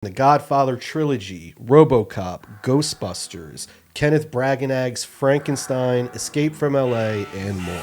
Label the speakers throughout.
Speaker 1: The Godfather trilogy, Robocop, Ghostbusters, Kenneth Braganag's Frankenstein, Escape from LA, and more.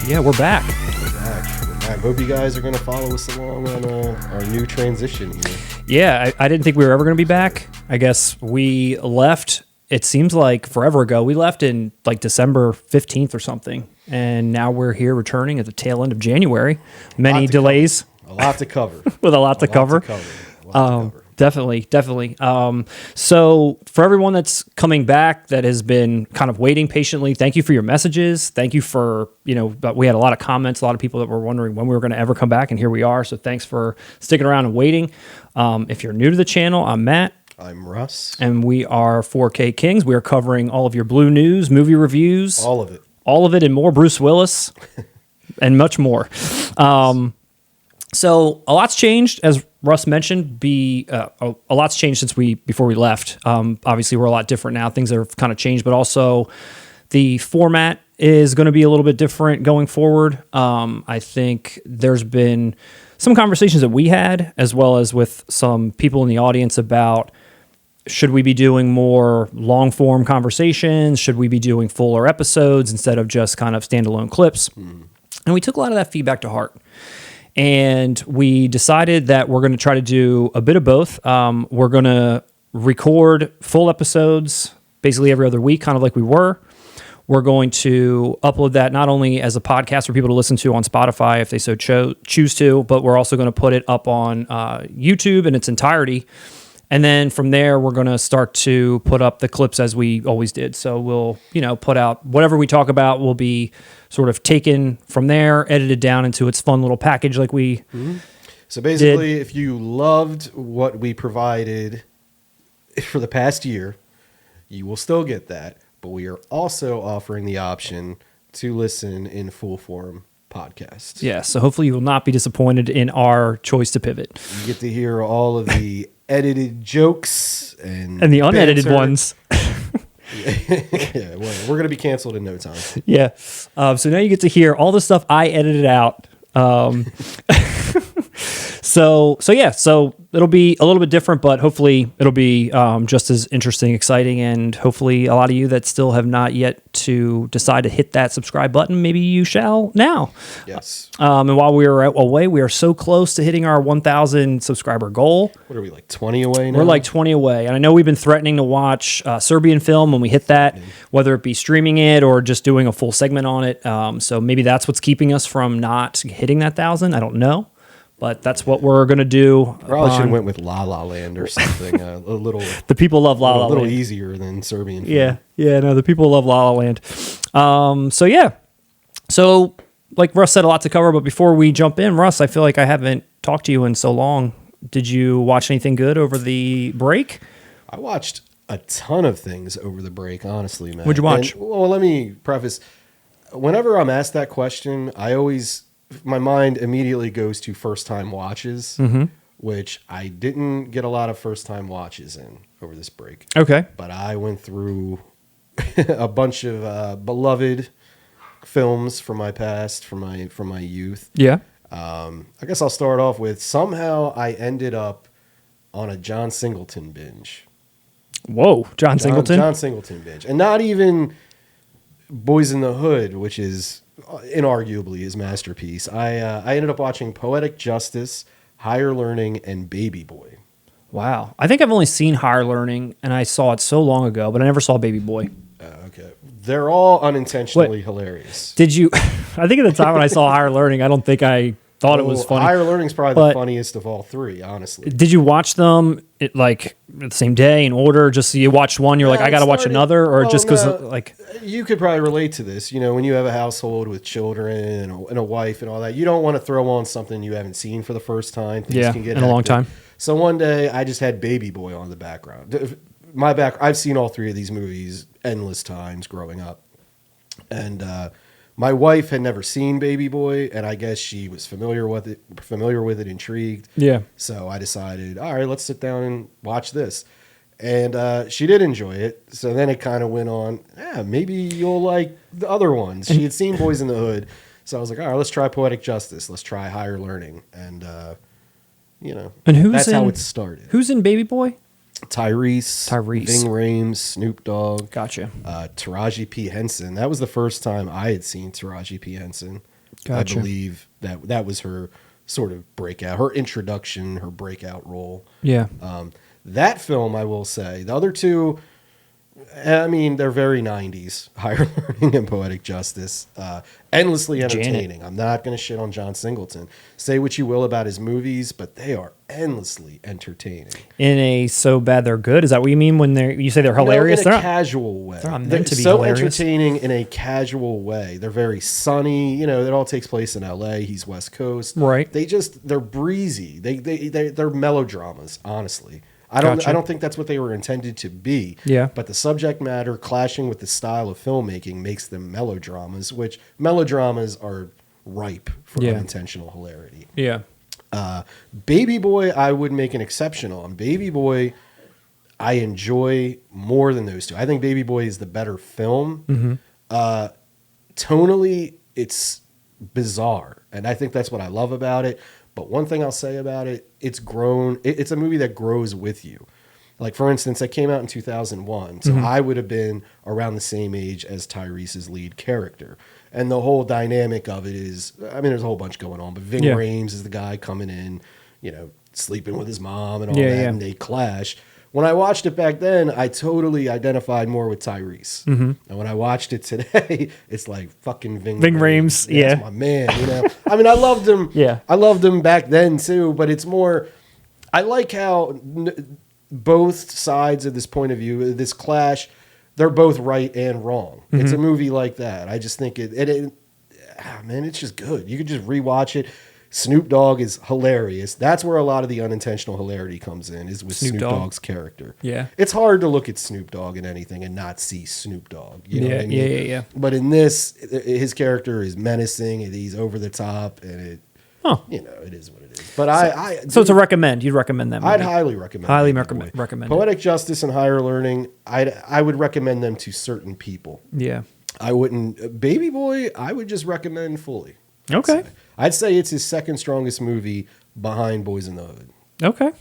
Speaker 2: Yeah, we're back.
Speaker 1: We're back. Hope you guys are going to follow us along on our new transition here.
Speaker 2: Yeah, I didn't think we were ever going to be back. I guess we left, it seems like forever ago. We left in like December 15th or something. And now we're here returning at the tail end of January. Many delays.
Speaker 1: A lot to cover.
Speaker 2: With a lot to cover. Definitely. So for everyone that's coming back, that has been kind of waiting patiently, thank you for your messages. Thank you for, we had a lot of comments, a lot of people that were wondering when we were going to ever come back, and here we are. So thanks for sticking around and waiting. If you're new to the channel, I'm Matt.
Speaker 1: I'm Russ.
Speaker 2: And we are 4K Kings. We are covering all of your Blu News, movie reviews.
Speaker 1: All of it.
Speaker 2: All of it and more. Bruce Willis and much more. So a lot's changed, as Russ mentioned. A lot's changed since before we left. Obviously, we're a lot different now. Things have kind of changed, but also the format is going to be a little bit different going forward. I think there's been some conversations that we had, as well as with some people in the audience, about should we be doing more long-form conversations? Should we be doing fuller episodes instead of just kind of standalone clips? And we took a lot of that feedback to heart. And we decided that we're going to try to do a bit of both. We're going to record full episodes basically every other week, kind of like we were. We're going to upload that not only as a podcast for people to listen to on Spotify if they so choose to, but we're also going to put it up on YouTube in its entirety. And then from there, we're going to start to put up the clips as we always did. So we'll, put out whatever we talk about will be sort of taken from there, edited down into its fun little package like we
Speaker 1: So basically, if you loved what we provided for the past year, you will still get that. But we are also offering the option to listen in full form podcast.
Speaker 2: Yeah, so hopefully you will not be disappointed in our choice to pivot.
Speaker 1: You get to hear all of the edited jokes and
Speaker 2: the unedited
Speaker 1: banter.
Speaker 2: ones.
Speaker 1: Yeah, well, we're going to be canceled in no time.
Speaker 2: Yeah. So now you get to hear all the stuff I edited out. So it'll be a little bit different, but hopefully it'll be just as interesting, exciting, and hopefully a lot of you that still have not yet to decide to hit that subscribe button, maybe you shall now.
Speaker 1: Yes.
Speaker 2: And while we are away, we are so close to hitting our 1,000 subscriber goal.
Speaker 1: What are we, like 20 away now?
Speaker 2: We're like 20 away. And I know we've been threatening to watch Serbian film when we hit that, whether it be streaming it or just doing a full segment on it. So maybe that's what's keeping us from not hitting that 1,000. I don't know. But that's what we're going to do.
Speaker 1: Probably should have went with La La Land or something. A little.
Speaker 2: The people love La La Land.
Speaker 1: A little easier than Serbian film.
Speaker 2: Yeah. No, the people love La La Land. So like Russ said, a lot to cover. But before we jump in, Russ, I feel like I haven't talked to you in so long. Did you watch anything good over the break?
Speaker 1: I watched a ton of things over the break, honestly, man.
Speaker 2: What'd you watch?
Speaker 1: Well, let me preface. Whenever I'm asked that question, my mind immediately goes to first-time watches, which I didn't get a lot of first-time watches in over this break.
Speaker 2: Okay.
Speaker 1: But I went through a bunch of beloved films from my past, from my youth.
Speaker 2: Yeah.
Speaker 1: I guess I'll start off with, somehow I ended up on a John Singleton binge.
Speaker 2: Whoa, John Singleton?
Speaker 1: John Singleton binge. And not even Boys in the Hood, which is inarguably his masterpiece. I ended up watching Poetic Justice, Higher Learning, and Baby Boy.
Speaker 2: Wow. I think I've only seen Higher Learning, and I saw it so long ago, but I never saw Baby Boy.
Speaker 1: Okay. They're all unintentionally hilarious.
Speaker 2: Did you... I think at the time when I saw Higher Learning, I don't think I thought it was funny.
Speaker 1: Higher Learning is probably the funniest of all three, honestly.
Speaker 2: Did you watch them at the same day in order? Just so you watched one, you're like, I got to watch another? Or just because
Speaker 1: You could probably relate to this. When you have a household with children and a wife and all that, you don't want to throw on something you haven't seen for the first time. Things can get
Speaker 2: in a long time.
Speaker 1: So one day, I just had Baby Boy on the background. I've seen all three of these movies endless times growing up. And my wife had never seen Baby Boy, and I guess she was familiar with it, intrigued.
Speaker 2: Yeah.
Speaker 1: So I decided, all right, let's sit down and watch this. And she did enjoy it. So then it kind of went on, yeah, maybe you'll like the other ones. She had seen Boys in the Hood. So I was like, all right, let's try Poetic Justice. Let's try Higher Learning. And,
Speaker 2: And
Speaker 1: how it started.
Speaker 2: Who's in Baby Boy?
Speaker 1: Tyrese. Ving Rhames, Snoop Dogg.
Speaker 2: Gotcha.
Speaker 1: Taraji P. Henson. That was the first time I had seen Taraji P. Henson.
Speaker 2: Gotcha.
Speaker 1: I believe that was her sort of breakout, her introduction, her breakout role.
Speaker 2: Yeah.
Speaker 1: That film, I will say, the other two, I mean, they're very 90s, Higher Learning and Poetic Justice. Endlessly entertaining.
Speaker 2: Janet.
Speaker 1: I'm not going to shit on John Singleton. Say what you will about his movies, but they are endlessly entertaining.
Speaker 2: In a so bad they're good? Is that what you mean when you say they're hilarious?
Speaker 1: In a casual way.
Speaker 2: They're not meant to be
Speaker 1: so
Speaker 2: hilarious.
Speaker 1: entertaining in a casual way. They're very sunny. You know, it all takes place in L.A. He's West Coast.
Speaker 2: Right.
Speaker 1: They're breezy. They're melodramas, honestly. I don't think that's what they were intended to be.
Speaker 2: Yeah.
Speaker 1: But the subject matter clashing with the style of filmmaking makes them melodramas, which melodramas are ripe for unintentional hilarity.
Speaker 2: Yeah.
Speaker 1: Baby Boy, I would make an exception on. Baby Boy, I enjoy more than those two. I think Baby Boy is the better film.
Speaker 2: Mm-hmm.
Speaker 1: Tonally, it's bizarre, and I think that's what I love about it. But one thing I'll say about it, it's grown. It's a movie that grows with you. Like, for instance, it came out in 2001, so I would have been around the same age as Tyrese's lead character. And the whole dynamic of it is, I mean, there's a whole bunch going on, but Ving Rhames is the guy coming in, sleeping with his mom and all that, and they clash. When I watched it back then, I totally identified more with Tyrese. And when I watched it today, it's like fucking Ving
Speaker 2: Rhames.
Speaker 1: That's my man, I mean, I loved him. I loved him back then too, but it's more, I like how both sides of this point of view, this clash, they're both right and wrong. It's a movie like that. I just think man, it's just good. You could just rewatch it. Snoop Dogg is hilarious. That's where a lot of the unintentional hilarity comes in, is with Snoop Dogg's character. Yeah. It's hard to look at Snoop Dogg in anything and not see Snoop Dogg. You know what I mean? Yeah. But in this, his character is menacing, and he's over the top, and it is what it is. But
Speaker 2: so it's a recommend. You'd recommend that movie?
Speaker 1: I'd highly recommend it.
Speaker 2: Highly recommend
Speaker 1: Poetic Justice and Higher Learning, I would recommend them to certain people.
Speaker 2: Yeah.
Speaker 1: I wouldn't. Baby Boy, I would just recommend fully.
Speaker 2: Okay.
Speaker 1: I'd say it's his second strongest movie behind Boys in the Hood.
Speaker 2: Okay.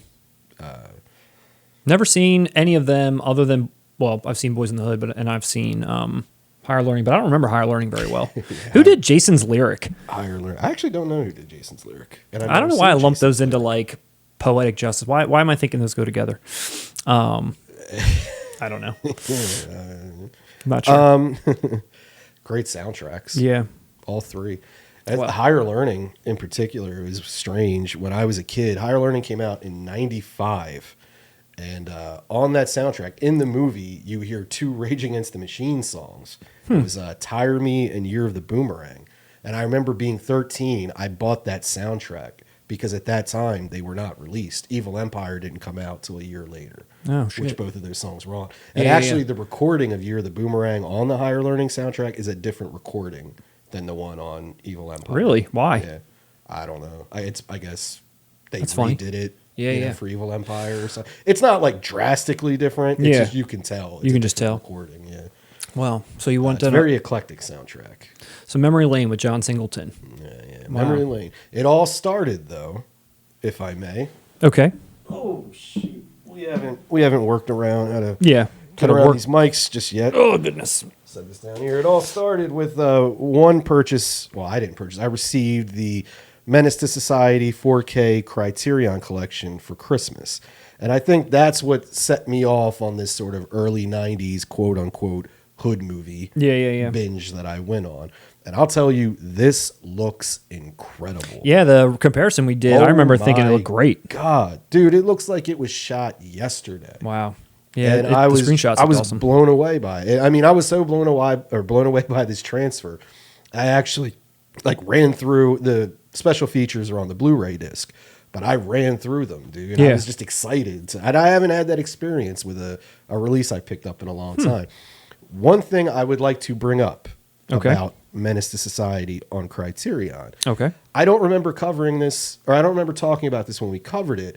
Speaker 2: Never seen any of them other than, well, I've seen Boys in the Hood, and I've seen Higher Learning, but I don't remember Higher Learning very well. Who did Jason's lyric?
Speaker 1: Higher Learning. I actually don't know who did Jason's lyric. And
Speaker 2: I don't know why I lumped those into like Poetic Justice. Why am I thinking those go together? I don't know. I'm not sure.
Speaker 1: Great soundtracks.
Speaker 2: Yeah.
Speaker 1: All three. Higher Learning, in particular, is strange. When I was a kid, Higher Learning came out in 95. And on that soundtrack, in the movie, you hear two Rage Against the Machine songs. It was Tire Me and Year of the Boomerang. And I remember being 13, I bought that soundtrack because at that time, they were not released. Evil Empire didn't come out till a year later, which both of those songs were on. And the recording of Year of the Boomerang on the Higher Learning soundtrack is a different recording than the one on Evil Empire.
Speaker 2: Really? Why?
Speaker 1: Yeah. I don't know. I guess they
Speaker 2: That's
Speaker 1: redid it. For Evil Empire or something. It's not like drastically different. It's just, you can tell.
Speaker 2: You can just tell.
Speaker 1: Recording, yeah.
Speaker 2: Well, so you want
Speaker 1: it's a very eclectic soundtrack.
Speaker 2: So Memory Lane with John Singleton.
Speaker 1: Yeah. Wow. Memory Lane. It all started though, if I may.
Speaker 2: Okay.
Speaker 1: Oh shoot. We haven't worked around how to
Speaker 2: cut
Speaker 1: around these mics just yet.
Speaker 2: Oh goodness.
Speaker 1: Set this down here. It all started with one purchase. Well, I didn't purchase. I received the Menace to Society 4K Criterion Collection for Christmas. And I think that's what set me off on this sort of early 90s quote-unquote hood movie binge that I went on. And I'll tell you, this looks incredible.
Speaker 2: Yeah, the comparison we did, I remember thinking it looked great.
Speaker 1: God, dude, it looks like it was shot yesterday.
Speaker 2: Wow. Yeah,
Speaker 1: and I was awesome. Blown away by it. I mean, I was so blown away by this transfer. I actually ran through the special features are on the Blu-ray disc, but I ran through them, dude. I was just excited. And I haven't had that experience with a release I picked up in a long time. One thing I would like to bring up about Menace to Society on Criterion. Okay. I don't remember covering this, or I don't remember talking about this when we covered it.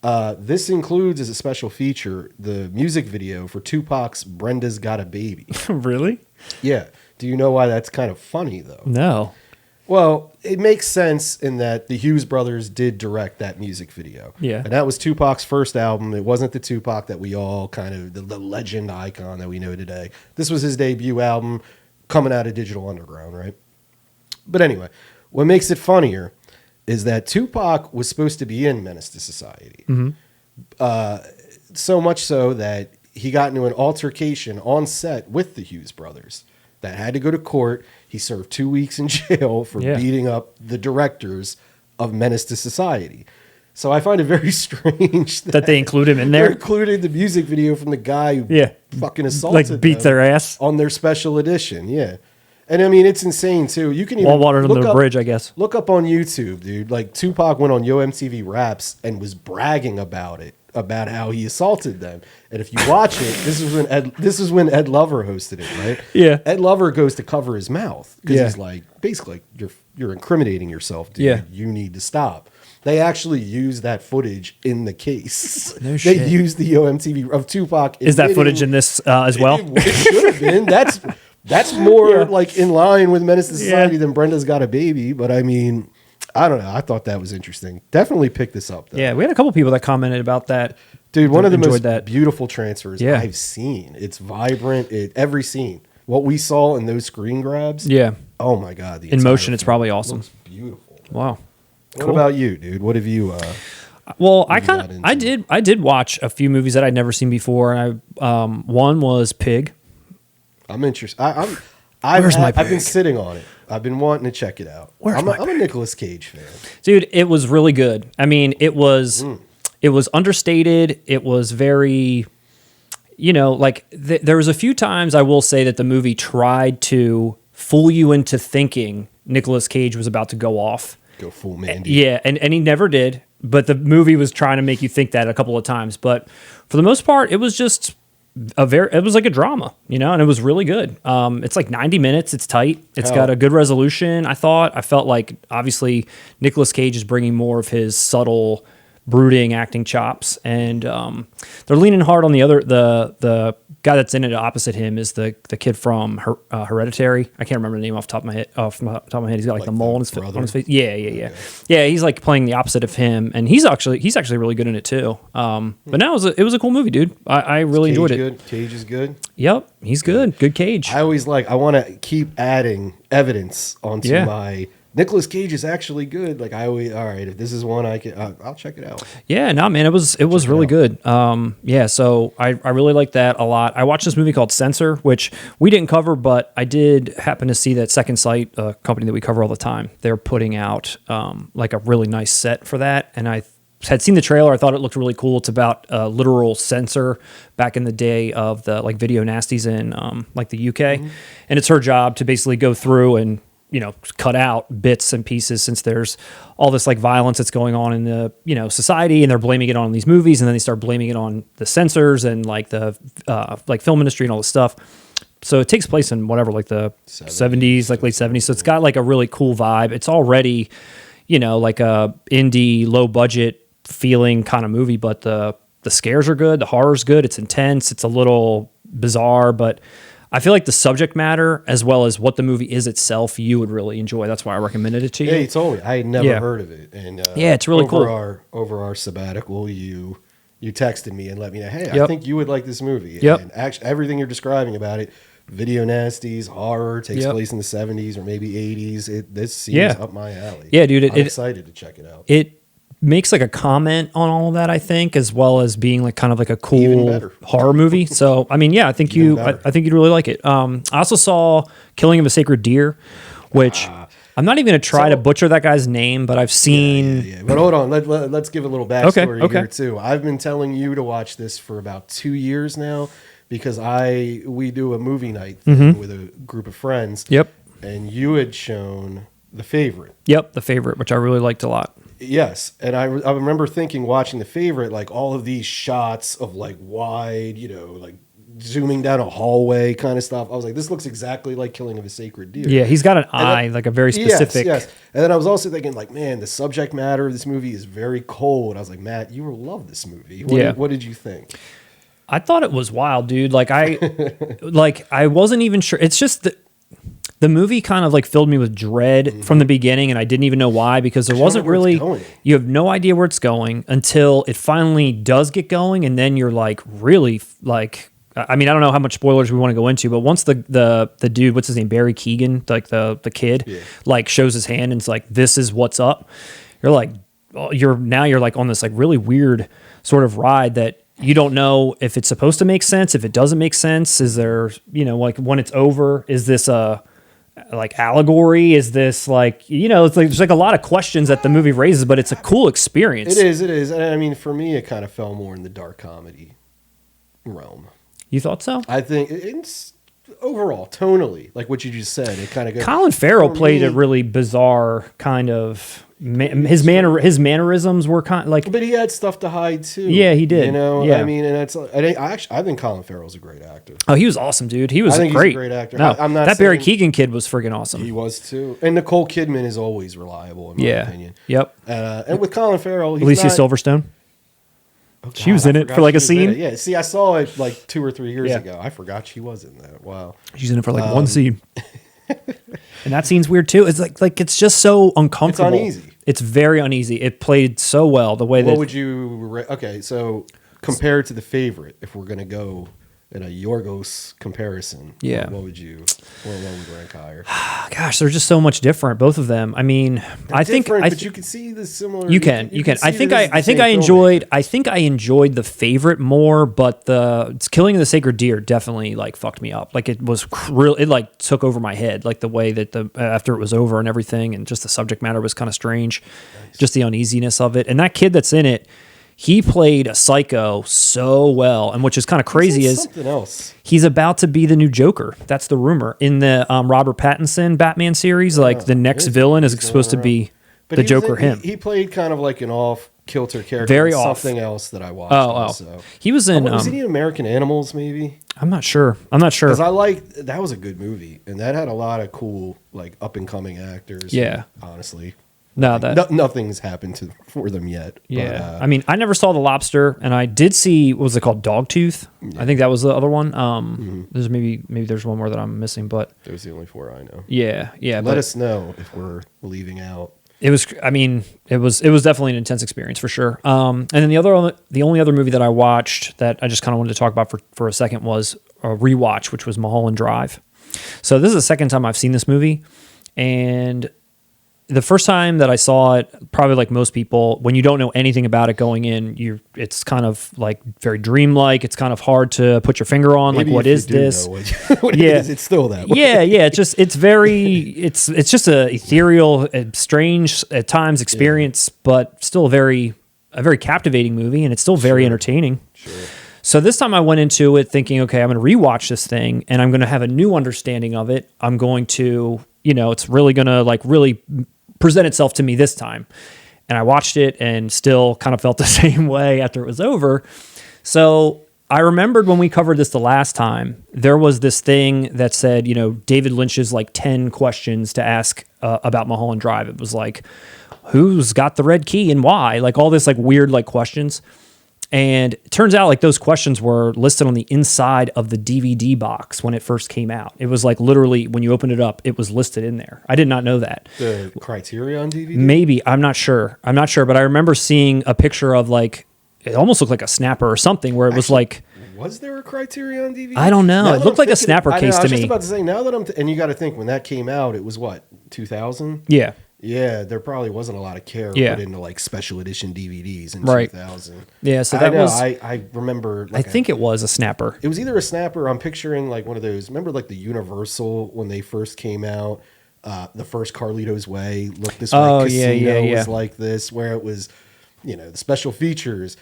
Speaker 1: This includes as a special feature the music video for Tupac's "Brenda's Got a Baby."
Speaker 2: Really?
Speaker 1: Yeah. Do you know why that's kind of funny though?
Speaker 2: No.
Speaker 1: Well, it makes sense in that the Hughes brothers did direct that music video.
Speaker 2: Yeah.
Speaker 1: And that was Tupac's first album. It wasn't the Tupac that we all kind of, the legend icon that we know today. This was his debut album coming out of Digital Underground, right? But anyway, what makes it funnier is that Tupac was supposed to be in Menace to Society. So much so that he got into an altercation on set with the Hughes brothers that had to go to court. He served 2 weeks in jail for beating up the directors of Menace to Society. So I find it very strange
Speaker 2: that they include him in there.
Speaker 1: They included the music video from the guy who fucking assaulted
Speaker 2: like beat their ass
Speaker 1: on their special edition. Yeah. And I mean, it's insane too. You can even
Speaker 2: Wall water under the bridge, I guess.
Speaker 1: Look up on YouTube, dude. Like Tupac went on Yo MTV Raps and was bragging about it, about how he assaulted them. And if you watch it, this is when Ed Lover hosted it, right?
Speaker 2: Yeah.
Speaker 1: Ed Lover goes to cover his mouth because he's like, basically, you're incriminating yourself, dude.
Speaker 2: Yeah.
Speaker 1: You need to stop. They actually used that footage in the case.
Speaker 2: No shit.
Speaker 1: They used the Yo MTV of Tupac.
Speaker 2: Is that footage in this as well?
Speaker 1: It should have been. That's more like in line with Menace to Society than Brenda's Got a Baby. But I mean, I don't know. I thought that was interesting. Definitely pick this up, though.
Speaker 2: Yeah, we had a couple people that commented about that.
Speaker 1: Dude, one of the most beautiful transfers I've seen. It's vibrant. Every scene. What we saw in those screen grabs.
Speaker 2: Yeah.
Speaker 1: Oh, my God.
Speaker 2: In motion, it's probably awesome.
Speaker 1: Looks beautiful.
Speaker 2: Wow.
Speaker 1: What about you, dude? What have you...
Speaker 2: Well, I did watch a few movies that I'd never seen before. And one was Pig.
Speaker 1: I'm interested.
Speaker 2: Where's
Speaker 1: I've been sitting on it. I've been wanting to check it out. I'm a Nicolas Cage fan.
Speaker 2: Dude, it was really good. I mean, it was understated. It was very, like there was a few times I will say that the movie tried to fool you into thinking Nicolas Cage was about to go off.
Speaker 1: Go full Mandy.
Speaker 2: Yeah, and he never did. But the movie was trying to make you think that a couple of times. But for the most part, it was just it was like a drama, and it was really good. It's like 90 minutes. It's tight. It's got a good resolution. I felt like obviously Nicolas Cage is bringing more of his subtle, brooding acting chops, and they're leaning hard on the guy that's in it opposite him is the kid from Hereditary. I can't remember the name off the top of my head. He's got like the mole on his face. Yeah. He's like playing the opposite of him, and he's actually really good in it too. But no, it was a cool movie, dude. I really enjoyed it.
Speaker 1: Good? Cage is good.
Speaker 2: Yep, he's good. Good Cage.
Speaker 1: I want to keep adding evidence onto my. Nicolas Cage is actually good. Like all right, if this is one I'll check it out. Yeah,
Speaker 2: no, man, it was really good. So I really like that a lot. I watched this movie called Censor, which we didn't cover, but I did happen to see that Second Sight, a company that we cover all the time, they're putting out like a really nice set for that. And I had seen the trailer. I thought it looked really cool. It's about a literal censor back in the day of the like video nasties in like the UK. And it's her job to basically go through and cut out bits and pieces since there's all this like violence that's going on in the, society, and they're blaming it on these movies, and then they start blaming it on the censors and like the like film industry and all this stuff. So it takes place in whatever, like the 70s, like late 70s. So it's got like a really cool vibe. It's already, like a indie, low budget feeling kind of movie, but the scares are good. The horror's good. It's intense. It's a little bizarre, but I feel like the subject matter, as well as what the movie is itself, you would really enjoy. That's why I recommended it to you.
Speaker 1: Yeah, you told me. I had never heard of it. And
Speaker 2: it's really cool.
Speaker 1: Over our sabbatical, you texted me and let me know, hey, I think you would like this movie. And actually, everything you're describing about it, video nasties, horror, takes place in the 70s or maybe 80s. This seems up my alley.
Speaker 2: Yeah, dude.
Speaker 1: I'm excited to check it out.
Speaker 2: It makes like a comment on all of that, I think, as well as being like kind of like a cool horror movie. So, I mean, I think I think you'd really like it. I also saw Killing of a Sacred Deer, which I'm not even going to try to butcher that guy's name, but I've seen.
Speaker 1: Yeah. But hold on, let's give a little backstory here too. I've been telling you to watch this for about 2 years now because we do a movie night thing with a group of friends.
Speaker 2: Yep.
Speaker 1: And you had shown The Favorite.
Speaker 2: Yep, The Favorite, which I really liked a lot.
Speaker 1: Yes, and I remember watching The Favorite, like all of these shots of like wide, like zooming down a hallway kind of stuff. I was like, this looks exactly like Killing of a Sacred Deer.
Speaker 2: Yeah, he's got an eye, like a very specific.
Speaker 1: Yes. And then I was also thinking, like, man, the subject matter of this movie is very cold. I was like, Matt, you will love this movie. What did you think?
Speaker 2: I thought it was wild, dude. Like I wasn't even sure. It's just that the movie kind of like filled me with dread from the beginning, and I didn't even know why, because there wasn't really, you have no idea where it's going until it finally does get going. And then you're like, really, like, I mean, I don't know how much spoilers we want to go into, but once the dude, what's his name? Barry Keoghan, like the kid, like shows his hand and it's like, this is what's up. You're like, you're like on this like really weird sort of ride that you don't know if it's supposed to make sense, if it doesn't make sense. Is there, like when it's over, is this a like allegory? Is this like, it's like, there's like a lot of questions that the movie raises, but it's a cool experience.
Speaker 1: It is. And I mean, for me, it kind of fell more in the dark comedy realm.
Speaker 2: You thought so?
Speaker 1: I think it's overall, tonally, like what you just said, it kind of goes.
Speaker 2: Colin Farrell played a really bizarre kind of, his mannerisms were kind of like,
Speaker 1: but he had stuff to hide too.
Speaker 2: Yeah, he did.
Speaker 1: I mean, and that's, I think Colin Farrell's a great actor.
Speaker 2: Oh, he was awesome, dude. He was
Speaker 1: I think
Speaker 2: great.
Speaker 1: He's a great actor.
Speaker 2: No,
Speaker 1: I'm not
Speaker 2: that Barry Keoghan kid was friggin' awesome.
Speaker 1: He was too. And Nicole Kidman is always reliable in my opinion.
Speaker 2: Yep.
Speaker 1: And with Colin Farrell,
Speaker 2: Alicia Silverstone. Oh, God, she was in it for like a scene.
Speaker 1: Yeah, see, I saw it like 2 or 3 years ago. I forgot she was in that. Wow.
Speaker 2: She's in it for like one scene. And that scene's weird too. It's like it's just so uncomfortable.
Speaker 1: It's uneasy.
Speaker 2: It's very uneasy. It played so well the way that.
Speaker 1: What would you? Okay, so compared to The Favorite, if we're gonna go in a Yorgos comparison, what would rank higher?
Speaker 2: Gosh, they're just so much different, both of them. I mean,
Speaker 1: but you can see the similar.
Speaker 2: You can. I think I enjoyed The Favorite more, but the Killing of the Sacred Deer definitely like fucked me up. Like it was real. It like took over my head. Like the way that after it was over and everything, and just the subject matter was kind of strange. Nice. Just the uneasiness of it, and that kid that's in it. He played a psycho so well, and which is kind of crazy is
Speaker 1: something else.
Speaker 2: He's about to be the new Joker. That's the rumor in the Robert Pattinson Batman series. Like the next villain is supposed to be the Joker.
Speaker 1: He played kind of like an off-kilter character.
Speaker 2: Very
Speaker 1: off. Something else that I watched.
Speaker 2: Oh. He was in.
Speaker 1: Was he in American Animals? Maybe.
Speaker 2: I'm not sure. Because
Speaker 1: that was a good movie, and that had a lot of cool like up and coming actors.
Speaker 2: Yeah.
Speaker 1: Honestly.
Speaker 2: No,
Speaker 1: nothing's happened for them yet.
Speaker 2: Yeah, but, I mean, I never saw The Lobster, and I did see, what was it called, Dogtooth? Yeah. I think that was the other one. There's maybe there's one more that I'm missing, but
Speaker 1: those are the only 4 I know.
Speaker 2: Yeah.
Speaker 1: Let us know if we're leaving out.
Speaker 2: It was. I mean, it was definitely an intense experience for sure. And then the only other movie that I watched that I just kind of wanted to talk about for a second was a rewatch, which was Mulholland Drive. So this is the second time I've seen this movie, and the first time that I saw it, probably like most people, when you don't know anything about it going in, it's kind of like very dreamlike. It's kind of hard to put your finger on.
Speaker 1: Maybe
Speaker 2: like, what is this?
Speaker 1: What it is, it's still that way.
Speaker 2: Yeah. It's just a ethereal, strange at times experience, but still a very captivating movie, and it's still very entertaining.
Speaker 1: Sure.
Speaker 2: So this time I went into it thinking, okay, I'm going to rewatch this thing, and I'm going to have a new understanding of it. I'm going to, it's really going to like really present itself to me this time. And I watched it and still kind of felt the same way after it was over. So I remembered when we covered this the last time, there was this thing that said, David Lynch's like 10 questions to ask about Mulholland Drive. It was like, who's got the red key and why? Like all this like weird like questions. And it turns out like those questions were listed on the inside of the DVD box when it first came out. It was like literally when you opened it up, it was listed in there. I did not know that.
Speaker 1: The criteria on DVD?
Speaker 2: Maybe. I'm not sure. But I remember seeing a picture of like, it almost looked like a snapper or something where it was like.
Speaker 1: Was there a criteria on DVD?
Speaker 2: I don't know. It looked like a snapper case to me. I was just
Speaker 1: about to say, now that and you got to think when that came out, it was what, 2000?
Speaker 2: Yeah.
Speaker 1: Yeah, there probably wasn't a lot of care put into like special edition DVDs in 2000.
Speaker 2: Yeah, so that was.
Speaker 1: I remember.
Speaker 2: Like I think it was a snapper.
Speaker 1: It was either a snapper. I'm picturing like one of those. Remember like the Universal when they first came out. The first Carlito's Way, Look This Way, Casino was like this, where it was, the special features,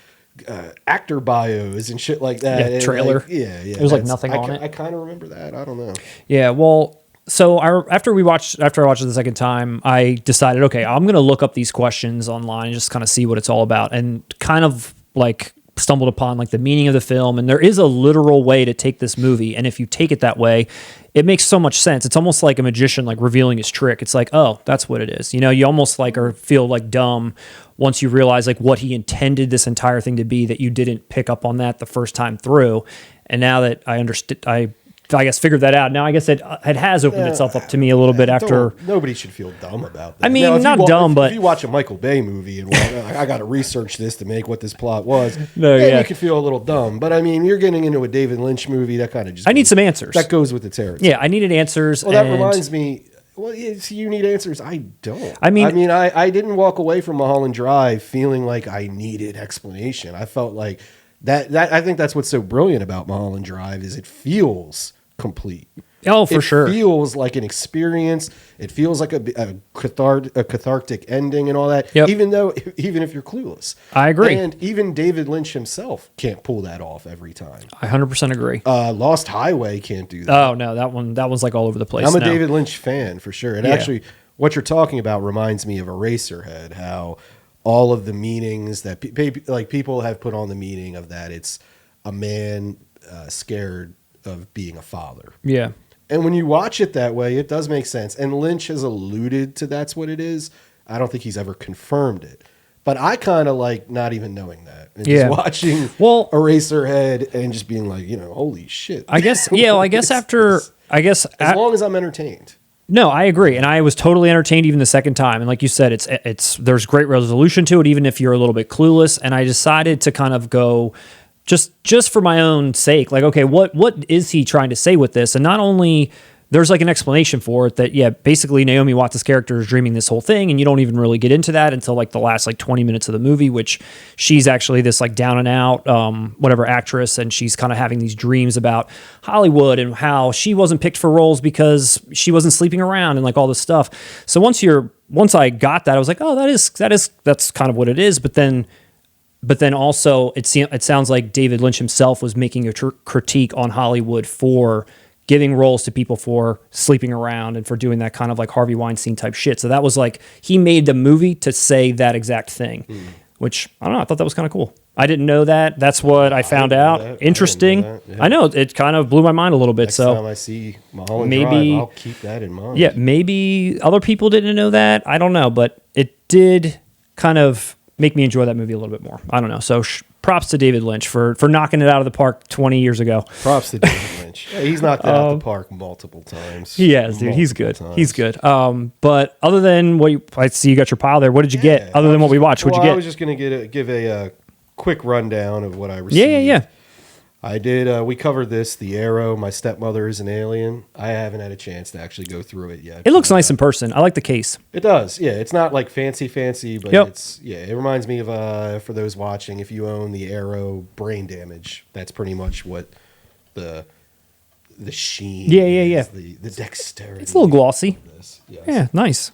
Speaker 1: actor bios and shit like that.
Speaker 2: Yeah, trailer.
Speaker 1: Like, yeah.
Speaker 2: It was like nothing on it.
Speaker 1: I kind of remember that. I don't know.
Speaker 2: Yeah, well. So after I watched it the second time, I decided, okay, I'm going to look up these questions online and just kind of see what it's all about, and kind of like stumbled upon like the meaning of the film, and there is a literal way to take this movie, and if you take it that way, it makes so much sense. It's almost like a magician like revealing his trick. It's like, oh, that's what it is. You know, you almost like or feel like dumb once you realize like what he intended this entire thing to be, that you didn't pick up on that the first time through. And now that I understood, I guess figured that out. Now I guess it has opened itself up to me a little bit after.
Speaker 1: Nobody should feel dumb about that.
Speaker 2: I mean,
Speaker 1: now,
Speaker 2: not dumb, but
Speaker 1: if you watch a Michael Bay movie and I got to research this to make what this plot was,
Speaker 2: No,
Speaker 1: then
Speaker 2: yeah.
Speaker 1: you could feel a little dumb. But I mean, you're getting into a David Lynch movie that kind of just.
Speaker 2: I need some answers.
Speaker 1: That goes with the territory.
Speaker 2: Yeah, I needed answers.
Speaker 1: Well, that reminds me. Well, you need answers. I don't.
Speaker 2: I mean,
Speaker 1: I didn't walk away from Mulholland Drive feeling like I needed explanation. I felt like that. I think that's what's so brilliant about Mulholland Drive is it feels complete.
Speaker 2: Oh, for sure.
Speaker 1: It feels like an experience. It feels like a cathartic ending and all that.
Speaker 2: Yep.
Speaker 1: Even if you're clueless.
Speaker 2: I agree.
Speaker 1: And even David Lynch himself can't pull that off every time.
Speaker 2: I 100% agree.
Speaker 1: Lost Highway can't do that.
Speaker 2: Oh no, that one's like all over the place.
Speaker 1: I'm a
Speaker 2: now.
Speaker 1: David Lynch fan for sure. And
Speaker 2: Yeah.
Speaker 1: actually, what you're talking about reminds me of Eraserhead. How all of the meanings that people have put on the meaning of that, it's a man scared of being a father.
Speaker 2: Yeah.
Speaker 1: And when you watch it that way, it does make sense. And Lynch has alluded to that's what it is. I don't think he's ever confirmed it. But I kind of like not even knowing that. And
Speaker 2: Yeah.
Speaker 1: just watching Eraserhead and just being like, holy shit.
Speaker 2: I guess, yeah, well, I guess
Speaker 1: as long as I'm entertained.
Speaker 2: No, I agree. And I was totally entertained even the second time. And like you said, there's great resolution to it, even if you're a little bit clueless. And I decided to kind of go just for my own sake, like, okay, what is he trying to say with this? And not only there's like an explanation for it that, yeah, basically Naomi Watts' character is dreaming this whole thing, and you don't even really get into that until like the last like 20 minutes of the movie, which she's actually this like down and out, whatever actress, and she's kind of having these dreams about Hollywood and how she wasn't picked for roles because she wasn't sleeping around and like all this stuff. So once I got that, I was like, oh, that's kind of what it is. But then also it sounds like David Lynch himself was making a critique on Hollywood for giving roles to people for sleeping around and for doing that kind of like Harvey Weinstein type shit. So that was like, he made the movie to say that exact thing, which I don't know. I thought that was kind of cool. I didn't know that. That's what I found out. Interesting. I know it kind of blew my mind a little bit.
Speaker 1: Next
Speaker 2: so
Speaker 1: time I see Mulholland Drive, I'll keep that in mind.
Speaker 2: Yeah, maybe other people didn't know that. I don't know, but it did kind of make me enjoy that movie a little bit more. I don't know. So props to David Lynch for knocking it out of the park 20 years ago.
Speaker 1: Props to David Lynch. Yeah, he's knocked it out of the park multiple times.
Speaker 2: He has, dude. He's good.
Speaker 1: Times.
Speaker 2: He's good. But other than I see you got your pile there. What did you get? Other than what we watched, what'd you get?
Speaker 1: I was just going to give a quick rundown of what I received.
Speaker 2: Yeah.
Speaker 1: I did. We covered this, The Arrow, My Stepmother is an Alien. I haven't had a chance to actually go through it yet.
Speaker 2: It looks nice in person. I like the case.
Speaker 1: It does. Yeah, it's not like fancy, but it reminds me of, for those watching, if you own the Arrow Brain Damage, that's pretty much what the sheen is, the dexterity.
Speaker 2: It's a little glossy.
Speaker 1: Yes.
Speaker 2: Yeah, nice.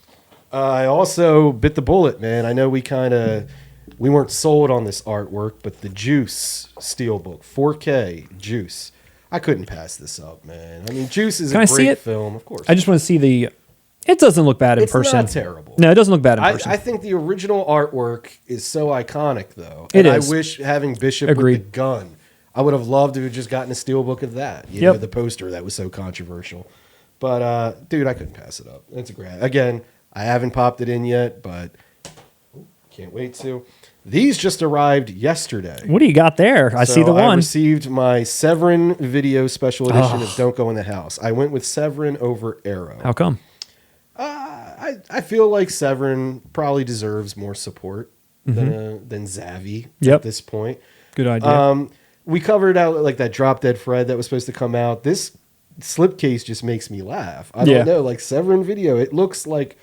Speaker 1: I also bit the bullet, man. I know we weren't sold on this artwork, but the Juice Steelbook, 4K Juice. I couldn't pass this up, man. I mean, Juice is a great film, of course.
Speaker 2: I just want to see it doesn't look bad in person.
Speaker 1: It's not terrible.
Speaker 2: No, it doesn't look bad in person.
Speaker 1: I think the original artwork is so iconic, though.
Speaker 2: It
Speaker 1: and
Speaker 2: is.
Speaker 1: I wish having Bishop with the gun, I would have loved to have just gotten a Steelbook of that. You know, the poster that was so controversial. But, dude, I couldn't pass it up. It's a great. Again, I haven't popped it in yet, but can't wait to. These just arrived yesterday.
Speaker 2: What do you got there? I see the one.
Speaker 1: I received my Severin video special edition of Don't Go in the House. I went with Severin over Arrow.
Speaker 2: How come?
Speaker 1: I feel like Severin probably deserves more support than Zavi at this point.
Speaker 2: Good idea.
Speaker 1: We covered out like that Drop Dead Fred that was supposed to come out. This slipcase just makes me laugh. I don't know, like Severin video. It looks like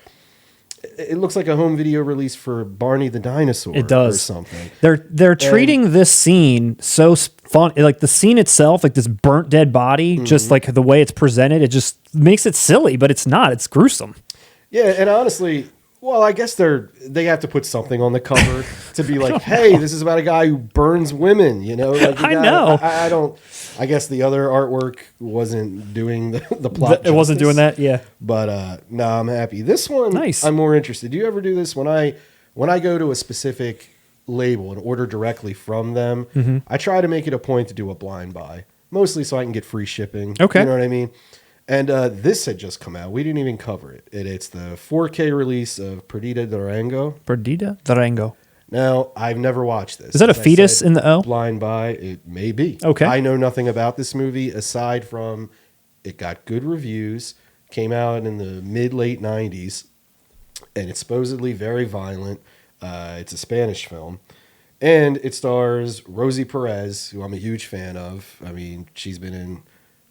Speaker 1: a home video release for Barney the Dinosaur.
Speaker 2: It does.
Speaker 1: Or something.
Speaker 2: They're treating this scene so fun. Like the scene itself, like this burnt dead body, just like the way it's presented, it just makes it silly, but it's not. It's gruesome.
Speaker 1: Yeah, and honestly, well, I guess they have to put something on the cover to be like, hey, this is about a guy who burns women, you know? Like,
Speaker 2: I know.
Speaker 1: I don't. I guess the other artwork wasn't doing the plot.
Speaker 2: It wasn't doing that, yeah.
Speaker 1: But no, I'm happy. This one, nice. I'm more interested. Do you ever do this when I go to a specific label and order directly from them,
Speaker 2: Mm-hmm.
Speaker 1: I try to make it a point to do a blind buy, mostly so I can get free shipping.
Speaker 2: Okay.
Speaker 1: You know what I mean? And this had just come out. We didn't even cover it. It's the 4K release of Perdita Durango.
Speaker 2: Perdita Durango.
Speaker 1: Now, I've never watched this.
Speaker 2: Is that a
Speaker 1: As I
Speaker 2: fetus
Speaker 1: said,
Speaker 2: in the O?
Speaker 1: Blind buy, it may be.
Speaker 2: Okay.
Speaker 1: I know nothing about this movie aside from it got good reviews, came out in the mid-late 90s, and it's supposedly very violent. It's a Spanish film. And it stars Rosie Perez, who I'm a huge fan of. I mean, she's been in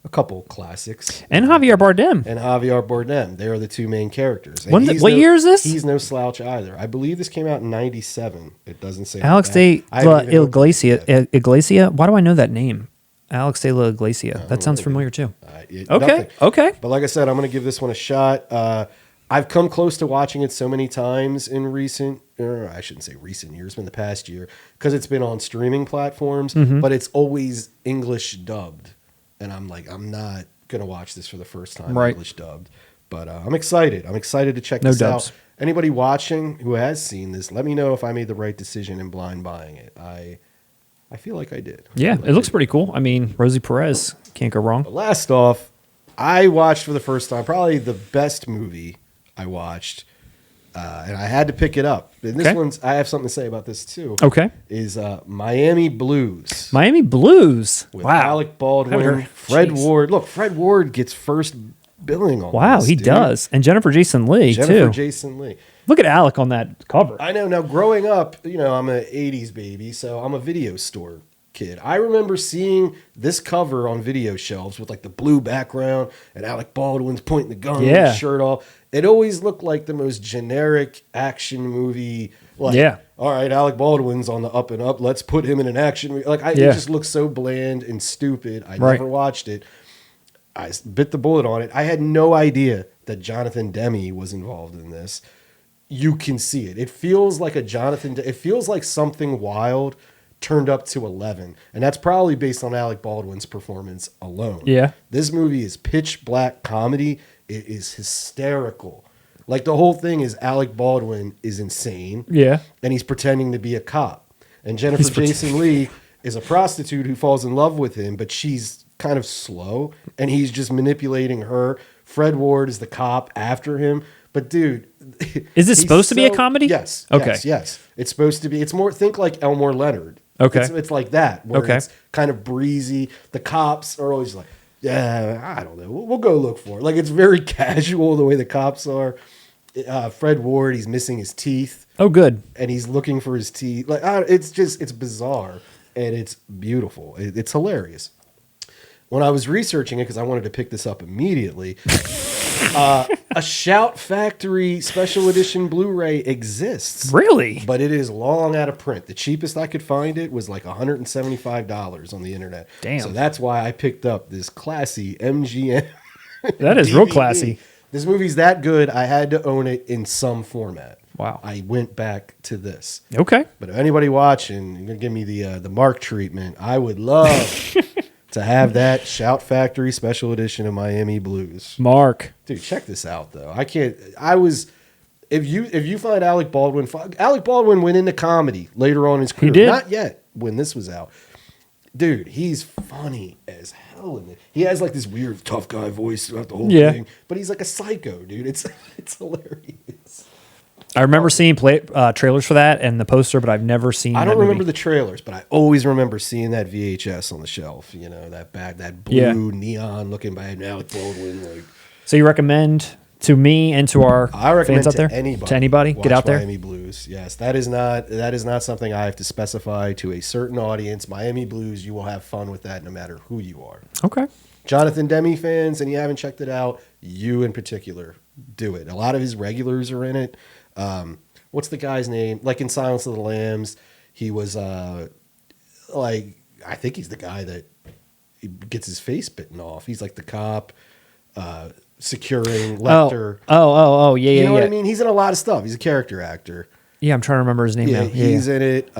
Speaker 1: a couple classics.
Speaker 2: And Javier Bardem.
Speaker 1: And Javier Bardem. They are the two main characters. And
Speaker 2: What year is this?
Speaker 1: He's no slouch either. I believe this came out in 97. It doesn't say.
Speaker 2: Alex de
Speaker 1: I
Speaker 2: la
Speaker 1: haven't even opened it
Speaker 2: Iglesia.
Speaker 1: yet.
Speaker 2: Iglesia? Why do I know that name? Alex de la Iglesia. That sounds familiar too. Okay.
Speaker 1: Nothing.
Speaker 2: Okay.
Speaker 1: But like I said, I'm going to give this one a shot. I've come close to watching it so many times in I shouldn't say recent years, but in the past year, because it's been on streaming platforms,
Speaker 2: Mm-hmm.
Speaker 1: but it's always English dubbed. And I'm like, I'm not going to watch this for the first time
Speaker 2: Right.
Speaker 1: English dubbed. But I'm excited. I'm excited to check
Speaker 2: No
Speaker 1: this
Speaker 2: dubs.
Speaker 1: out. Anybody watching who has seen this, let me know if I made the right decision in blind buying it. I feel like I did.
Speaker 2: Yeah, it looks pretty cool. I mean, Rosie Perez, can't go wrong.
Speaker 1: But last off, I watched for the first time probably the best movie I watched, and I had to pick it up. And this
Speaker 2: Okay.
Speaker 1: one's, I have something to say about this too.
Speaker 2: Okay.
Speaker 1: Is Miami Blues
Speaker 2: Miami Blues.
Speaker 1: with
Speaker 2: Wow.
Speaker 1: Alec
Speaker 2: Haven't
Speaker 1: Baldwin,
Speaker 2: heard-
Speaker 1: Fred
Speaker 2: Jeez.
Speaker 1: Ward. Look, Fred Ward gets first billing on
Speaker 2: Wow,
Speaker 1: this,
Speaker 2: he
Speaker 1: dude.
Speaker 2: does. And Jennifer Jason Leigh,
Speaker 1: Jennifer
Speaker 2: too.
Speaker 1: Jason Leigh.
Speaker 2: Look at Alec on that cover.
Speaker 1: I know. Now, growing up, I'm an 80s baby, so I'm a video store kid. I remember seeing this cover on video shelves with like the blue background and Alec Baldwin's pointing the gun with
Speaker 2: Yeah.
Speaker 1: his shirt off. It always looked like the most generic action movie. Like,
Speaker 2: Yeah.
Speaker 1: all right, Alec Baldwin's on the up and up. Let's put him in an action movie. Like, it
Speaker 2: Yeah.
Speaker 1: just looked so bland and stupid. I
Speaker 2: Right.
Speaker 1: never watched it. I bit the bullet on it. I had no idea that Jonathan Demme was involved in this. You can see it. It feels like it feels like Something Wild turned up to 11. And that's probably based on Alec Baldwin's performance alone.
Speaker 2: Yeah.
Speaker 1: This movie is pitch black comedy. It is hysterical. Like, the whole thing is Alec Baldwin is insane.
Speaker 2: Yeah.
Speaker 1: And he's pretending to be a cop. And Jennifer Jason Leigh is a prostitute who falls in love with him, but she's kind of slow. And he's just manipulating her. Fred Ward is the cop after him. But dude,
Speaker 2: Is this
Speaker 1: he's
Speaker 2: supposed to be a comedy?
Speaker 1: Yes.
Speaker 2: Okay.
Speaker 1: Yes. It's supposed to be. It's more. Think like Elmore Leonard.
Speaker 2: Okay.
Speaker 1: It's like that. Where
Speaker 2: Okay.
Speaker 1: It's kind of breezy. The cops are always like, yeah, I don't know. We'll go look for it. Like, it's very casual the way the cops are. Fred Ward, he's missing his teeth.
Speaker 2: Oh, good.
Speaker 1: And he's looking for his teeth. Like, it's bizarre and it's beautiful. It's hilarious. When I was researching it, because I wanted to pick this up immediately, a Shout Factory Special Edition Blu-ray exists.
Speaker 2: Really?
Speaker 1: But it is long out of print. The cheapest I could find it was like $175 on the internet.
Speaker 2: Damn.
Speaker 1: So that's why I picked up this classy MGM.
Speaker 2: That is real
Speaker 1: DVD.
Speaker 2: classy.
Speaker 1: This movie's that good, I had to own it in some format.
Speaker 2: Wow.
Speaker 1: I went back to this.
Speaker 2: Okay.
Speaker 1: But if anybody watching, you're gonna give me the Mark treatment, I would love to have that Shout Factory Special Edition of Miami Blues.
Speaker 2: Mark.
Speaker 1: Dude, check this out though. If you find Alec Baldwin went into comedy later on in his career.
Speaker 2: did?
Speaker 1: Not yet when this was out. Dude, he's funny as hell in it. He has like this weird tough guy voice throughout the whole thing, but he's like a psycho, dude. It's hilarious.
Speaker 2: I remember seeing trailers for that and the poster, but I've never seen
Speaker 1: I
Speaker 2: that
Speaker 1: don't remember
Speaker 2: movie.
Speaker 1: the trailers, but I always remember seeing that VHS on the shelf. That blue
Speaker 2: Yeah.
Speaker 1: neon looking by Alec Baldwin. Like,
Speaker 2: So you recommend to me and to our
Speaker 1: I recommend
Speaker 2: fans out
Speaker 1: to
Speaker 2: there?
Speaker 1: anybody.
Speaker 2: To anybody?
Speaker 1: Watch
Speaker 2: Get out there.
Speaker 1: Miami Blues. Yes, that is not something I have to specify to a certain audience. Miami Blues, you will have fun with that no matter who you are.
Speaker 2: Okay.
Speaker 1: Jonathan Demme fans, and you haven't checked it out, you in particular, do it. A lot of his regulars are in it. What's the guy's name? Like in Silence of the Lambs, he was I think he's the guy that gets his face bitten off. He's like the cop securing Lecter.
Speaker 2: Oh, yeah,
Speaker 1: You
Speaker 2: yeah,
Speaker 1: know
Speaker 2: yeah.
Speaker 1: what I mean? He's in a lot of stuff. He's a character actor.
Speaker 2: Yeah, I'm trying to remember his name
Speaker 1: Yeah,
Speaker 2: now.
Speaker 1: he's in it.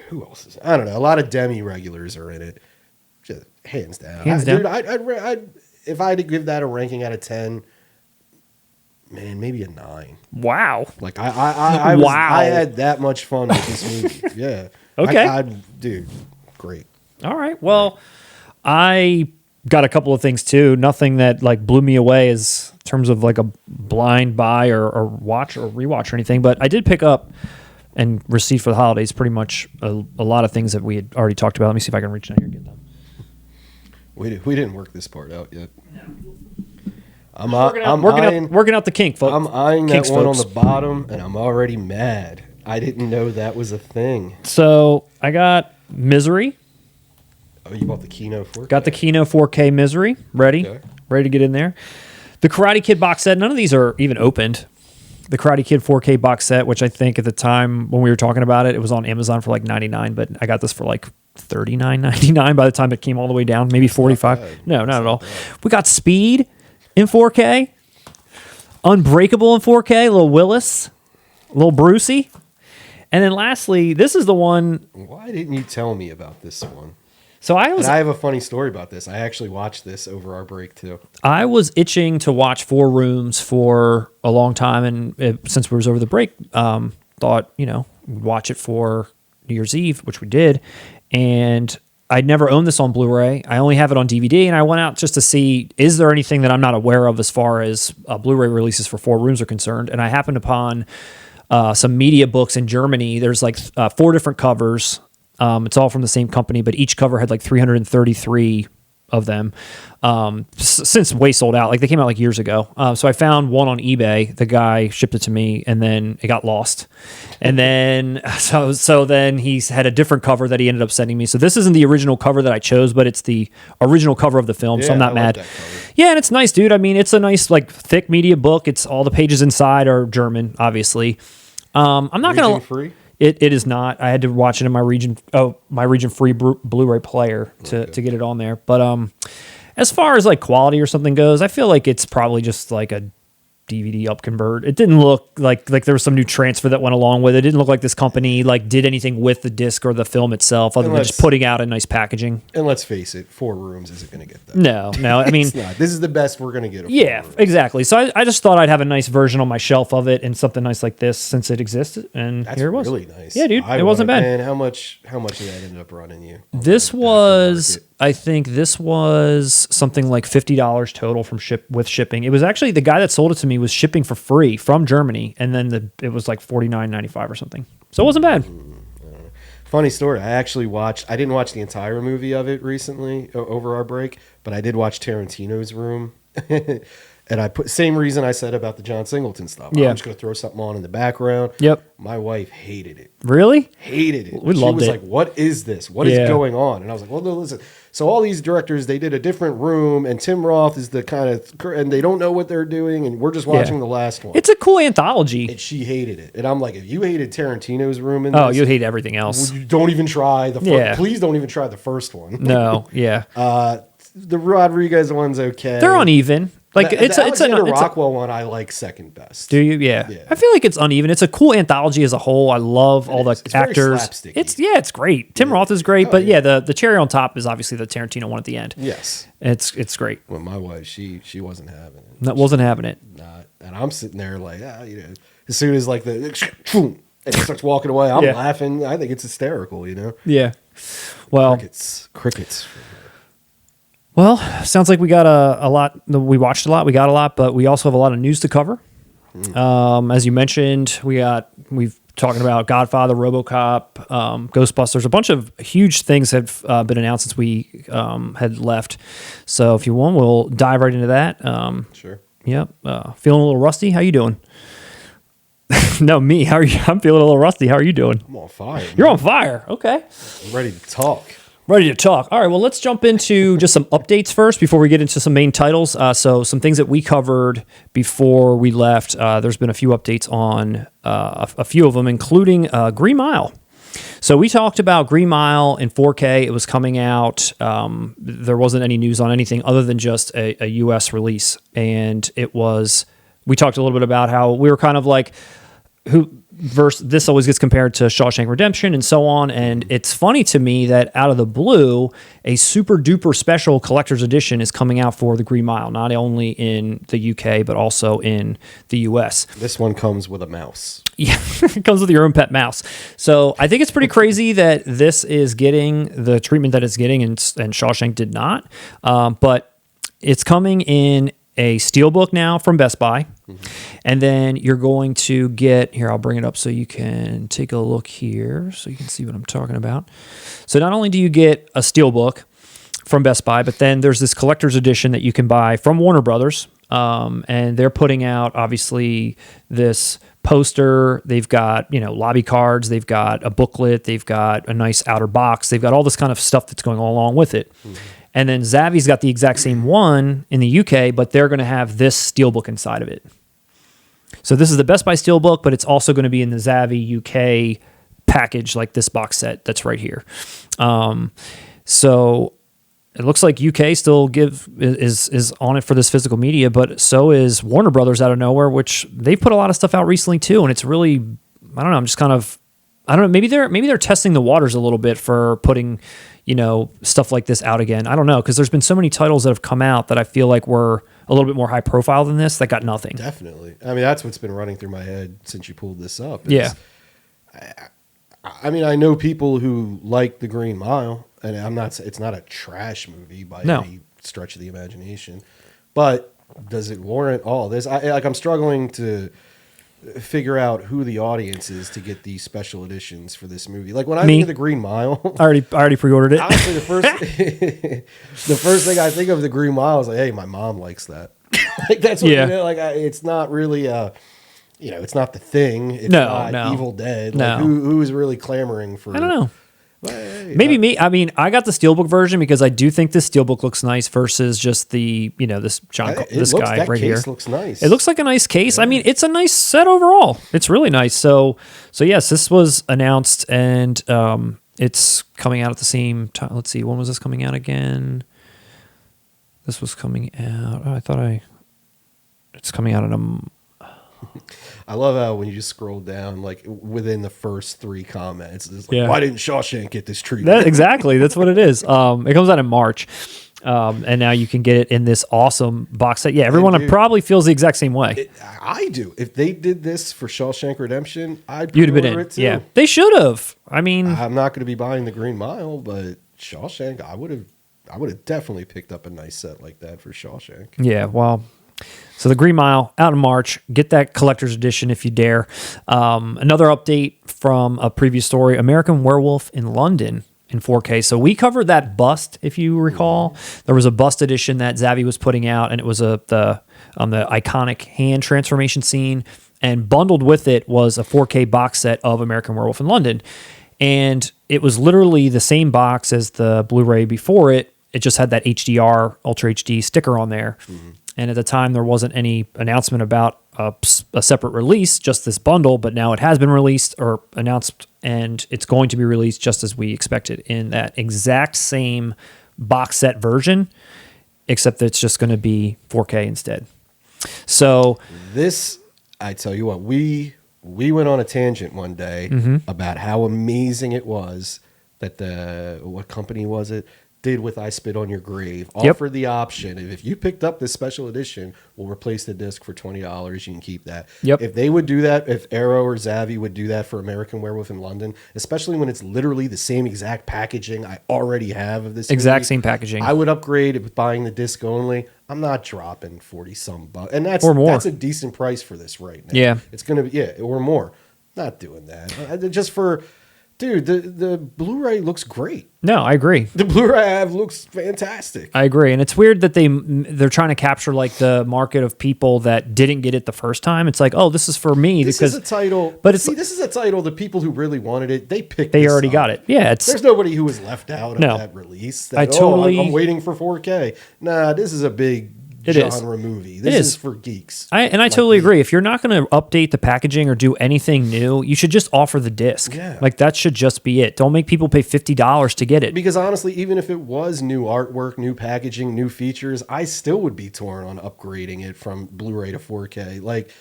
Speaker 1: Who else is? I don't know. A lot of Demme regulars are in it. Just hands down.
Speaker 2: Hands down.
Speaker 1: Dude, if I had to give that a ranking out of 10, Man, maybe a 9.
Speaker 2: Wow.
Speaker 1: Like I was,
Speaker 2: Wow.
Speaker 1: I had that much fun with this movie. Yeah.
Speaker 2: Okay.
Speaker 1: Dude, great.
Speaker 2: All right. Well, I got a couple of things too. Nothing that like blew me away as in terms of like a blind buy or watch or rewatch or anything. But I did pick up and receive for the holidays pretty much a lot of things that we had already talked about. Let me see if I can reach down here and get them.
Speaker 1: We didn't work this part out yet. I'm
Speaker 2: working out the kink, folks.
Speaker 1: I'm eyeing
Speaker 2: Kinks,
Speaker 1: that one
Speaker 2: folks.
Speaker 1: on the bottom, and I'm already mad. I didn't know that was a thing.
Speaker 2: So I got Misery.
Speaker 1: Oh, you bought the Kino 4K?
Speaker 2: Got the Kino 4K Misery. Ready to get in there. The Karate Kid box set. None of these are even opened. The Karate Kid 4K box set, which I think at the time when we were talking about it, it was on Amazon for like $99, but I got this for like $39.99 by the time it came all the way down, maybe $45. No, not at all. We got Speed in 4K, Unbreakable in 4K, little Willis, little Brucey, and then lastly, this is the one.
Speaker 1: Why didn't you tell me about this one?
Speaker 2: So I
Speaker 1: have a funny story about this. I actually watched this over our break too.
Speaker 2: I was itching to watch Four Rooms for a long time, and since we was over the break, thought watch it for New Year's Eve, which we did, and I'd never owned this on Blu-ray. I only have it on DVD, and I went out just to see, is there anything that I'm not aware of as far as Blu-ray releases for Four Rooms are concerned, and I happened upon some media books in Germany. There's like 4 different covers. It's all from the same company, but each cover had like 333 of them. Since way sold out, like they came out like years ago. So I found one on eBay. The guy shipped it to me, and then it got lost. And then so then he's had a different cover that he ended up sending me. So this isn't the original cover that I chose, but it's the original cover of the film. So I'm not mad. Yeah, and it's nice, dude. I mean, it's a nice like thick media book. It's all the pages inside are German, obviously. I'm not gonna.
Speaker 1: Free?
Speaker 2: It is not. I had to watch it in my region free Blu-ray player to get it on there. But as far as like quality or something goes, I feel like it's probably just like a DVD upconvert. It didn't look like there was some new transfer that went along with it. It didn't look like this company like did anything with the disc or the film itself other than just putting out a nice packaging.
Speaker 1: And let's face it, Four Rooms isn't going to get that.
Speaker 2: No. I mean,
Speaker 1: it's not. This is the best we're going to get.
Speaker 2: Yeah, exactly. So I just thought I'd have a nice version on my shelf of it and something nice like this since it existed. And
Speaker 1: that's
Speaker 2: here it was.
Speaker 1: Really nice.
Speaker 2: Yeah, dude, it wasn't bad.
Speaker 1: And how much did that end up running you?
Speaker 2: This was, I think this was something like $50 total from with shipping. It was actually the guy that sold it to me was shipping for free from Germany, and then it was like $49.95 or something. So it wasn't bad.
Speaker 1: Funny story. I didn't watch the entire movie of it recently over our break, but I did watch Tarantino's Room. And I same reason I said about the John Singleton stuff.
Speaker 2: Yeah.
Speaker 1: I'm just going to throw something on in the background.
Speaker 2: Yep.
Speaker 1: My wife hated it.
Speaker 2: Really?
Speaker 1: Hated it.
Speaker 2: We loved it.
Speaker 1: She was like, what is this? What is going on? And I was like, well, no, listen. So all these directors, they did a different room, and Tim Roth is the kind of, and they don't know what they're doing, and we're just watching the last one.
Speaker 2: It's a cool anthology.
Speaker 1: And she hated it. And I'm like, if you hated Tarantino's Room in this,
Speaker 2: you'd hate everything else.
Speaker 1: You don't even try the first. Yeah. Please don't even try the first one.
Speaker 2: No, yeah.
Speaker 1: The Rodriguez one's okay.
Speaker 2: They're uneven. Like it's
Speaker 1: a Rockwell one I like second best.
Speaker 2: Do you? Yeah. I feel like it's uneven. It's a cool anthology as a whole. I love all the actors. It's great. Tim Roth is great, but the cherry on top is obviously the Tarantino one at the end.
Speaker 1: Yes,
Speaker 2: it's great.
Speaker 1: Well, my wife, she wasn't having it.
Speaker 2: Wasn't having it.
Speaker 1: And I'm sitting there like, as soon as like and it starts walking away, I'm laughing. I think it's hysterical,
Speaker 2: Yeah. Well,
Speaker 1: crickets.
Speaker 2: Well, sounds like we got a lot. We watched a lot. We got a lot, but we also have a lot of news to cover. As you mentioned, we've talking about Godfather, Robocop, Ghostbusters. A bunch of huge things have been announced since we had left. So if you want, we'll dive right into that.
Speaker 1: Sure.
Speaker 2: Yep. Feeling a little rusty? How you doing? No, me. How are you? I'm feeling a little rusty. How are you doing?
Speaker 1: I'm on fire.
Speaker 2: You're on fire. Okay.
Speaker 1: I'm ready to talk.
Speaker 2: Ready to talk. All right, well, let's jump into just some updates first before we get into some main titles. So some things that we covered before we left. There's been a few updates on a few of them, including Green Mile. So we talked about Green Mile in 4K. It was coming out. There wasn't any news on anything other than just a U.S. release. And we talked a little bit about how we were kind of like, this always gets compared to Shawshank Redemption and so on. And it's funny to me that out of the blue, a super duper special collector's edition is coming out for The Green Mile, not only in the UK, but also in the US.
Speaker 1: This one comes with a mouse.
Speaker 2: Yeah, it comes with your own pet mouse. So I think it's pretty crazy that this is getting the treatment that it's getting, and Shawshank did not. But it's coming in a steelbook now from Best Buy. And then you're going to get, here, I'll bring it up so you can take a look here so you can see what I'm talking about. So not only do you get a steelbook from Best Buy, but then there's this collector's edition that you can buy from Warner Brothers. And they're putting out, obviously, this poster. They've got, lobby cards. They've got a booklet. They've got a nice outer box. They've got all this kind of stuff that's going along with it. And then Zavvy's got the exact same one in the UK, but they're going to have this steelbook inside of it. So this is the Best Buy steelbook, but it's also going to be in the Zavvi UK package, like this box set that's right here. So it looks like UK still is on it for this physical media, but so is Warner Brothers out of nowhere, which they've put a lot of stuff out recently too. And it's really, I don't know, I'm just kind of, I don't know, maybe they're testing the waters a little bit for putting, stuff like this out again. I don't know, because there's been so many titles that have come out that I feel like were a little bit more high profile than this that got nothing.
Speaker 1: Definitely. I mean, that's what's been running through my head since you pulled this up.
Speaker 2: Yeah.
Speaker 1: I mean, I know people who like The Green Mile, and it's not a trash movie by any stretch of the imagination, but does it warrant all this? I'm struggling to figure out who the audience is to get these special editions for this movie. Like when I think of The Green Mile,
Speaker 2: I already pre-ordered it.
Speaker 1: Honestly, the first thing I think of The Green Mile is like, hey, my mom likes that. Like that's what it's not really it's not The Thing. It's not Evil Dead. Like who is really clamoring for?
Speaker 2: I don't know.
Speaker 1: Well, hey,
Speaker 2: maybe me. I mean, I got the steelbook version because I do think this steelbook looks nice versus just the this guy right here.
Speaker 1: Looks nice.
Speaker 2: It looks like a nice case. Yeah. I mean, it's a nice set overall. It's really nice. So yes, this was announced and it's coming out at the same time. Let's see, when was this coming out again? This was coming out. It's coming out in a.
Speaker 1: I love how when you just scroll down, like within the first 3 comments, it's like, why didn't Shawshank get this treatment?
Speaker 2: Exactly. That's what it is. It comes out in March. And now you can get it in this awesome box set. Yeah, everyone probably feels the exact same way.
Speaker 1: I do. If they did this for Shawshank Redemption,
Speaker 2: you'd have been in.
Speaker 1: It too.
Speaker 2: Yeah, they should have. I mean,
Speaker 1: I'm not going to be buying The Green Mile, but Shawshank, I would have definitely picked up a nice set like that for Shawshank.
Speaker 2: Yeah, well. So The Green Mile out in March. Get that collector's edition if you dare. Another update from a previous story: American Werewolf in London in 4K. So we covered that bust, if you recall. There was a bust edition that Zavvi was putting out, and it was the iconic hand transformation scene. And bundled with it was a 4K box set of American Werewolf in London, and it was literally the same box as the Blu-ray before it. It just had that HDR Ultra HD sticker on there. Mm-hmm. And at the time, there wasn't any announcement about a separate release, just this bundle. But now it has been released or announced, and it's going to be released just as we expected in that exact same box set version, except that it's just going to be 4K instead. So
Speaker 1: this, I tell you what, we went on a tangent one day about how amazing it was that what company was it? Did with I Spit on Your Grave, offered the option. If you picked up this special edition, we'll replace the disc for $20. You can keep that.
Speaker 2: Yep.
Speaker 1: If they would do that, if Arrow or Zavvi would do that for American Werewolf in London, especially when it's literally the same exact packaging I already have of this
Speaker 2: exact
Speaker 1: movie,
Speaker 2: same packaging,
Speaker 1: I would upgrade it with buying the disc only. I'm not dropping 40-some bucks, and that's a decent price for this right now.
Speaker 2: Yeah,
Speaker 1: it's gonna be or more. Not doing that just for. Dude, the Blu-ray looks great.
Speaker 2: No, I agree.
Speaker 1: The Blu-ray I have looks fantastic.
Speaker 2: I agree, and it's weird that they're trying to capture like the market of people that didn't get it the first time. It's like, oh, this is for me
Speaker 1: this is a title, but this is a title. The people who really wanted it, they already
Speaker 2: got it. Yeah,
Speaker 1: there's nobody who was left out of that release. I'm waiting for 4K. Nah, this is a big genre movie. This is for geeks.
Speaker 2: I totally agree. If you're not going to update the packaging or do anything new, you should just offer the disc.
Speaker 1: Yeah.
Speaker 2: Like that should just be it. Don't make people pay $50 to get it.
Speaker 1: Because honestly, even if it was new artwork, new packaging, new features, I still would be torn on upgrading it from Blu-ray to 4K. Like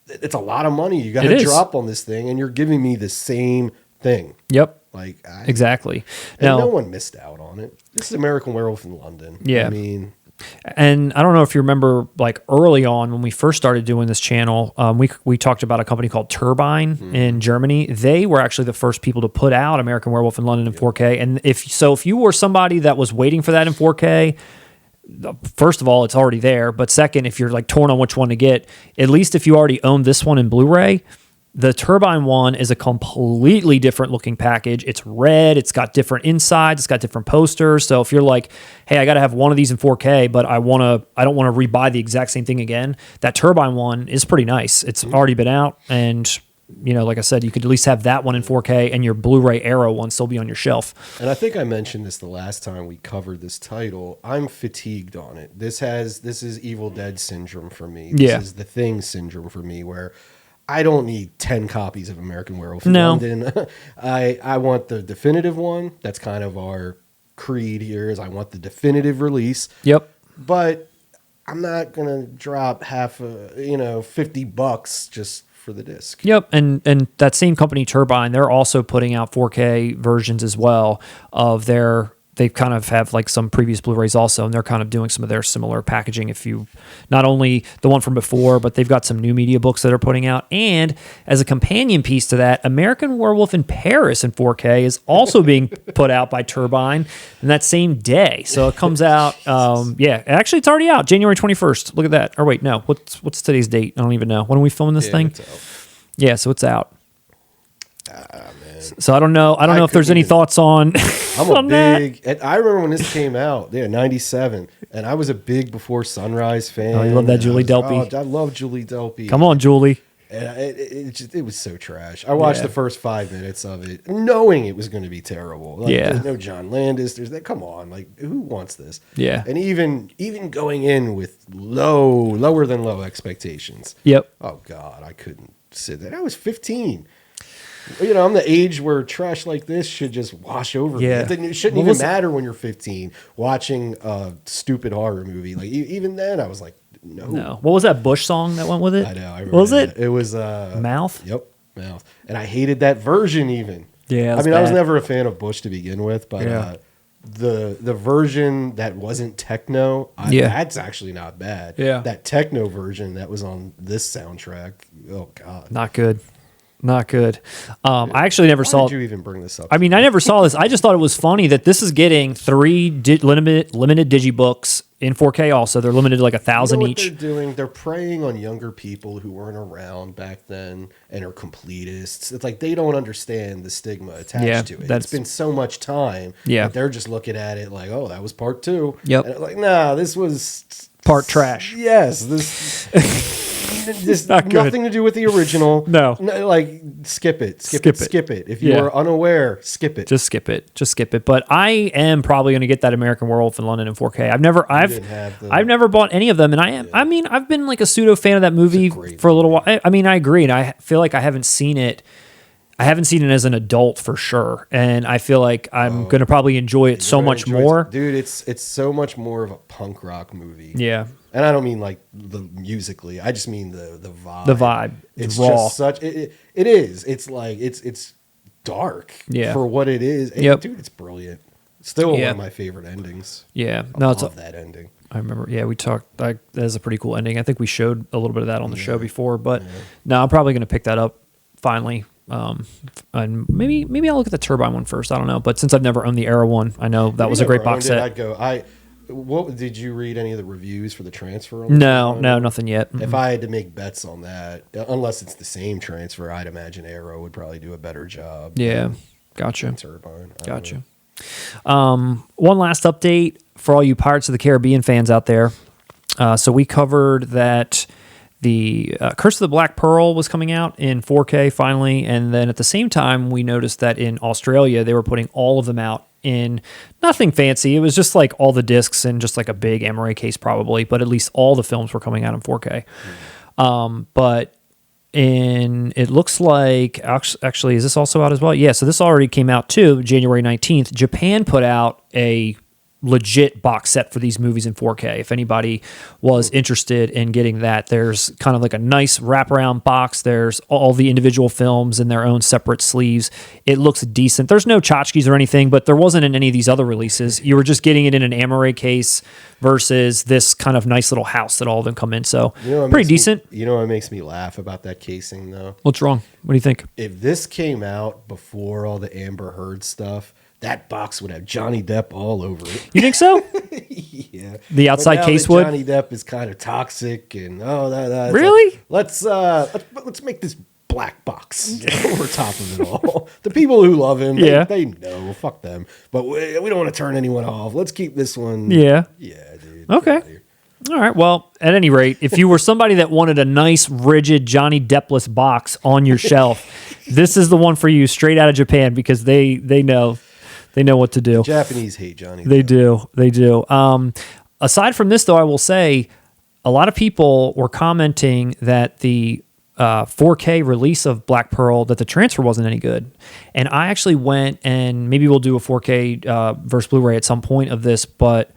Speaker 1: it's a lot of money you got to drop on this thing, and you're giving me the same thing.
Speaker 2: Yep.
Speaker 1: Like
Speaker 2: exactly.
Speaker 1: And no one missed out on it. This is American Werewolf in London.
Speaker 2: Yeah.
Speaker 1: I mean,
Speaker 2: and I don't know if you remember, like early on when we first started doing this channel, we talked about a company called Turbine in Germany. They were actually the first people to put out American Werewolf in London in 4K. And if you were somebody that was waiting for that in 4K, first of all, it's already there. But second, if you're like torn on which one to get, at least if you already own this one in Blu-ray, the Turbine one is a completely different looking package. It's red. It's got different insides. It's got different posters. So if you're like, hey, I got to have one of these in 4K, but I don't want to rebuy the exact same thing again, that Turbine one is pretty nice. It's already been out, and like I said, you could at least have that one in 4K, and your Blu-ray Arrow one still be on your shelf.
Speaker 1: And I think I mentioned this the last time we covered this title. I'm fatigued on it. This is Evil Dead syndrome for me. This is The Thing syndrome for me, where I don't need 10 copies of American Werewolf in London. I want the definitive one. That's kind of our creed here, is I want the definitive release.
Speaker 2: Yep.
Speaker 1: But I'm not going to drop $50 just for the disc.
Speaker 2: Yep. And that same company, Turbine, they're also putting out 4K versions as well of they kind of have like some previous Blu-rays also, and they're kind of doing some of their similar packaging. If you, not only the one from before, but they've got some new media books that they're putting out. And as a companion piece to that, American Werewolf in Paris in 4K is also being put out by Turbine in that same day. So it comes out, actually it's already out, January 21st. Look at that. Or wait, no, what's today's date? I don't even know. When are we filming this thing? Yeah, so it's out.
Speaker 1: Man.
Speaker 2: So I don't know if there's any thoughts on.
Speaker 1: I'm I remember when this came out, 97, and I was a big Before Sunrise fan.
Speaker 2: Oh, you love that Julie Delpy.
Speaker 1: I love Julie Delpy.
Speaker 2: Come on, Julie.
Speaker 1: And it was so trash. I watched the first 5 minutes of it, knowing it was going to be terrible. There's no John Landis. Come on, who wants this?
Speaker 2: Yeah.
Speaker 1: And even going in with lower than low expectations.
Speaker 2: Yep.
Speaker 1: Oh God, I couldn't sit there. I was 15. I'm the age where trash like this should just wash over me. It shouldn't even matter when you're 15 watching a stupid horror movie. Even then, I was like, no.
Speaker 2: What was that Bush song that went with it?
Speaker 1: I know. I remember
Speaker 2: what was it?
Speaker 1: It was
Speaker 2: Mouth.
Speaker 1: Yep, Mouth. And I hated that version even.
Speaker 2: Yeah,
Speaker 1: I was never a fan of Bush to begin with, but the version that wasn't techno, that's actually not bad.
Speaker 2: Yeah,
Speaker 1: that techno version that was on this soundtrack. Oh God,
Speaker 2: not good. Not good. I actually never saw.
Speaker 1: Why did you even bring this up?
Speaker 2: I mean, I never saw this. I just thought it was funny that this is getting 3 limited digibooks in 4K. Also, they're limited to like 1,000 each.
Speaker 1: What they're doing, they're preying on younger people who weren't around back then and are completists. It's like they don't understand the stigma attached to it. It's been so much time.
Speaker 2: Yeah,
Speaker 1: that they're just looking at it like, oh, that was part 2.
Speaker 2: Yep.
Speaker 1: And like, nah, this was
Speaker 2: part trash.
Speaker 1: Yes, this. This nothing to do with the original.
Speaker 2: No,
Speaker 1: skip it. If you are unaware, skip it.
Speaker 2: Just skip it. But I am probably going to get that American Werewolf in London in 4K. I've never bought any of them, and I've been like a pseudo fan of that movie for a little while. I agree, and I feel like I haven't seen it. I haven't seen it as an adult for sure, and I feel like I'm going to probably enjoy it so much more.
Speaker 1: Dude, it's so much more of a punk rock movie.
Speaker 2: Yeah.
Speaker 1: And I don't mean like the musically. I just mean the vibe.
Speaker 2: The vibe.
Speaker 1: It's
Speaker 2: raw.
Speaker 1: Just such. It is. It's like it's dark.
Speaker 2: Yeah.
Speaker 1: For what it is. And dude, it's brilliant. Still one of my favorite endings.
Speaker 2: Yeah.
Speaker 1: I love that ending.
Speaker 2: I remember. Yeah, we talked. That is a pretty cool ending. I think we showed a little bit of that on the show before. But no, I'm probably going to pick that up finally. And maybe I'll look at the Turbine one first. I don't know. But since I've never owned the Arrow one, I know that was a great box set.
Speaker 1: What did you read any of the reviews for the transfer?
Speaker 2: No, nothing yet.
Speaker 1: If I had to make bets on that, unless it's the same transfer, I'd imagine Arrow would probably do a better job.
Speaker 2: Yeah, gotcha.
Speaker 1: Turbine.
Speaker 2: Gotcha. One last update for all you Pirates of the Caribbean fans out there. So we covered that the Curse of the Black Pearl was coming out in 4K finally, and then at the same time we noticed that in Australia they were putting all of them out in nothing fancy. It was just like all the discs and just like a big MRA case probably, but at least all the films were coming out in 4K. But it looks like, actually, is this also out as well? Yeah, so this already came out too, January 19th. Japan put out a legit box set for these movies in 4K. If anybody was interested in getting that, there's kind of like a nice wraparound box. There's all the individual films in their own separate sleeves. It looks decent. There's no tchotchkes or anything, but there wasn't in any of these other releases. You were just getting it in an amaret case versus this kind of nice little house that all of them come in. So pretty decent.
Speaker 1: You know what makes me laugh about that casing, though?
Speaker 2: What's wrong? What do you think?
Speaker 1: If this came out before all the Amber Heard stuff, that box would have Johnny Depp all over it.
Speaker 2: You think so?
Speaker 1: Yeah.
Speaker 2: The outside case would?
Speaker 1: Johnny Depp is kind of toxic, and
Speaker 2: really?
Speaker 1: Like, let's make this black box over top of it all. The people who love him, they know. Fuck them. But we don't want to turn anyone off. Let's keep this one.
Speaker 2: Yeah.
Speaker 1: Yeah, dude.
Speaker 2: Okay. All right. Well, at any rate, if you were somebody that wanted a nice, rigid Johnny Deppless box on your shelf, this is the one for you, straight out of Japan, because they know. They know what to do.
Speaker 1: The Japanese hate Johnny.
Speaker 2: They do. Aside from this, though, I will say a lot of people were commenting that the 4K release of Black Pearl, that the transfer wasn't any good. And I actually went, and maybe we'll do a 4K versus Blu-ray at some point of this, but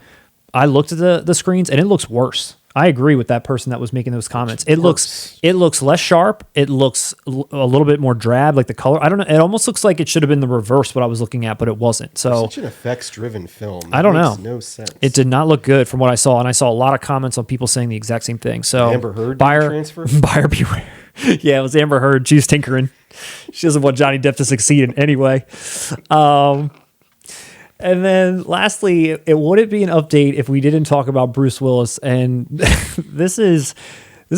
Speaker 2: I looked at the screens and it looks worse. I agree with that person that was making those comments. It looks less sharp. It looks a little bit more drab, like the color. I don't know. It almost looks like it should have been the reverse what I was looking at, but it wasn't. So
Speaker 1: such an effects-driven film.
Speaker 2: I don't know.
Speaker 1: Makes no sense.
Speaker 2: It did not look good from what I saw, and I saw a lot of comments on people saying the exact same thing. So
Speaker 1: Amber Heard transfer?
Speaker 2: Buyer beware. Yeah, it was Amber Heard. She was tinkering. She doesn't want Johnny Depp to succeed in any way. And then lastly, it wouldn't be an update if we didn't talk about Bruce Willis. And this is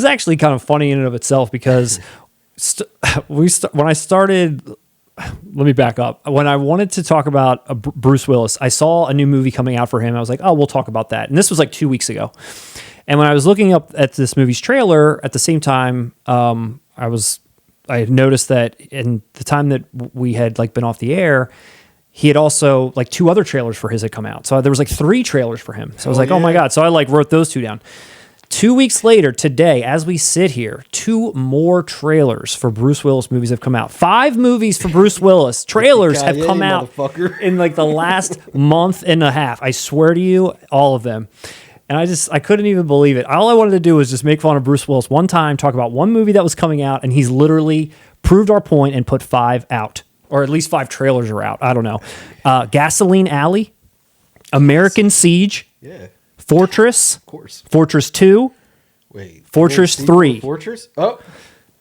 Speaker 2: actually kind of funny in and of itself, because when I started, let me back up. When I wanted to talk about Bruce Willis, I saw a new movie coming out for him. I was like, oh, we'll talk about that. And this was like 2 weeks ago. And when I was looking up at this movie's trailer, at the same time, I had noticed that in the time that we had like been off the air, he had also, like, 2 other trailers for his had come out. So there was like 3 trailers for him. So I was like, oh my God. So I like wrote those 2 down. 2 weeks later, today, as we sit here, 2 more trailers for Bruce Willis movies have come out. 5 movies for Bruce Willis trailers have come out in like the last month and a half. I swear to you, all of them. And I couldn't even believe it. All I wanted to do was just make fun of Bruce Willis one time, talk about one movie that was coming out, and he's literally proved our point and put 5 out. Or at least 5 trailers are out. I don't know. Gasoline Alley, American Siege, Fortress,
Speaker 1: of course,
Speaker 2: Fortress 2, Fortress 3.
Speaker 1: Fortress? Oh.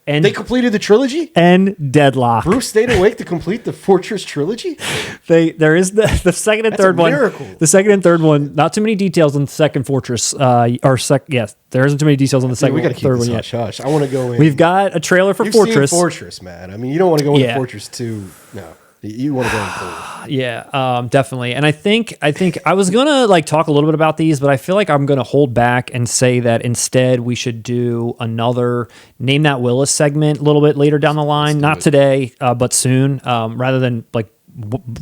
Speaker 2: And
Speaker 1: they completed the trilogy?
Speaker 2: And Deadlock.
Speaker 1: Bruce stayed awake to complete the Fortress trilogy?
Speaker 2: There is the second and third one. The second and third one, not too many details on the second Fortress. There isn't too many details on the second and third one yet.
Speaker 1: Hush. I want to go in.
Speaker 2: We've got a trailer for Fortress.
Speaker 1: Seen Fortress, man. I mean, you don't want to go into Fortress 2. No. You want to go in forward.
Speaker 2: Yeah, definitely. And I think I was gonna like talk a little bit about these, but I feel like I'm gonna hold back and say that instead we should do another Name That Willis segment a little bit later down the line. Not today, but soon. Rather than like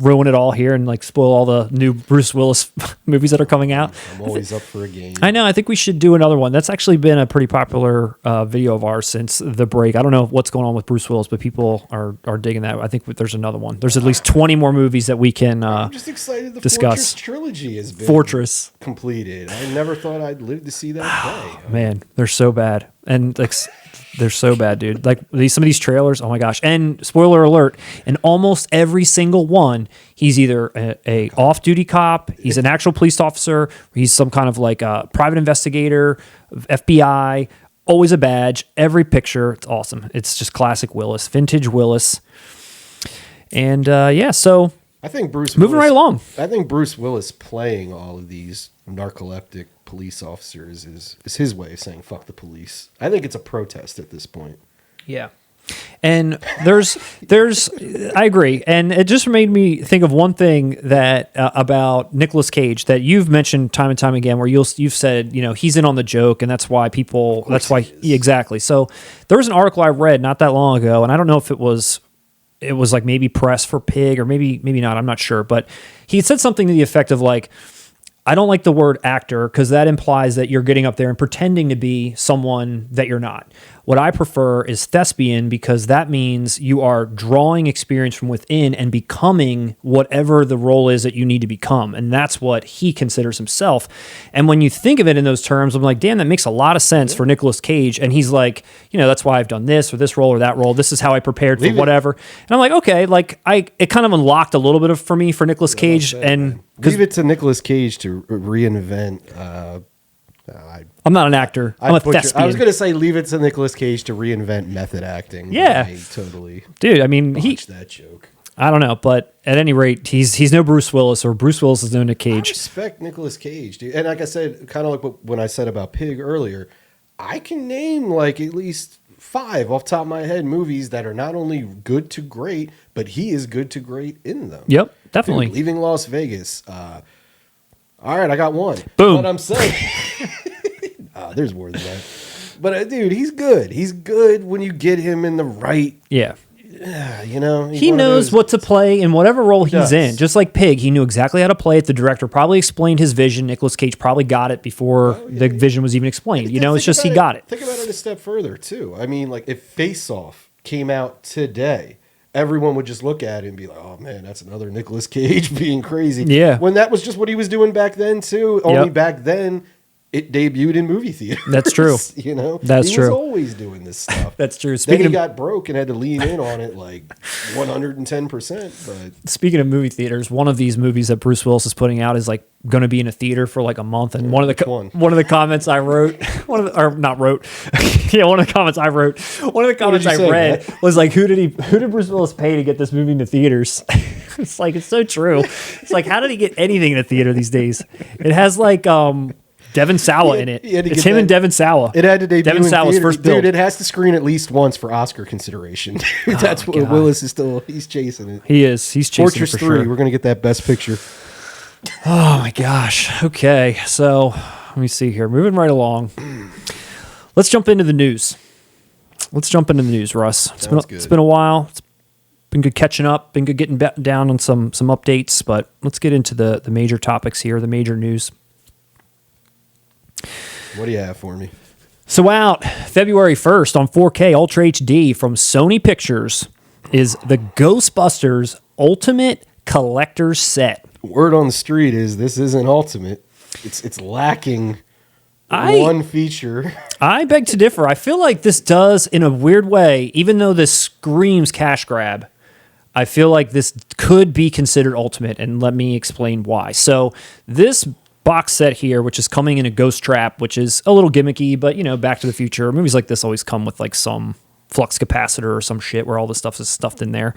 Speaker 2: ruin it all here and like spoil all the new Bruce Willis movies that are coming out.
Speaker 1: I'm always up for a game.
Speaker 2: I know. I think we should do another one. That's actually been a pretty popular video of ours since the break. I don't know what's going on with Bruce Willis, but people are digging that. I think there's another one. There's at least 20 more movies that we can
Speaker 1: I'm just excited the
Speaker 2: discuss.
Speaker 1: Fortress trilogy has been completed. I never thought I'd live to see that play.
Speaker 2: Man, they're so bad. And like they're so bad, dude. Like some of these trailers, oh my gosh. And spoiler alert, in almost every single one, he's either a off-duty cop, he's an actual police officer, he's some kind of like a private investigator, FBI, always a badge, every picture. It's awesome. It's just classic Willis, vintage Willis. And so
Speaker 1: I think
Speaker 2: moving right along.
Speaker 1: I think Bruce Willis playing all of these narcoleptic police officers is his way of saying fuck the police. I think it's a protest at this point.
Speaker 2: Yeah. And there's I agree. And it just made me think of one thing that about Nicolas Cage that you've mentioned time and time again, where you've said, he's in on the joke, and that's why exactly. So there was an article I read not that long ago, and I don't know if it was like maybe press for Pig or maybe not, I'm not sure, but he said something to the effect of like, I don't like the word actor because that implies that you're getting up there and pretending to be someone that you're not. What I prefer is thespian because that means you are drawing experience from within and becoming whatever the role is that you need to become. And that's what he considers himself. And when you think of it in those terms, I'm like, damn, that makes a lot of sense for Nicolas Cage. And he's like, that's why I've done this or this role or that role. This is how I prepared for whatever. And I'm like, okay, like it kind of unlocked a little bit for me for Nicolas Cage. And
Speaker 1: leave it to Nicolas Cage to reinvent.
Speaker 2: I'm not an actor. I'm a thespian.
Speaker 1: I was going to say leave it to Nicolas Cage to reinvent method acting.
Speaker 2: Yeah,
Speaker 1: totally.
Speaker 2: Dude, I mean,
Speaker 1: that joke.
Speaker 2: I don't know, but at any rate, he's no Bruce Willis, or Bruce Willis is no Nick Cage.
Speaker 1: I respect Nicolas Cage, dude. And like I said, kind of like when I said about Pig earlier, I can name like at least 5 off the top of my head movies that are not only good to great, but he is good to great in them.
Speaker 2: Yep, definitely.
Speaker 1: Dude, Leaving Las Vegas. All right, I got one.
Speaker 2: Boom.
Speaker 1: What I'm saying. There's more than that. But dude, he's good. He's good when you get him in the right.
Speaker 2: Yeah.
Speaker 1: He
Speaker 2: knows what to play in whatever role he's in. Just like Pig, he knew exactly how to play it. The director probably explained his vision. Nicolas Cage probably got it before the vision was even explained. It's just he got it.
Speaker 1: Think about it a step further too. I mean, like if Face Off came out today, everyone would just look at it and be like, "Oh man, that's another Nicolas Cage being crazy."
Speaker 2: Yeah.
Speaker 1: When that was just what he was doing back then too. Only back then it debuted in movie theaters.
Speaker 2: That's true. That's
Speaker 1: he
Speaker 2: true.
Speaker 1: was always doing this stuff.
Speaker 2: That's true.
Speaker 1: Then he got broke and had to lean in on it like 110%. But
Speaker 2: speaking of movie theaters, one of these movies that Bruce Willis is putting out is like going to be in a theater for like a month. And one of the comments I wrote, one of the comments I read was like, who did Bruce Willis pay to get this movie into theaters? It's like, it's so true. It's like, how did he get anything in a theater these days? It has like Devon Sawa in it. It's him and Devon Sawa.
Speaker 1: It had to debut
Speaker 2: Devon
Speaker 1: in
Speaker 2: Sawa's
Speaker 1: theater.
Speaker 2: first build.
Speaker 1: Dude, it has to screen at least once for Oscar consideration. That's what Willis is he's chasing it.
Speaker 2: He is. He's chasing
Speaker 1: Fortress
Speaker 2: it for
Speaker 1: 3,
Speaker 2: sure.
Speaker 1: we're going to get that best picture.
Speaker 2: Oh my gosh. Okay. So let me see here. Moving right along. Let's jump into the news. Russ. It's been a while. It's been good catching up. Been good getting down on some updates. But let's get into the major topics here, the major news.
Speaker 1: What do you have for me?
Speaker 2: So out February 1st on 4K Ultra HD from Sony Pictures is the Ghostbusters Ultimate Collector's Set.
Speaker 1: Word on the street is this isn't Ultimate. It's lacking one feature.
Speaker 2: I beg to differ. I feel like this does, in a weird way, even though this screams cash grab, I feel like this could be considered Ultimate, and let me explain why. So this box set here, which is coming in a ghost trap, which is a little gimmicky, but Back to the Future movies like this always come with like some flux capacitor or some shit where all the stuff is stuffed in there.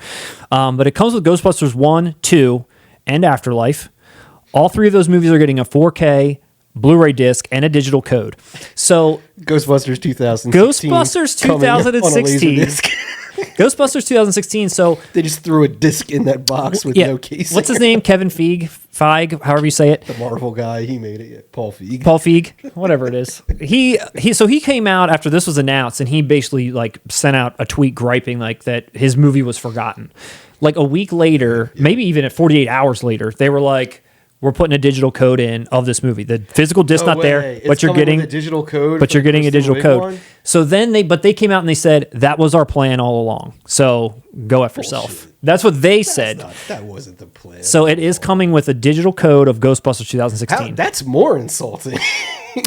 Speaker 2: But it comes with Ghostbusters 1, 2, and Afterlife. All 3 of those movies are getting a 4K Blu-ray disc and a digital code. So
Speaker 1: Ghostbusters 2016.
Speaker 2: Ghostbusters 2016. Ghostbusters 2016. So
Speaker 1: they just threw a disc in that box with no case.
Speaker 2: What's his name? Kevin Feige, however you say it.
Speaker 1: The Marvel guy, he made it. Yeah. Paul
Speaker 2: Feig, whatever it is. He came out after this was announced, and he basically like sent out a tweet griping like that his movie was forgotten. Like a week later, maybe even at 48 hours later, they were like, we're putting a digital code in of this movie. The physical disc not there, but you're getting
Speaker 1: a digital code.
Speaker 2: But you're getting a digital code. One? So then they came out and they said that was our plan all along. So go F yourself. That's what they said.
Speaker 1: That wasn't the plan.
Speaker 2: So it is coming with a digital code of Ghostbusters 2016.
Speaker 1: That's more insulting.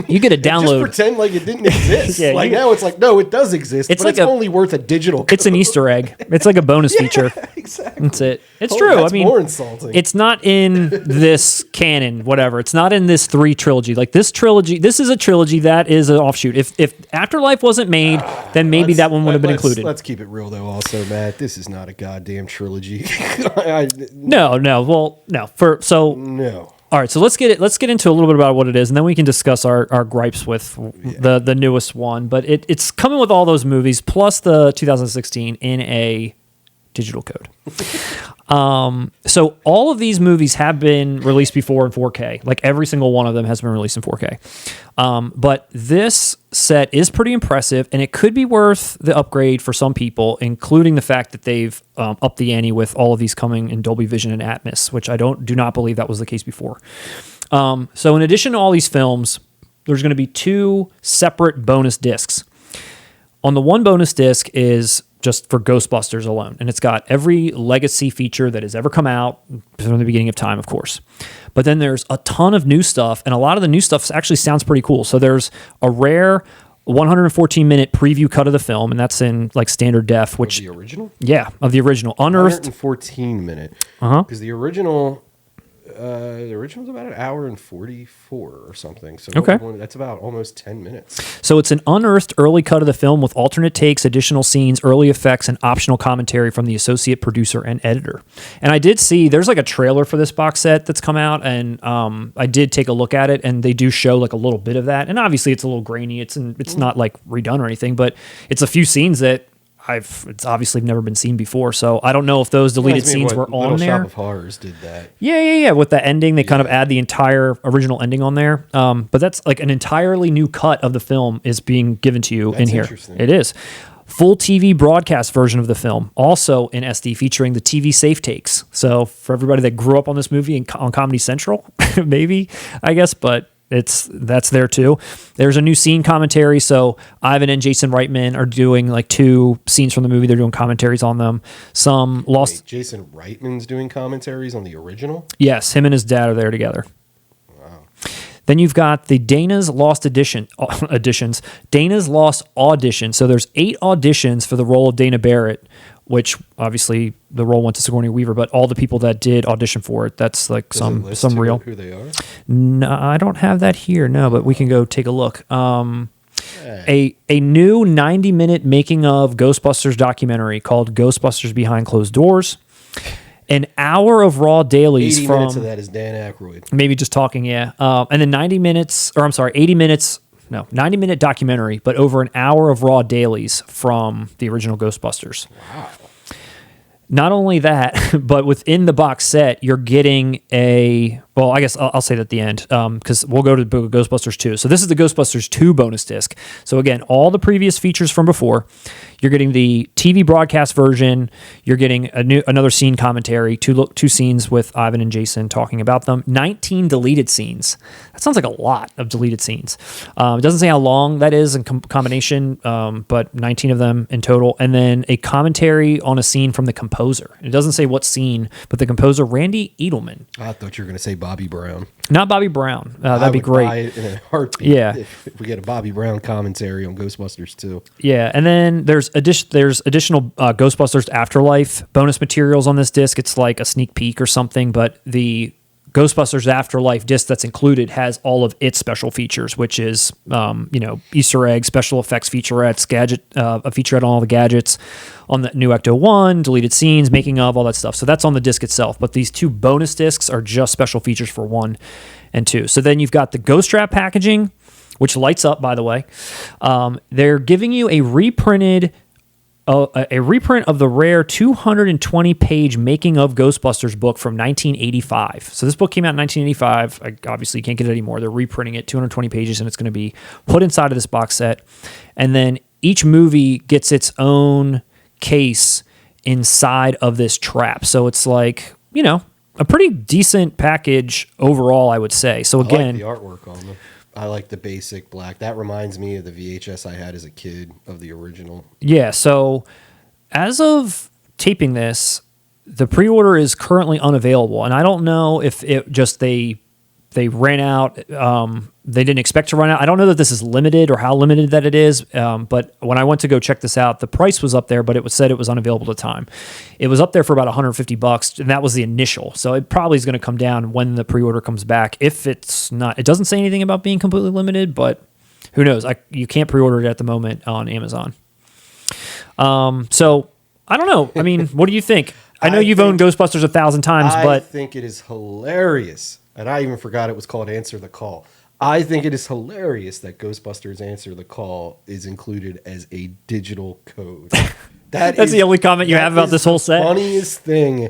Speaker 2: You get a download.
Speaker 1: Just pretend like it didn't exist. Now it's like, no, it does exist, but it's only worth a digital code.
Speaker 2: It's an Easter egg. It's like a bonus feature.
Speaker 1: Exactly.
Speaker 2: That's it. It's true.
Speaker 1: That's more insulting.
Speaker 2: It's not in this canon, whatever. It's not in this 3 trilogy. Like this trilogy, this is a trilogy that is an offshoot. If Afterlife wasn't made, then maybe that one would have been included.
Speaker 1: Let's keep it real though also, Matt. This is not a goddamn trilogy.
Speaker 2: No. Well, no.
Speaker 1: No.
Speaker 2: All right, so let's get into a little bit about what it is, and then we can discuss our gripes with the newest one. But it's coming with all those movies plus the 2016 in a digital code. So all of these movies have been released before in 4K. Like every single one of them has been released in 4K. But this set is pretty impressive, and it could be worth the upgrade for some people, including the fact that they've upped the ante with all of these coming in Dolby Vision and Atmos, which I do not believe that was the case before. So in addition to all these films, there's going to be 2 separate bonus discs. On the one bonus disc is just for Ghostbusters alone, and it's got every legacy feature that has ever come out from the beginning of time, of course. But then there's a ton of new stuff, and a lot of the new stuff actually sounds pretty cool. So there's a rare 114-minute preview cut of the film, and that's in like standard def. Which
Speaker 1: of the original?
Speaker 2: Yeah, of the original. Unearthed.
Speaker 1: 114-minute.
Speaker 2: Uh-huh.
Speaker 1: Because the original was about an hour and 44 or something. So
Speaker 2: okay,
Speaker 1: that's about almost 10 minutes.
Speaker 2: So it's an unearthed early cut of the film with alternate takes, additional scenes, early effects, and optional commentary from the associate producer and editor. And I did see there's like a trailer for this box set that's come out, and I did take a look at it, and they do show like a little bit of that. And obviously it's a little grainy. It's not like redone or anything, but it's a few scenes that it's obviously never been seen before. So I don't know if those deleted scenes were on there.
Speaker 1: Shop of Horrors did that.
Speaker 2: Yeah. With the ending, they kind of add the entire original ending on there. But that's like an entirely new cut of the film is being given to you in here. It is. Full TV broadcast version of the film, also in SD, featuring the TV safe takes. So for everybody that grew up on this movie on Comedy Central, maybe, I guess, but that's there too. There's a new scene commentary. So Ivan and Jason Reitman are doing like 2 scenes from the movie. They're doing commentaries on them. Wait,
Speaker 1: Jason Reitman's doing commentaries on the original?
Speaker 2: Yes, him and his dad are there together.
Speaker 1: Wow.
Speaker 2: Then you've got the Dana's Lost auditions. Dana's Lost audition. So there's 8 auditions for the role of Dana Barrett, which obviously the role went to Sigourney Weaver, but all the people that did audition for it, that's like some real.
Speaker 1: Who they are?
Speaker 2: No, I don't have that here. No, but we can go take a look. A new 90-minute making of Ghostbusters documentary called Ghostbusters Behind Closed Doors. An hour of raw dailies
Speaker 1: 80 minutes of that is Dan Aykroyd.
Speaker 2: Maybe just talking, yeah. And then 80 minutes, 90-minute documentary, but over an hour of raw dailies from the original Ghostbusters.
Speaker 1: Wow.
Speaker 2: Not only that, but within the box set, you're getting well, I guess I'll say that at the end, because we'll go to Ghostbusters 2. So this is the Ghostbusters 2 bonus disc. So again, all the previous features from before. You're getting the TV broadcast version. You're getting another scene commentary, two scenes with Ivan and Jason talking about them. 19 deleted scenes. That sounds like a lot of deleted scenes. It doesn't say how long that is in combination, but 19 of them in total. And then a commentary on a scene from the composer. It doesn't say what scene, but the composer, Randy Edelman.
Speaker 1: I thought you were going to say Bobby Brown.
Speaker 2: Not Bobby Brown. That'd be great.
Speaker 1: Buy it in a heartbeat.
Speaker 2: Yeah.
Speaker 1: If we get a Bobby Brown commentary on Ghostbusters 2.
Speaker 2: Yeah, and then there's additional Ghostbusters Afterlife bonus materials on this disc. It's like a sneak peek or something, but the Ghostbusters Afterlife disc that's included has all of its special features, which is Easter eggs, special effects featurettes, a featurette on all the gadgets, on the new Ecto 1, deleted scenes, making of, all that stuff. So that's on the disc itself. But these 2 bonus discs are just special features for 1 and 2. So then you've got the Ghost Trap packaging, which lights up, by the way. They're giving you a reprint of the rare 220-page Making of Ghostbusters book from 1985. So this book came out in 1985. I obviously can't get it anymore. They're reprinting it, 220 pages, and it's going to be put inside of this box set. And then each movie gets its own case inside of this trap. So it's like, a pretty decent package overall, I would say. So again,
Speaker 1: I like the artwork on them. I like the basic black. That reminds me of the VHS I had as a kid of the original.
Speaker 2: Yeah, so as of taping this, the pre-order is currently unavailable, and I don't know if it just they ran out. They didn't expect to run out. I don't know that this is limited or how limited that it is, but when I went to go check this out, the price was up there, but it said it was unavailable at the time. It was up there for about $150, and that was the initial. So it probably is going to come down when the pre-order comes back. If it's not, it doesn't say anything about being completely limited, but who knows? You can't pre-order it at the moment on Amazon. So I don't know. I mean, what do you think? I know you've owned Ghostbusters 1,000 times, but
Speaker 1: I think it is hilarious. And I even forgot it was called Answer the Call. I think it is hilarious that Ghostbusters Answer the Call is included as a digital code.
Speaker 2: That's the only comment you have about this whole set.
Speaker 1: Funniest thing.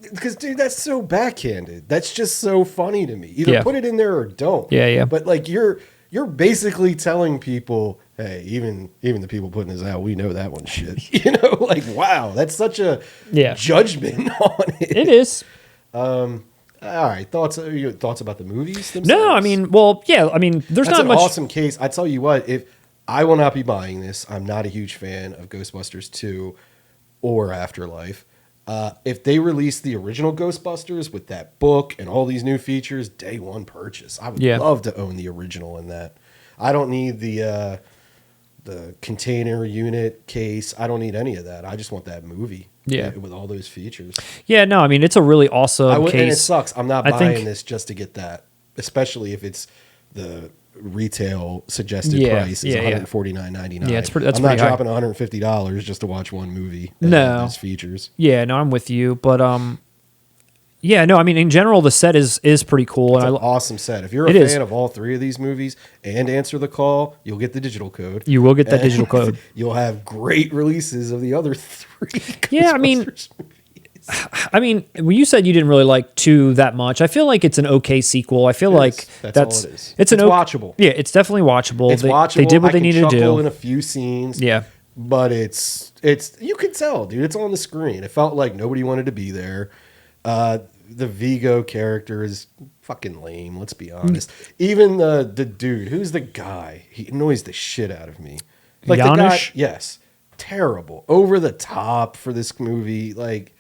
Speaker 1: Because, dude, that's so backhanded. That's just so funny to me. Either put it in there or don't.
Speaker 2: Yeah.
Speaker 1: But like you're basically telling people, hey, even the people putting this out, we know that one shit. Like, wow, that's such a judgment on it.
Speaker 2: It is.
Speaker 1: All right, thoughts about the movies themselves?
Speaker 2: No, I mean, well, yeah, I mean, there's
Speaker 1: That's
Speaker 2: not
Speaker 1: an
Speaker 2: much.
Speaker 1: awesome case. I tell you what, if I will not be buying this, I'm not a huge fan of Ghostbusters 2 or Afterlife. If they release the original Ghostbusters with that book and all these new features, day one purchase. I would love to own the original in that. I don't need the container unit case. I don't need any of that. I just want that movie.
Speaker 2: Yeah.
Speaker 1: With all those features.
Speaker 2: Yeah, no, I mean, it's a really awesome case.
Speaker 1: And it sucks. I'm not
Speaker 2: I
Speaker 1: buying
Speaker 2: think-
Speaker 1: this just to get that, especially if it's the retail suggested price is $149.99.
Speaker 2: Yeah, that's
Speaker 1: I'm
Speaker 2: pretty
Speaker 1: not
Speaker 2: high.
Speaker 1: dropping $150 just to watch one movie.
Speaker 2: No.
Speaker 1: Those features.
Speaker 2: Yeah, no, I'm with you, but yeah, no, I mean, in general, the set is pretty cool,
Speaker 1: It's
Speaker 2: and
Speaker 1: an awesome set. If you're a
Speaker 2: It is.
Speaker 1: fan of all three of these movies and Answer the Call, you'll get the digital code.
Speaker 2: You will get that
Speaker 1: And
Speaker 2: digital code.
Speaker 1: You'll have great releases of the other three.
Speaker 2: Yeah, I mean,
Speaker 1: Ghostbusters movies.
Speaker 2: I mean, when you said you didn't really like 2 that much, I feel like it's an okay sequel. I feel like
Speaker 1: That's all it is.
Speaker 2: It's
Speaker 1: It's watchable.
Speaker 2: Yeah, it's definitely watchable.
Speaker 1: It's
Speaker 2: they,
Speaker 1: watchable.
Speaker 2: They did what
Speaker 1: I
Speaker 2: they
Speaker 1: can
Speaker 2: needed to
Speaker 1: chuckle
Speaker 2: do.
Speaker 1: in a few scenes.
Speaker 2: Yeah.
Speaker 1: But it's you could tell, dude. It's on the screen. It felt like nobody wanted to be there. The Vigo character is fucking lame. Let's be honest. Even the dude, who's the guy? He annoys the shit out of me. Like the guy,
Speaker 2: Janish?
Speaker 1: yes, terrible, over the top for this movie. Like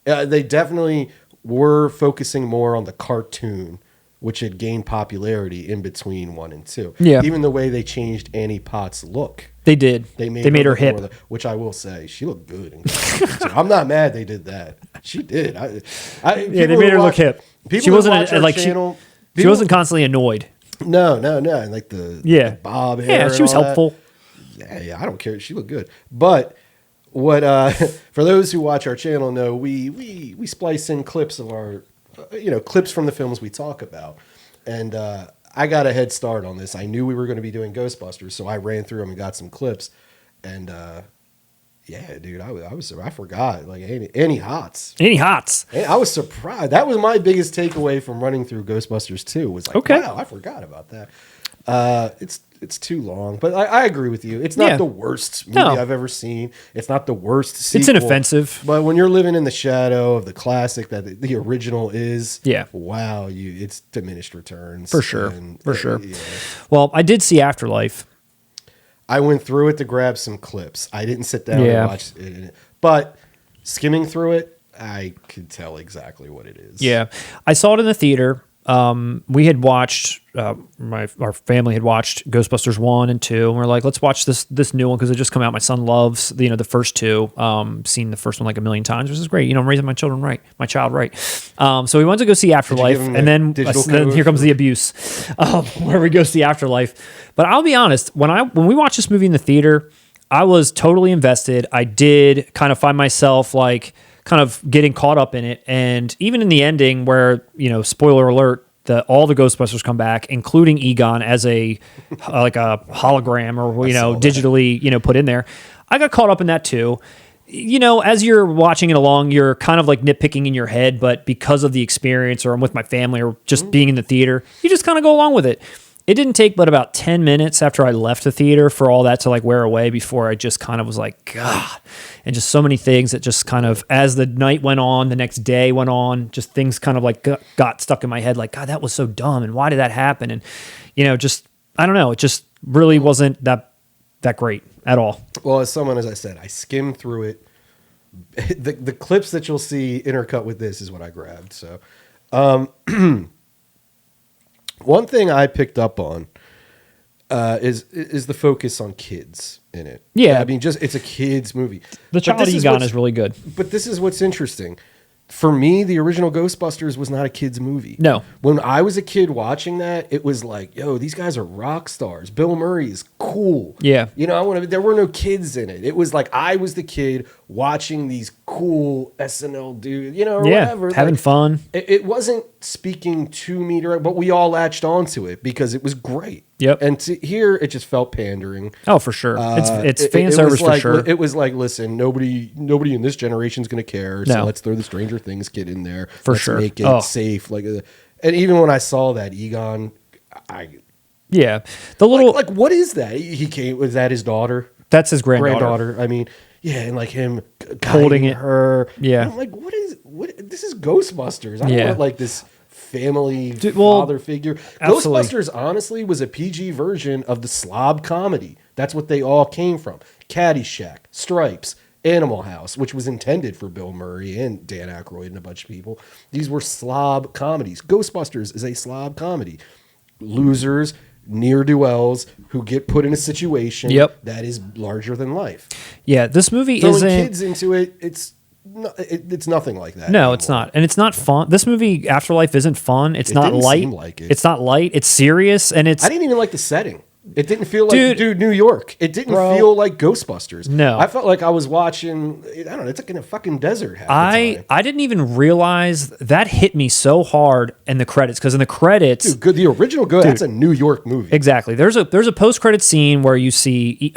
Speaker 1: they definitely were focusing more on the cartoon, which had gained popularity in between 1 and 2.
Speaker 2: Yeah.
Speaker 1: Even the way they changed Annie Potts' look.
Speaker 2: They did.
Speaker 1: They made
Speaker 2: her
Speaker 1: look
Speaker 2: hip.
Speaker 1: more which I will say, she looked good. I'm not mad they did that. She did.
Speaker 2: Yeah, they made her look hip.
Speaker 1: She wasn't like
Speaker 2: she wasn't constantly annoyed.
Speaker 1: No, and like the bob hair.
Speaker 2: Yeah, she was
Speaker 1: and all that.
Speaker 2: helpful.
Speaker 1: Yeah, I don't care. She looked good. But what for those who watch our channel know, we splice in clips of our clips from the films we talk about, and I got a head start on this. I knew we were going to be doing Ghostbusters, so I ran through them and got some clips. And yeah, dude, I forgot like Annie Hots.
Speaker 2: Any hots?
Speaker 1: And I was surprised. That was my biggest takeaway from running through Ghostbusters 2 was like,
Speaker 2: Okay.
Speaker 1: wow, I forgot about that. It's too long, but I agree with you. It's not the worst movie
Speaker 2: No.
Speaker 1: I've ever seen. It's not the worst sequel.
Speaker 2: It's inoffensive.
Speaker 1: But when you're living in the shadow of the classic that the original is,
Speaker 2: Yeah.
Speaker 1: wow, it's diminished returns.
Speaker 2: For sure.
Speaker 1: And,
Speaker 2: For sure.
Speaker 1: yeah.
Speaker 2: Well, I did see Afterlife.
Speaker 1: I went through it to grab some clips. I didn't sit down
Speaker 2: Yeah.
Speaker 1: and watch it. But skimming through it, I could tell exactly what it is.
Speaker 2: Yeah, I saw it in the theater. We had watched our family had watched Ghostbusters 1 and 2, and we're like, let's watch this new one because it just come out. My son loves the first two. Seen the first one like a million times, which is great. I'm raising my child right. So we went to go see Afterlife,
Speaker 1: him
Speaker 2: and
Speaker 1: the
Speaker 2: then
Speaker 1: digital
Speaker 2: then
Speaker 1: code
Speaker 2: here comes the abuse, where we go see Afterlife. But I'll be honest, when we watched this movie in the theater, I was totally invested. I did kind of find myself like kind of getting caught up in it. And even in the ending where, spoiler alert, all the Ghostbusters come back, including Egon as a like a hologram or, digitally, put in there. I got caught up in that too. As you're watching it along, you're kind of like nitpicking in your head, but because of the experience or I'm with my family or just being in the theater, you just kind of go along with it. It didn't take but about 10 minutes after I left the theater for all that to like wear away before I just kind of was like, God, and just so many things that just kind of, as the night went on, the next day went on, just things kind of like got stuck in my head. Like, God, that was so dumb. And why did that happen? And, I don't know. It just really wasn't that great at all.
Speaker 1: Well, as I said, I skimmed through it. The clips that you'll see intercut with this is what I grabbed. So, one thing I picked up on is the focus on kids in it.
Speaker 2: Yeah.
Speaker 1: I mean, it's a kids movie.
Speaker 2: The
Speaker 1: But
Speaker 2: child
Speaker 1: this
Speaker 2: Egon
Speaker 1: what's-
Speaker 2: is really good.
Speaker 1: But this is what's interesting. For me, the original Ghostbusters was not a kid's movie.
Speaker 2: No.
Speaker 1: When I was a kid watching that, it was like, yo, these guys are rock stars. Bill Murray is cool.
Speaker 2: Yeah.
Speaker 1: There were no kids in it. It was like I was the kid watching these cool SNL dudes, or whatever.
Speaker 2: Having
Speaker 1: Like,
Speaker 2: fun.
Speaker 1: It wasn't speaking to me direct, but we all latched onto it because it was great.
Speaker 2: Yep.
Speaker 1: And here, it just felt pandering.
Speaker 2: Oh, for sure. It's
Speaker 1: It
Speaker 2: fan
Speaker 1: was
Speaker 2: service
Speaker 1: like,
Speaker 2: for sure.
Speaker 1: It was like, listen, nobody in this generation is going to care, so
Speaker 2: No.
Speaker 1: let's throw the Stranger Things kid in there.
Speaker 2: For
Speaker 1: Let's
Speaker 2: sure.
Speaker 1: make it
Speaker 2: Oh.
Speaker 1: safe. And even when I saw that Egon,
Speaker 2: Yeah. The little,
Speaker 1: like what is that? He came. Was that his daughter?
Speaker 2: that's his granddaughter.
Speaker 1: I mean, Yeah, and like him
Speaker 2: Holding
Speaker 1: guiding
Speaker 2: it.
Speaker 1: her.
Speaker 2: Yeah.
Speaker 1: And I'm like, what? This is Ghostbusters. I don't want like this family
Speaker 2: well,
Speaker 1: father figure.
Speaker 2: absolutely.
Speaker 1: Ghostbusters honestly was a PG version of the slob comedy. That's what they all came from. Caddyshack, Stripes, Animal House, which was intended for Bill Murray and Dan Aykroyd and a bunch of people. These were slob comedies. Ghostbusters is a slob comedy. Losers, ne'er-do-wells who get put in a situation that is larger than life.
Speaker 2: Yeah, this movie
Speaker 1: Throwing
Speaker 2: isn't...
Speaker 1: kids into it, it's nothing like that.
Speaker 2: No,
Speaker 1: anymore.
Speaker 2: it's not. And it's not fun. This movie, Afterlife, isn't fun. It's not
Speaker 1: didn't
Speaker 2: light.
Speaker 1: seem like it.
Speaker 2: It's not light. It's serious. And it's...
Speaker 1: I didn't even like the setting. It didn't feel like, New York. It didn't feel like Ghostbusters.
Speaker 2: No.
Speaker 1: I felt like I was watching, I don't know, it's like in a fucking desert half the time.
Speaker 2: I didn't even realize that hit me so hard in the credits, because in the credits...
Speaker 1: Dude, the original that's a New York movie.
Speaker 2: Exactly. There's a post-credit scene where you see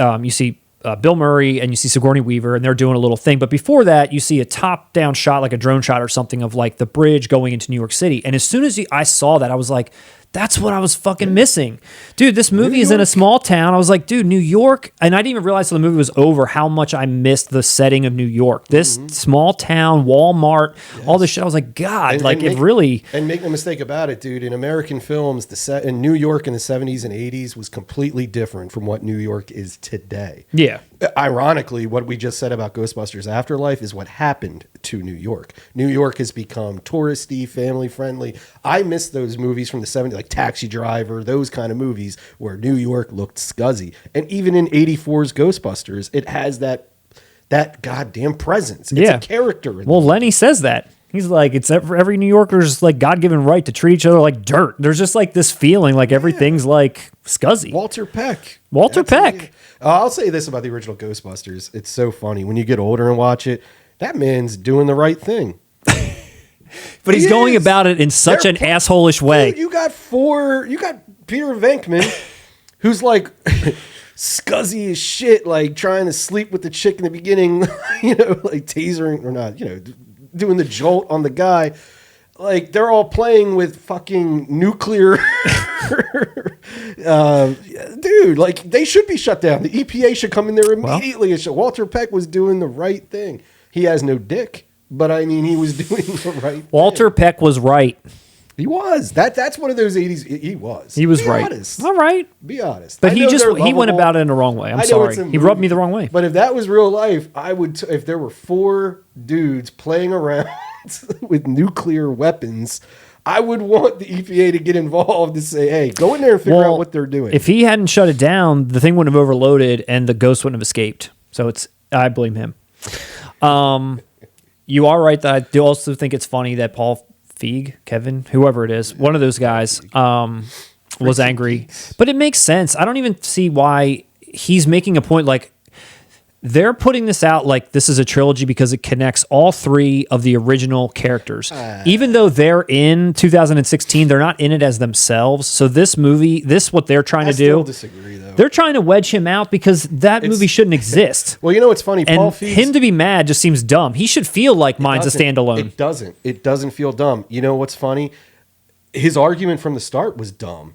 Speaker 2: Bill Murray and you see Sigourney Weaver, and they're doing a little thing. But before that, you see a top-down shot, like a drone shot or something, of like the bridge going into New York City. And as soon as I saw that, I was like, that's what I was fucking missing. Dude, this movie is in a small town. I was like, dude, New York. And I didn't even realize till the movie was over how much I missed the setting of New York. This small town, Walmart, all this shit. I was like, God, it really...
Speaker 1: And make no mistake about it, dude, in American films, the set in New York in the 70s and 80s was completely different from what New York is today.
Speaker 2: Yeah.
Speaker 1: Ironically, what we just said about Ghostbusters Afterlife is what happened to New York. New York has become touristy, family-friendly. I miss those movies from the 70s, like Taxi Driver, those kind of movies where New York looked scuzzy. And even in 84's Ghostbusters, it has that goddamn presence. It's a character.
Speaker 2: Well, Lenny says that. He's like, it's every New Yorker's like God-given right to treat each other like dirt. There's just like this feeling like everything's like scuzzy.
Speaker 1: Walter Peck.
Speaker 2: I'll
Speaker 1: say this about the original Ghostbusters. It's so funny. When you get older and watch it, that man's doing the right thing.
Speaker 2: But he's going about it in such an asshole-ish way.
Speaker 1: Dude, you got Peter Venkman, who's like scuzzy as shit, like trying to sleep with the chick in the beginning, like tasering or not, doing the jolt on the guy. Like they're all playing with fucking nuclear. Dude, like they should be shut down. The EPA should come in there immediately. Walter Peck was doing the right thing. He has no dick, but I mean, he was doing the right
Speaker 2: Walter
Speaker 1: thing.
Speaker 2: Peck was right.
Speaker 1: He was. That's one of those 80s. He was.
Speaker 2: He was
Speaker 1: be
Speaker 2: right.
Speaker 1: Honest.
Speaker 2: All right.
Speaker 1: Be honest.
Speaker 2: But he went about it in the wrong way. I'm sorry. He rubbed me the wrong way.
Speaker 1: But if that was real life, I would. If there were 4 dudes playing around with nuclear weapons, I would want the EPA to get involved to say, "Hey, go in there and figure out what they're doing."
Speaker 2: If he hadn't shut it down, the thing wouldn't have overloaded, and the ghost wouldn't have escaped. So I blame him. You are right that I do also think it's funny that Paul Feig, Kevin, whoever it is, one of those guys, was angry. But it makes sense. I don't even see why he's making a point like they're putting this out like this is a trilogy because it connects all 3 of the original characters. Even though they're in 2016, they're not in it as themselves. So this movie, what they're trying to do. I still
Speaker 1: disagree, though.
Speaker 2: They're trying to wedge him out because that movie shouldn't exist.
Speaker 1: Well, you know what's funny?
Speaker 2: And him to be mad just seems dumb. He should feel like mine's a standalone.
Speaker 1: It doesn't. It doesn't feel dumb. You know what's funny? His argument from the start was dumb.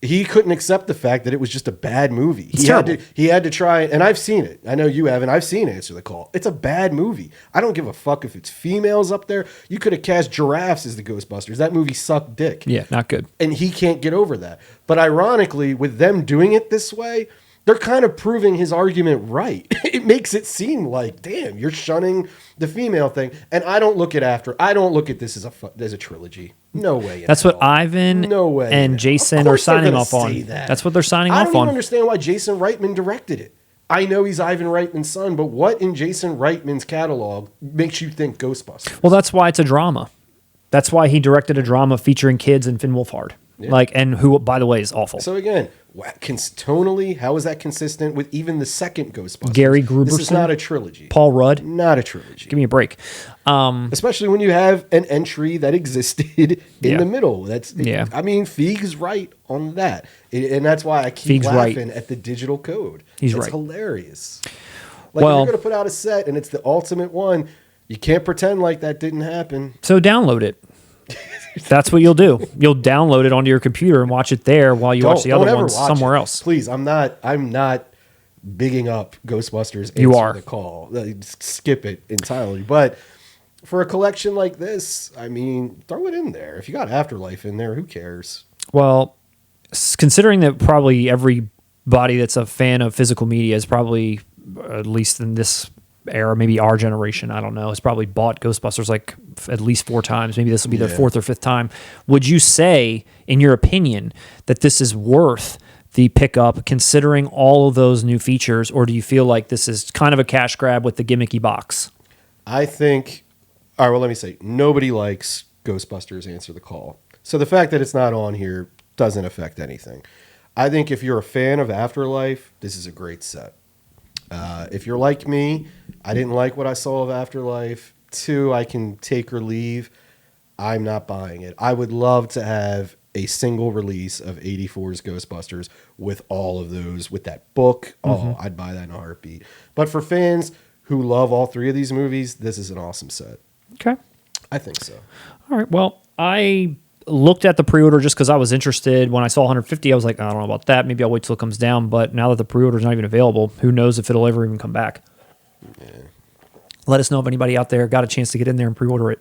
Speaker 1: He couldn't accept the fact that it was just a bad movie. He had to try it, and I've seen it. I know you haven't. I've seen Answer the Call. It's a bad movie. I don't give a fuck if it's females up there. You could have cast giraffes as the Ghostbusters. That movie sucked dick.
Speaker 2: Yeah, not good.
Speaker 1: And he can't get over that. But ironically, with them doing it this way, they're kind of proving his argument right. It makes it seem like, damn, you're shunning the female thing. And I don't look at this as a trilogy. No way.
Speaker 2: That's what Ivan and Jason are signing off on. That's what they're signing off on.
Speaker 1: I don't even understand why Jason Reitman directed it. I know he's Ivan Reitman's son, but what in Jason Reitman's catalog makes you think Ghostbusters?
Speaker 2: Well, that's why it's a drama. That's why he directed a drama featuring kids and Finn Wolfhard. Yeah. And who, by the way, is awful.
Speaker 1: So again, tonally, how is that consistent with even the second Ghostbusters?
Speaker 2: Gary Gruberson.
Speaker 1: This is not a trilogy.
Speaker 2: Paul Rudd.
Speaker 1: Not a trilogy.
Speaker 2: Give me a break.
Speaker 1: Especially when you have an entry that existed in the middle. I mean, Feig's right on that. And that's why I keep laughing at the digital code.
Speaker 2: He's right.
Speaker 1: It's hilarious. Like, if you're going to put out a set and it's the ultimate one, you can't pretend like that didn't happen.
Speaker 2: So download it. That's what you'll do. You'll download it onto your computer and watch it there while you watch the other ones somewhere else.
Speaker 1: Please, I'm not bigging up Ghostbusters.
Speaker 2: You
Speaker 1: Answer
Speaker 2: are.
Speaker 1: the Call. Just skip it entirely. But for a collection like this, I mean, throw it in there. If you got Afterlife in there, who cares?
Speaker 2: Well, considering that probably everybody that's a fan of physical media is probably, at least in this era, maybe our generation, I don't know, has probably bought Ghostbusters like at least 4 times. Maybe this will be their 4th or 5th time. Would you say, in your opinion, that this is worth the pickup considering all of those new features, or do you feel like this is kind of a cash grab with the gimmicky box?
Speaker 1: I think, all right, well, let me say, nobody likes Ghostbusters Answer the Call. So the fact that it's not on here doesn't affect anything. I think if you're a fan of Afterlife, this is a great set. If you're like me, I didn't like what I saw of Afterlife. 2, I can take or leave. I'm not buying it. I would love to have a single release of 84's Ghostbusters with all of those, with that book. Oh, I'd buy that in a heartbeat. But for fans who love all 3 of these movies, this is an awesome set.
Speaker 2: Okay.
Speaker 1: I think so.
Speaker 2: All right. Well, I looked at the pre-order just because I was interested. When I saw 150, I was like, I don't know about that. Maybe I'll wait till it comes down. But now that the pre-order is not even available, who knows if it'll ever even come back. Yeah. Let us know if anybody out there got a chance to get in there and pre-order it.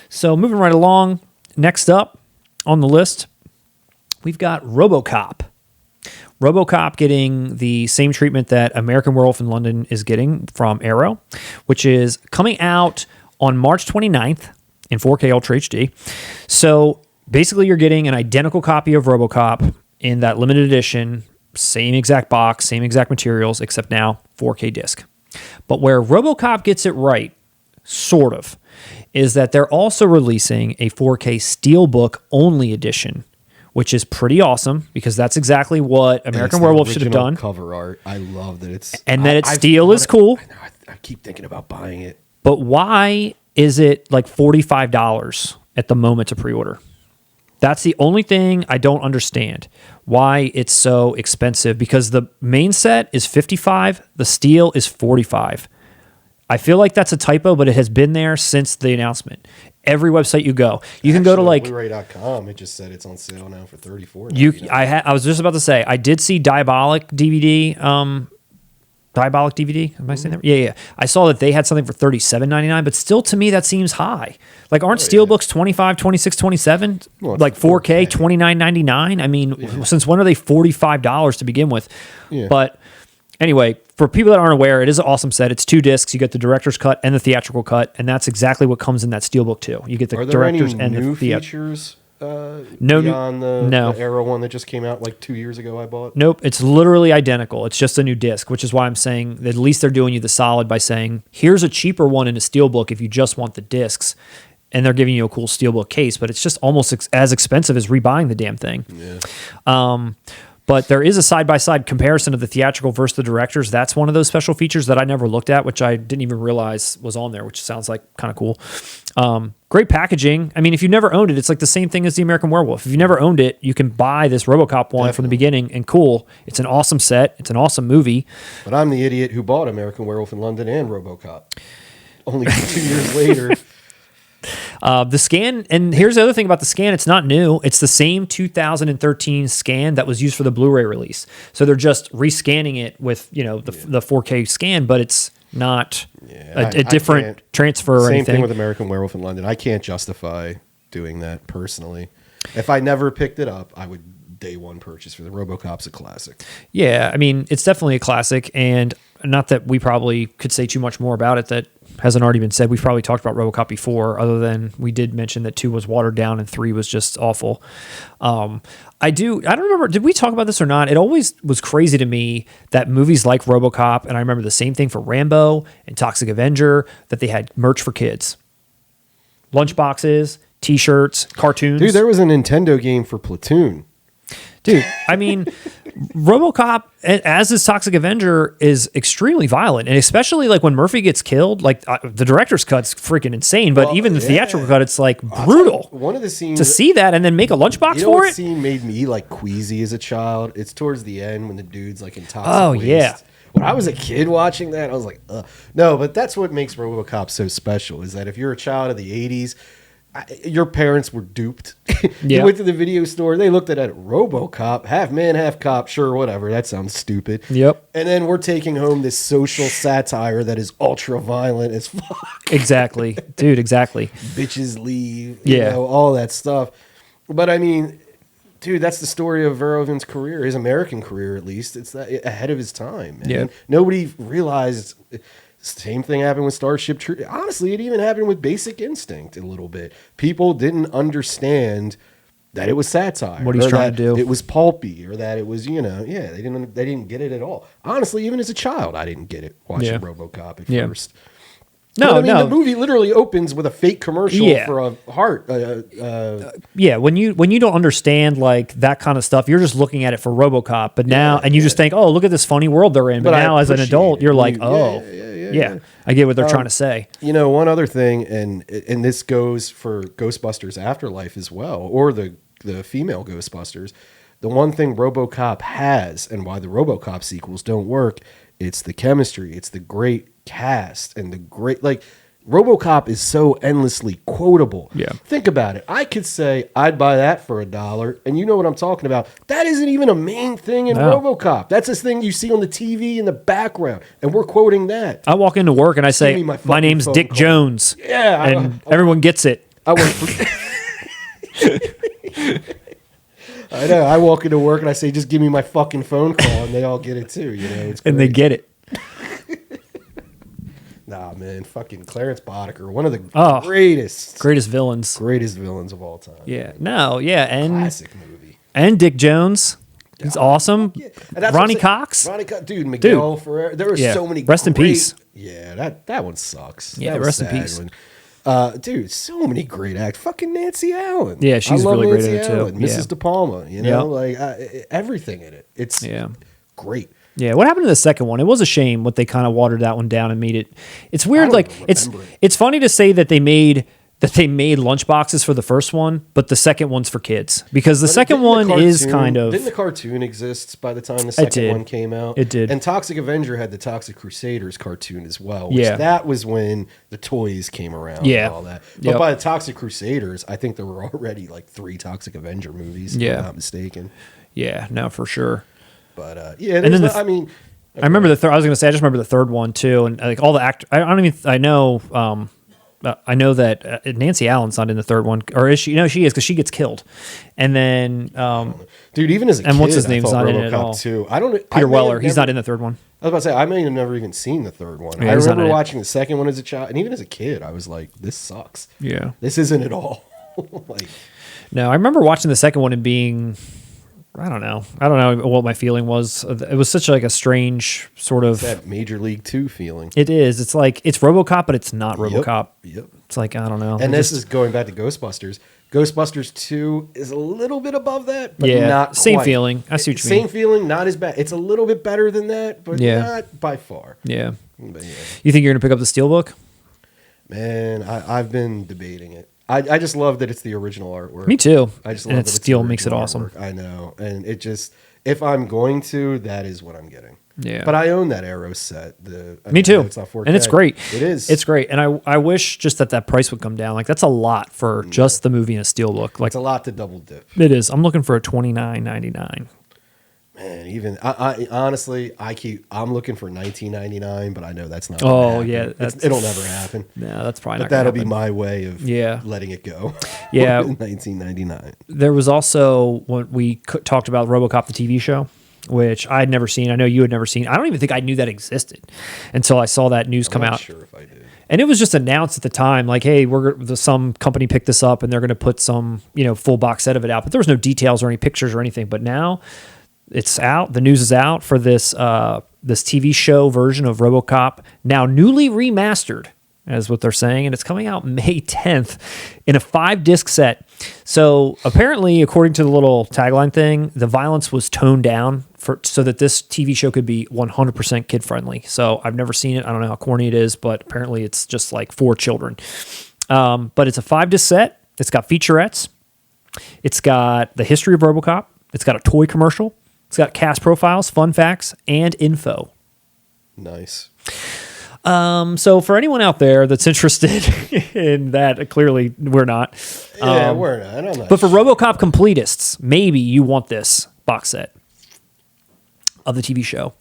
Speaker 2: So moving right along, next up on the list, we've got Robocop. Robocop getting the same treatment that American Werewolf in London is getting from Arrow, which is coming out on March 29th in 4K Ultra HD. So basically you're getting an identical copy of Robocop in that limited edition, same exact box, same exact materials, except now 4K disc. But where Robocop gets it right, sort of, is that they're also releasing a 4K Steelbook only edition, which is pretty awesome because that's exactly what American Werewolf should have done.
Speaker 1: Cover art. I love that it's...
Speaker 2: And that it's steel is cool.
Speaker 1: I know, I keep thinking about buying it.
Speaker 2: But why is it like $45 at the moment to pre-order? That's the only thing I don't understand. Why it's so expensive. Because the main set is $55, the steel is $45. I feel like that's a typo, but it has been there since the announcement. Every website you go, you can go to like
Speaker 1: bluray.com. It just said it's on sale now for $34.
Speaker 2: I was just about to say I did see Diabolic DVD. Diabolic DVD. Am I saying that? Yeah. I saw that they had something for $37.99, but still to me that seems high. Like aren't Steelbooks $25, $26, $27?
Speaker 1: Well,
Speaker 2: like 4K $29.99? I mean, since when are they $45 to begin with?
Speaker 1: Yeah.
Speaker 2: But anyway, for people that aren't aware, it is an awesome set. It's 2 discs. You get the director's cut and the theatrical cut, and that's exactly what comes in that Steelbook too. You get the
Speaker 1: Are there
Speaker 2: director's
Speaker 1: any
Speaker 2: and
Speaker 1: new
Speaker 2: the
Speaker 1: features
Speaker 2: no
Speaker 1: beyond the
Speaker 2: no.
Speaker 1: Arrow one that just came out like 2 years ago I bought?
Speaker 2: Nope, it's literally identical. It's just a new disc, which is why I'm saying that at least they're doing you the solid by saying, here's a cheaper one in a Steelbook if you just want the discs, and they're giving you a cool Steelbook case, but it's just almost as expensive as rebuying the damn thing. Yeah. But there is a side-by-side comparison of the theatrical versus the director's. That's one of those special features that I never looked at, which I didn't even realize was on there, which sounds like kind of cool. Great packaging. I mean, if you never owned it, it's like the same thing as the American Werewolf. If you never owned it, you can buy this Robocop one from the beginning, and cool. It's an awesome set. It's an awesome movie.
Speaker 1: But I'm the idiot who bought American Werewolf in London and Robocop. Only 2 years later.
Speaker 2: The scan, and here's the other thing about the scan, it's not new. It's the same 2013 scan that was used for the Blu-ray release. So they're just rescanning it with, the 4K scan, but it's not a different transfer or anything.
Speaker 1: Same thing with American Werewolf in London. I can't justify doing that personally. If I never picked it up, I would day one purchase for the Robocop's a classic.
Speaker 2: Yeah, I mean, it's definitely a classic, and not that we probably could say too much more about it that hasn't already been said. We've probably talked about Robocop before, other than we did mention that 2 was watered down and 3 was just awful. I don't remember, did we talk about this or not? It always was crazy to me that movies like Robocop, and I remember the same thing for Rambo and Toxic Avenger, that they had merch for kids. Lunchboxes, t-shirts, cartoons.
Speaker 1: Dude, there was a Nintendo game for Platoon.
Speaker 2: Dude, I mean, Robocop, as is Toxic Avenger, is extremely violent. And especially like when Murphy gets killed, like the director's cut's freaking insane. But even the theatrical cut, it's like brutal.
Speaker 1: One of the scenes...
Speaker 2: To see that and then make a lunchbox for it?
Speaker 1: What scene made me like queasy as a child? It's towards the end when the dude's like in toxic waste.
Speaker 2: Yeah.
Speaker 1: When I was a kid watching that, I was like, ugh. No, but that's what makes Robocop so special, is that if you're a child of the 80s, your parents were duped.
Speaker 2: Yeah.
Speaker 1: You went to the video store. They looked at it. Robocop, half man, half cop. Sure, whatever. That sounds stupid.
Speaker 2: Yep.
Speaker 1: And then we're taking home this social satire that is ultra violent as fuck.
Speaker 2: Exactly, dude. Exactly.
Speaker 1: Bitches leave.
Speaker 2: Yeah.
Speaker 1: All that stuff. But I mean, dude, that's the story of Verhoeven's career, his American career at least. It's ahead of his time. Man.
Speaker 2: Yeah.
Speaker 1: Nobody realized. Same thing happened with Starship Troopers. Honestly, it even happened with Basic Instinct a little bit. People didn't understand that it was satire.
Speaker 2: What he's trying to do.
Speaker 1: It was pulpy, or that it was, they didn't get it at all. Honestly, even as a child, I didn't get it watching RoboCop at first.
Speaker 2: No,
Speaker 1: but, the movie literally opens with a fake commercial for a heart.
Speaker 2: When you don't understand like that kind of stuff, you're just looking at it for RoboCop. But now, and you just think, oh, look at this funny world they're in. But now, as an adult, you're like, yeah, I get what they're trying to say.
Speaker 1: One other thing, and this goes for Ghostbusters Afterlife as well, or the female Ghostbusters. The one thing RoboCop has, and why the RoboCop sequels don't work, it's the chemistry. It's the great cast and the great, RoboCop is so endlessly quotable.
Speaker 2: Yeah.
Speaker 1: Think about it. I could say I'd buy that for $1, and you know what I'm talking about. That isn't even a main thing in RoboCop. That's this thing you see on the TV in the background, and we're quoting that.
Speaker 2: I walk into work and I say, my name's Dick Jones.
Speaker 1: Yeah.
Speaker 2: And everyone gets it.
Speaker 1: I work for... I know. I walk into work and I say, just give me my fucking phone call, and they all get it too. It's
Speaker 2: and they get it.
Speaker 1: Nah, man, fucking Clarence Boddicker, one of the greatest
Speaker 2: villains
Speaker 1: of all time.
Speaker 2: Yeah, and
Speaker 1: classic movie.
Speaker 2: And Dick Jones, he's awesome. Yeah. Ronnie Cox,
Speaker 1: dude, Miguel Ferrer. There were so many.
Speaker 2: Rest in peace.
Speaker 1: Yeah, that one sucks.
Speaker 2: Yeah, rest in peace.
Speaker 1: Dude, so many great acts. Fucking Nancy Allen.
Speaker 2: Yeah, she's really great in it too.
Speaker 1: Mrs. De Palma. Everything in it. It's great.
Speaker 2: Yeah, what happened to the second one? It was a shame what they kind of watered that one down and made it. It's weird. It's funny to say that they made lunchboxes for the first one, but the second one's for kids because the second one is kind of.
Speaker 1: Didn't the cartoon exist by the time the second one came out?
Speaker 2: It did.
Speaker 1: And Toxic Avenger had the Toxic Crusaders cartoon as well. That was when the toys came around. And all that. But by the Toxic Crusaders, I think there were already 3 Toxic Avenger movies. If I'm not mistaken.
Speaker 2: Yeah, no, for sure.
Speaker 1: But
Speaker 2: and then I remember the third. I was going to say I just remember the third one too, and all the actors. I know that Nancy Allen's not in the third one, or is she? No, she is because she gets killed, and then
Speaker 1: dude, even as a kid,
Speaker 2: what's his name's not in it at all.
Speaker 1: Too. I don't know.
Speaker 2: Peter Weller, he's not in the third one.
Speaker 1: I was about to say I may have never even seen the third one. I remember watching the second one as a child, and even as a kid, I was like, "This sucks.
Speaker 2: Yeah,
Speaker 1: this isn't at all."
Speaker 2: No, I remember watching the second one and being. I don't know what my feeling was. It was such a strange sort of
Speaker 1: that Major League 2 feeling.
Speaker 2: It is. It's like it's RoboCop, but it's not RoboCop.
Speaker 1: Yep.
Speaker 2: It's like I don't know.
Speaker 1: And this is going back to Ghostbusters. Ghostbusters 2 is a little bit above that, but not
Speaker 2: same
Speaker 1: quite.
Speaker 2: feeling. I see what you mean.
Speaker 1: Same feeling, not as bad. It's a little bit better than that, but not by far.
Speaker 2: Yeah. But you think you're gonna pick up the Steelbook?
Speaker 1: Man, I've been debating it. I just love that it's the original artwork.
Speaker 2: Me too.
Speaker 1: I just love that
Speaker 2: steel makes it awesome.
Speaker 1: I know, and it just if I'm going to, that is what I'm getting.
Speaker 2: Yeah.
Speaker 1: But I own that Arrow set.
Speaker 2: Me too.
Speaker 1: It's not 4K.
Speaker 2: And it's great.
Speaker 1: It is.
Speaker 2: It's great. And I wish just that price would come down. That's a lot for just the movie and a Steelbook.
Speaker 1: It's a lot to double dip.
Speaker 2: It is. I'm looking for a $29.99.
Speaker 1: Man, even I honestly, I'm looking for $19.99, but I know that's not. It'll never happen.
Speaker 2: No, that's probably not.
Speaker 1: But that'll be my way of letting it go.
Speaker 2: Yeah,
Speaker 1: $19.99.
Speaker 2: There was also when we talked about RoboCop the TV show, which I'd never seen. I know you had never seen. I don't even think I knew that existed until I saw that news come out.
Speaker 1: I'm not sure if I did.
Speaker 2: And it was just announced at the time, like, hey, some company picked this up and they're going to put some full box set of it out. But there was no details or any pictures or anything. But now. It's out. The news is out for this this TV show version of RoboCop, now newly remastered, as what they're saying, and it's coming out May 10th in a 5-disc set. So apparently, according to the little tagline thing, the violence was toned down so that this TV show could be 100% kid friendly. So I've never seen it. I don't know how corny it is, but apparently it's just like for children. But it's a 5-disc set. It's got featurettes. It's got the history of RoboCop. It's got a toy commercial. It's got cast profiles, fun facts, and info.
Speaker 1: Nice.
Speaker 2: So for anyone out there that's interested in that, clearly we're not.
Speaker 1: Yeah, we're not. I'm not
Speaker 2: But for RoboCop completists, maybe you want this box set of the TV show.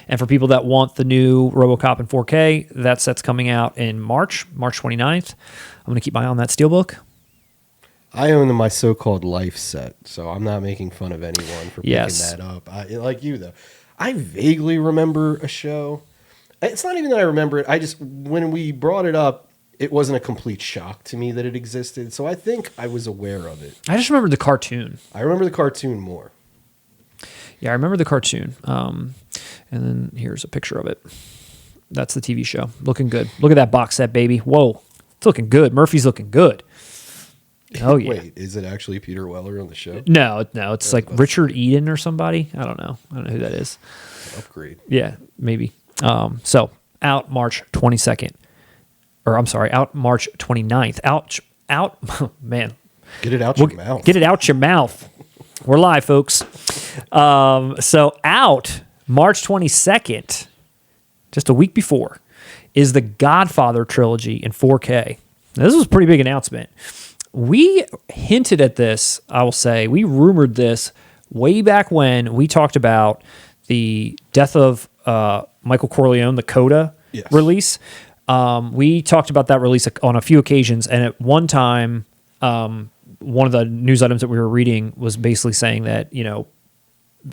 Speaker 2: And for people that want the new RoboCop in 4K, that set's coming out in March 29th. I'm going to keep my eye on that steelbook.
Speaker 1: I own my so-called life set, so I'm not making fun of anyone for picking that up. Like you, though. I vaguely remember a show. It's not even that I remember it. I just, when we brought it up, it wasn't a complete shock to me that it existed. So I think I was aware of it.
Speaker 2: I just remember the cartoon.
Speaker 1: I remember the cartoon more.
Speaker 2: Yeah, I remember the cartoon. And then here's a picture of it. That's the TV show. Looking good. Look at that box set, baby. Whoa. It's looking good. Murphy's looking good. Oh, yeah.
Speaker 1: Wait, is it actually Peter Weller on the show?
Speaker 2: No. It's like Richard Eden or somebody. I don't know. Who that is.
Speaker 1: Upgrade.
Speaker 2: Yeah, maybe. So out March 22nd. Or I'm sorry, out March 29th. Out, man.
Speaker 1: Get it out your mouth.
Speaker 2: Get it out your mouth. We're live, folks. So out March 22nd, just a week before, is the Godfather trilogy in 4K. Now, this was a pretty big announcement. We hinted at this, I will say. We rumored this way back when we talked about the death of Michael Corleone, the Coda release. We talked about that release on a few occasions, and at one time, one of the news items that we were reading was basically saying that,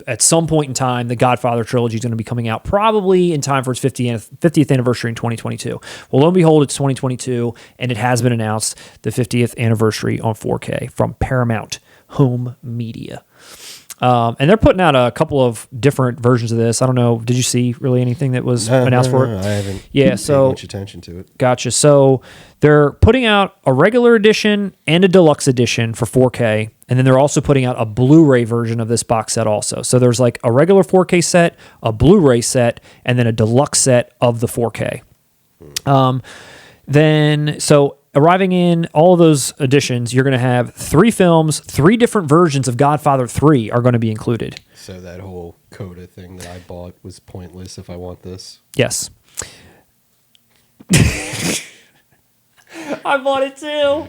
Speaker 2: at some point in time, the Godfather trilogy is going to be coming out probably in time for its 50th anniversary in 2022. Well, lo and behold, it's 2022, and it has been announced, the 50th anniversary on 4K from Paramount Home Media. And they're putting out a couple of different versions of this. I don't know. Did you see really anything that was announced for it?
Speaker 1: I haven't
Speaker 2: paid
Speaker 1: much attention to it.
Speaker 2: Gotcha. So they're putting out a regular edition and a deluxe edition for 4K. And then they're also putting out a Blu-ray version of this box set also. So there's like a regular 4K set, a Blu-ray set, and then a deluxe set of the 4K. So arriving in all of those editions, you're going to have 3 films, 3 different versions of Godfather 3 are going to be included.
Speaker 1: So that whole Coda thing that I bought was pointless if I want this?
Speaker 2: Yes. I bought it too.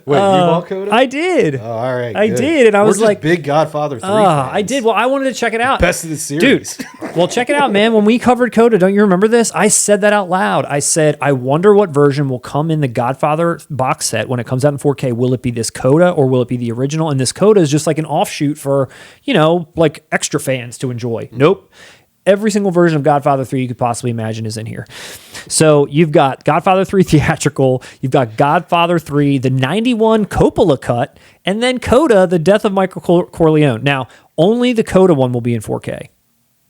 Speaker 1: Wait, you bought Coda?
Speaker 2: I did.
Speaker 1: Oh, all right.
Speaker 2: I
Speaker 1: good.
Speaker 2: did, and I was
Speaker 1: We're just
Speaker 2: like,
Speaker 1: big Godfather 3
Speaker 2: I
Speaker 1: fans.
Speaker 2: did. Well, I wanted to check it out.
Speaker 1: Best of the series.
Speaker 2: Dude, well, check it out, man. When we covered Coda, don't you remember this? I said that out loud. I said, I wonder what version will come in the Godfather box set when it comes out in 4K. Will it be this Coda or will it be the original? And this Coda is just like an offshoot for, like extra fans to enjoy. Nope. Every single version of Godfather 3 you could possibly imagine is in here. So you've got Godfather 3 theatrical, you've got Godfather 3, the 91 Coppola cut, and then Coda, the death of Michael Corleone. Now, only the Coda one will be in 4K.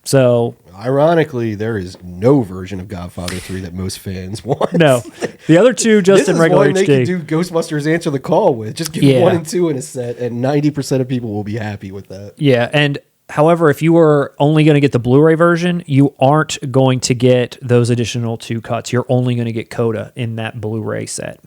Speaker 2: So,
Speaker 1: ironically, there is no version of Godfather 3 that most fans want.
Speaker 2: No. The other two just in regular HD.
Speaker 1: This is one they could do Ghostbusters Answer the Call with. Just give 1 and 2 in a set, and 90% of people will be happy with that.
Speaker 2: Yeah, and however, if you were only going to get the Blu-ray version, you aren't going to get those additional 2 cuts. You're only going to get Coda in that Blu-ray set.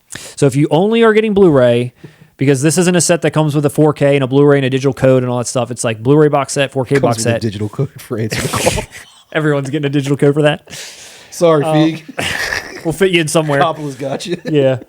Speaker 2: So if you only are getting Blu-ray, because this isn't a set that comes with a 4K and a Blu-ray and a digital code and all that stuff. It's like Blu-ray box set, 4K box set.
Speaker 1: A digital code for Answer the Call.
Speaker 2: Everyone's getting a digital code for that.
Speaker 1: Sorry, Feig.
Speaker 2: We'll fit you in somewhere.
Speaker 1: Coppola's got you.
Speaker 2: Yeah.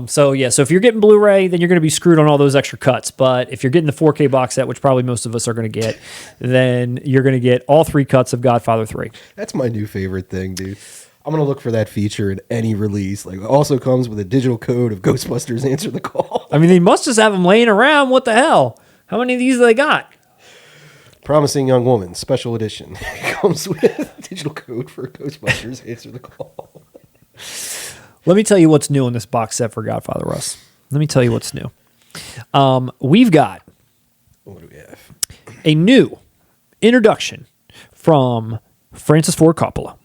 Speaker 2: So if you're getting Blu-ray, then you're going to be screwed on all those extra cuts. But if you're getting the 4K box set, which probably most of us are going to get, then you're going to get all 3 cuts of Godfather 3.
Speaker 1: That's my new favorite thing, dude. I'm going to look for that feature in any release. Like, it also comes with a digital code of Ghostbusters Answer the Call.
Speaker 2: I mean, they must just have them laying around. What the hell? How many of these do they got?
Speaker 1: Promising Young Woman, special edition. Comes with a digital code for Ghostbusters Answer the Call.
Speaker 2: Let me tell you what's new in this box set for Godfather, Russ. Let me tell you what's new. We've got
Speaker 1: What do we have?
Speaker 2: a new introduction from Francis Ford Coppola.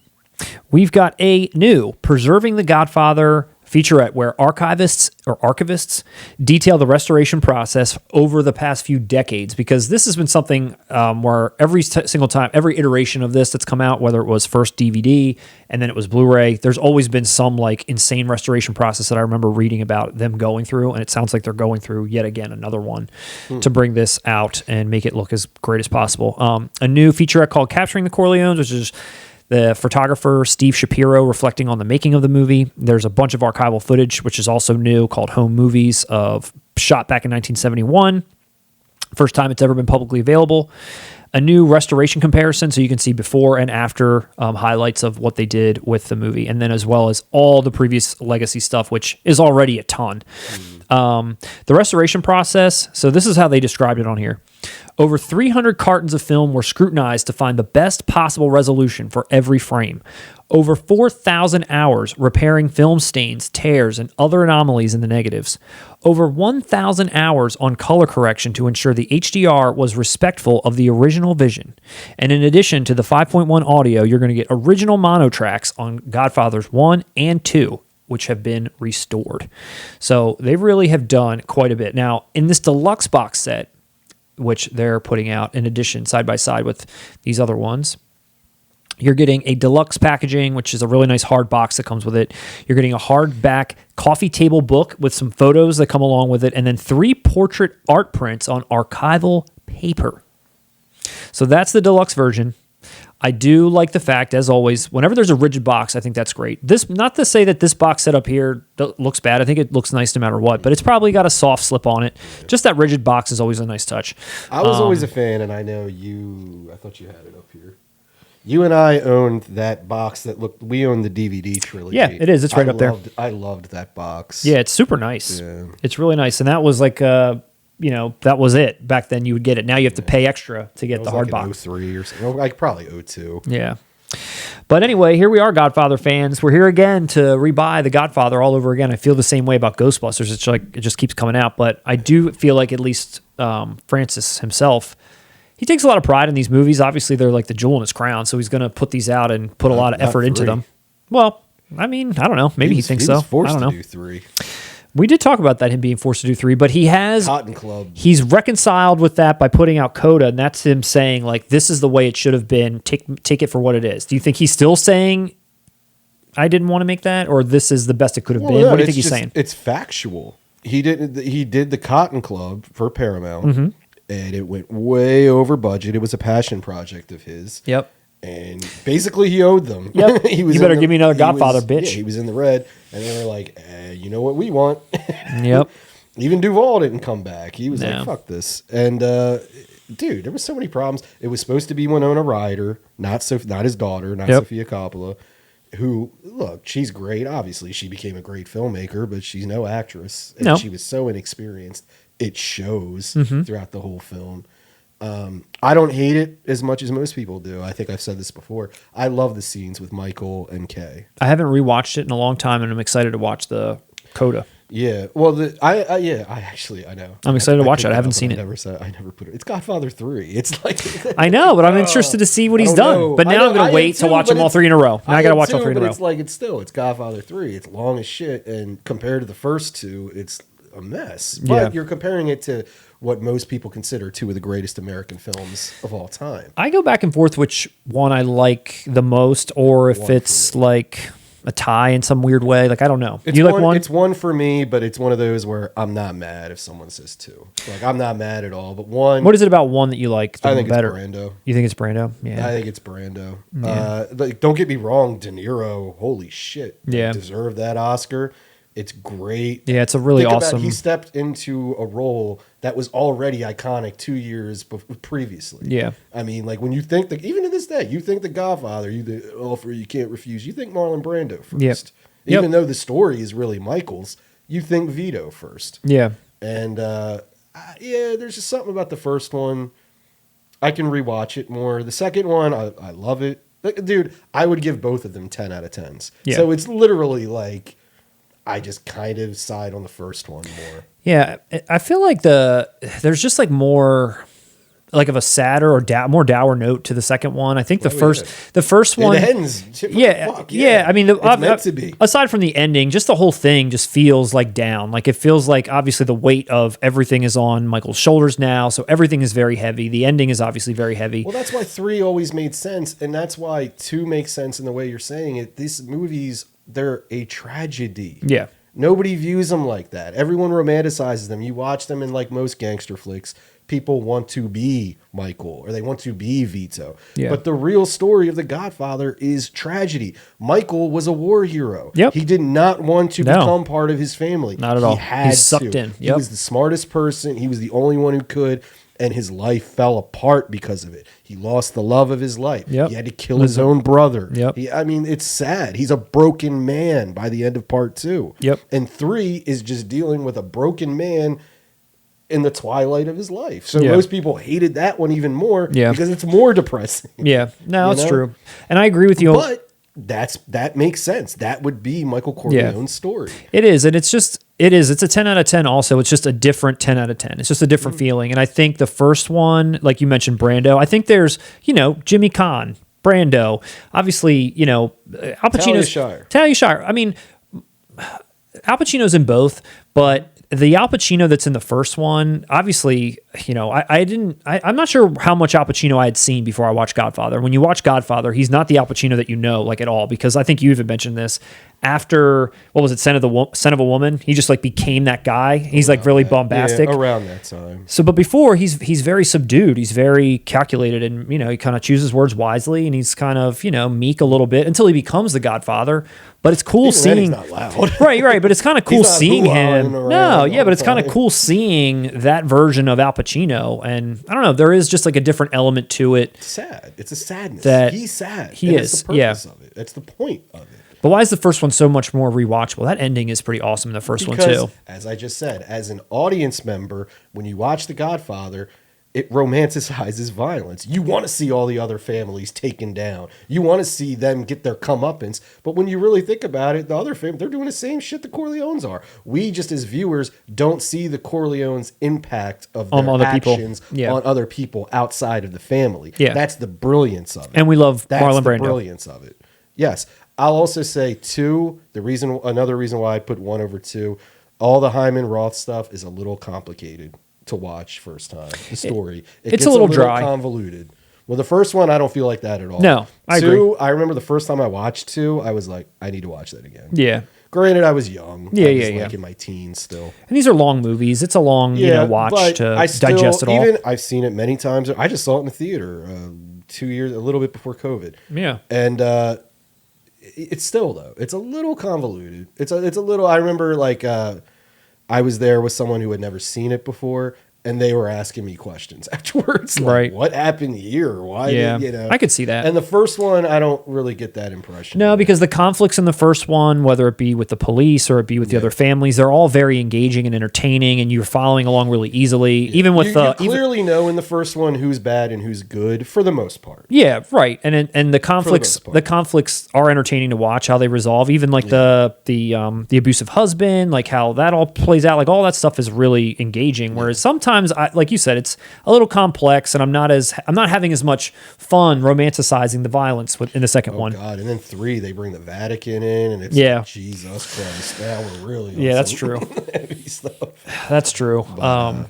Speaker 2: We've got a new Preserving the Godfather featurette where archivists detail the restoration process over the past few decades, because this has been something where every single time, every iteration of this that's come out, whether it was first DVD and then it was Blu-ray, there's always been some like insane restoration process that I remember reading about them going through, and it sounds like they're going through yet again another one to bring this out and make it look as great as possible. A new featurette called Capturing the Corleones, which is The photographer, Steve Shapiro, reflecting on the making of the movie. There's a bunch of archival footage, which is also new, called Home Movies, of shot back in 1971. First time it's ever been publicly available. A new restoration comparison, so you can see before and after highlights of what they did with the movie, and then as well as all the previous legacy stuff, which is already a ton. The restoration process, so this is how they described it on here. Over 300 cartons of film were scrutinized to find the best possible resolution for every frame. Over 4,000 hours repairing film stains, tears, and other anomalies in the negatives. Over 1,000 hours on color correction to ensure the HDR was respectful of the original vision. And in addition to the 5.1 audio, you're going to get original mono tracks on Godfathers 1 and 2, which have been restored. So they really have done quite a bit. Now, in this deluxe box set, which they're putting out in addition side by side with these other ones, you're getting a deluxe packaging, which is a really nice hard box that comes with it. You're getting a hardback coffee table book with some photos that come along with it, and then 3 portrait art prints on archival paper. So that's the deluxe version. I do like the fact, as always, whenever there's a rigid box, I think that's great. This, not to say that this box set up here looks bad. I think it looks nice no matter what, but it's probably got a soft slip on it. Just that rigid box is always a nice touch.
Speaker 1: I was always a fan, and I know I thought you had it up here. You and I owned that box we owned the DVD trilogy.
Speaker 2: Yeah, it is. It's right up there.
Speaker 1: I loved that box.
Speaker 2: Yeah, it's super nice.
Speaker 1: Yeah.
Speaker 2: It's really nice. And that was like, that was it. Back then you would get it. Now you have to pay extra to get the hard box.
Speaker 1: 03 or something. Like probably 02.
Speaker 2: Yeah. But anyway, here we are, Godfather fans. We're here again to rebuy The Godfather all over again. I feel the same way about Ghostbusters. It's like it just keeps coming out. But I do feel like at least Francis himself, he takes a lot of pride in these movies. Obviously, they're like the jewel in his crown, so he's going to put these out and put a lot of effort into them. Well, I mean, I don't know. Maybe he thinks so.
Speaker 1: He's forced
Speaker 2: I don't know.
Speaker 1: to do 3.
Speaker 2: We did talk about that, him being forced to do 3, but he has...
Speaker 1: Cotton Club.
Speaker 2: He's reconciled with that by putting out Coda, and that's him saying, like, this is the way it should have been. Take it for what it is. Do you think he's still saying, I didn't want to make that, or this is the best it could have been?
Speaker 1: No,
Speaker 2: what do you think he's saying?
Speaker 1: It's factual. He did the Cotton Club for Paramount, and it went way over budget. It was a passion project of his.
Speaker 2: Yep.
Speaker 1: And basically, he owed them.
Speaker 2: Yep. You better give me another Godfather, bitch.
Speaker 1: Yeah, he was in the red, and they were like, you know what we want?
Speaker 2: Yep.
Speaker 1: Even Duvall didn't come back. He was
Speaker 2: No.
Speaker 1: like, fuck this. And, dude, there was so many problems. It was supposed to be Winona Ryder, not his daughter, not Sofia Coppola, who, look, she's great. Obviously, she became a great filmmaker, but she's no actress. And she was so inexperienced. It shows throughout the whole film. I don't hate it as much as most people do. I think I've said this before. I love the scenes with Michael and Kay.
Speaker 2: I haven't rewatched it in a long time, and I'm excited to watch the Coda.
Speaker 1: Yeah, well, I know.
Speaker 2: I'm excited to watch it. I haven't seen it.
Speaker 1: I never put it. It's Godfather 3. It's like
Speaker 2: I know, but I'm interested to see what he's done. But now I'm going to wait to watch them all 3 in a row. Now I got to watch all 3 in a row.
Speaker 1: It's like it's Godfather 3. It's long as shit, and compared to the first 2, it's a mess. But you're comparing it to what most people consider 2 of the greatest American films of all time.
Speaker 2: I go back and forth which one I like the most, or if it's like a tie in some weird way. Like, I don't know. You like one?
Speaker 1: It's one for me, but it's one of those where I'm not mad if someone says 2. Like, I'm not mad at all. But one...
Speaker 2: What is it about one that you like
Speaker 1: I think
Speaker 2: better?
Speaker 1: It's Brando.
Speaker 2: You think it's Brando? Yeah.
Speaker 1: I think it's Brando.
Speaker 2: Yeah.
Speaker 1: Like, don't get me wrong, De Niro, holy shit.
Speaker 2: Yeah.
Speaker 1: Deserved that Oscar. It's great.
Speaker 2: Yeah, it's a really awesome...
Speaker 1: He stepped into a role that was already iconic 2 years previously.
Speaker 2: Yeah.
Speaker 1: I mean, like, when you think, even to this day, you think The Godfather, the offer you can't refuse, you think Marlon Brando first.
Speaker 2: Yep.
Speaker 1: Even though the story is really Michael's, you think Vito first.
Speaker 2: Yeah.
Speaker 1: And, there's just something about the first one. I can rewatch it more. The second one, I love it. Like, dude, I would give both of them 10 out of 10s.
Speaker 2: Yeah.
Speaker 1: So it's literally like... I just kind of side on the first one more.
Speaker 2: Yeah, I feel like there's just like more like of a sadder or more dour note to the second one. I think the first one
Speaker 1: it ends.
Speaker 2: Yeah. I mean,
Speaker 1: it's meant to be.
Speaker 2: Aside from the ending, just the whole thing just feels like down. Like it feels like obviously the weight of everything is on Michael's shoulders now, so everything is very heavy. The ending is obviously very heavy.
Speaker 1: Well, that's why 3 always made sense, and that's why 2 makes sense in the way you're saying it. These movies, they're a tragedy.
Speaker 2: Yeah.
Speaker 1: Nobody views them like that. Everyone romanticizes them. You watch them in like most gangster flicks. people want to be Michael or they want to be Vito.
Speaker 2: Yeah.
Speaker 1: But the real story of The Godfather is tragedy. Michael was a war hero.
Speaker 2: Yep.
Speaker 1: He did not want to become part of his family.
Speaker 2: Not at all.
Speaker 1: He had
Speaker 2: He's sucked
Speaker 1: to.
Speaker 2: in.
Speaker 1: He was the smartest person. He was the only one who could. And his life fell apart because of it. He lost the love of his life.
Speaker 2: Yep.
Speaker 1: He had to kill his own brother.
Speaker 2: Yep.
Speaker 1: I mean, it's sad. He's a broken man by the end of part 2.
Speaker 2: Yep.
Speaker 1: And 3 is just dealing with a broken man in the twilight of his life. So
Speaker 2: Yeah.
Speaker 1: most people hated that one even more
Speaker 2: Yeah.
Speaker 1: because it's more depressing.
Speaker 2: Yeah, no,
Speaker 1: You
Speaker 2: it's
Speaker 1: know?
Speaker 2: true. And I agree with you.
Speaker 1: But that makes sense. That would be Michael Corleone's story.
Speaker 2: It is, and it's a 10 out of 10 also. It's just a different 10 out of 10. It's just a different feeling. And I think the first one, like you mentioned, Brando, I think there's, Jimmy Caan, Brando, obviously, Al Pacino's Talia Shire. I mean, Al Pacino's in both, but the Al Pacino that's in the first one, obviously, I'm not sure how much Al Pacino I had seen before I watched Godfather. When you watch Godfather, he's not the Al Pacino that like at all, because I think you even mentioned this. After, what was it, Son of a Woman, he just like became that guy. He's like really bombastic.
Speaker 1: Yeah, around that time.
Speaker 2: So, but before, he's very subdued. He's very calculated, and he kind of chooses words wisely, and he's kind of meek a little bit until he becomes the Godfather. But it's cool
Speaker 1: Even then,
Speaker 2: seeing.
Speaker 1: he's not loud.
Speaker 2: Right. But it's kind of cool
Speaker 1: He's not
Speaker 2: seeing him. No, yeah, but it's kind of
Speaker 1: time.
Speaker 2: cool seeing that version of Al Pacino, and I don't know. There is just like a different element to it.
Speaker 1: It's sad. It's a sadness.
Speaker 2: That
Speaker 1: he's sad.
Speaker 2: he
Speaker 1: and
Speaker 2: is.
Speaker 1: That's the purpose of it. That's the point of it.
Speaker 2: But why is the first one so much more rewatchable? That ending is pretty awesome in the first one too.
Speaker 1: As I just said, as an audience member, when you watch The Godfather, it romanticizes violence. You want to see all the other families taken down. You want to see them get their comeuppance. But when you really think about it, the other family, they're doing the same shit the Corleones are. We just as viewers don't see the Corleones' impact of their
Speaker 2: other
Speaker 1: actions
Speaker 2: people.
Speaker 1: on other people outside of the family.
Speaker 2: Yeah.
Speaker 1: That's the brilliance of it.
Speaker 2: And we love
Speaker 1: That's
Speaker 2: Marlon
Speaker 1: the
Speaker 2: Brando.
Speaker 1: brilliance of it. Yes. I'll also say 2, another reason why I put 1 over 2, all the Hyman Roth stuff is a little complicated to watch first time. The story. It
Speaker 2: it's
Speaker 1: gets
Speaker 2: a little dry.
Speaker 1: Convoluted. Well, the first one, I don't feel like that at all.
Speaker 2: No, I
Speaker 1: 2,
Speaker 2: agree.
Speaker 1: I remember the first time I watched 2, I was like, I need to watch that again.
Speaker 2: Yeah.
Speaker 1: Granted, I was young.
Speaker 2: Yeah,
Speaker 1: I was
Speaker 2: yeah.
Speaker 1: like in my teens still.
Speaker 2: And these are long movies. It's a long, watch
Speaker 1: but
Speaker 2: to
Speaker 1: I still,
Speaker 2: digest it all.
Speaker 1: Even I've seen it many times. I just saw it in the theater 2 years, a little bit before COVID.
Speaker 2: Yeah.
Speaker 1: And it's still, though, it's a little convoluted. It's a little, I remember like I was there with someone who had never seen it before, and they were asking me questions afterwards. Like,
Speaker 2: Right.
Speaker 1: what happened here? Why
Speaker 2: Yeah.
Speaker 1: did,
Speaker 2: I could see that.
Speaker 1: And the first one, I don't really get that impression.
Speaker 2: No, because the conflicts in the first one, whether it be with the police or it be with the other families, they're all very engaging and entertaining, and you're following along really easily. Even with
Speaker 1: you clearly know in the first one who's bad and who's good for the most part.
Speaker 2: yeah, right. And the conflicts,
Speaker 1: most part.
Speaker 2: the conflicts are entertaining to watch how they resolve. Even like the abusive husband, like how that all plays out. Like all that stuff is really engaging. Whereas sometimes, like you said, it's a little complex, and I'm not having as much fun romanticizing the violence in the second one.
Speaker 1: God, and then 3, they bring the Vatican in, and it's like, Jesus Christ, now we're really on
Speaker 2: that's
Speaker 1: some
Speaker 2: true.
Speaker 1: heavy stuff.
Speaker 2: That's true. I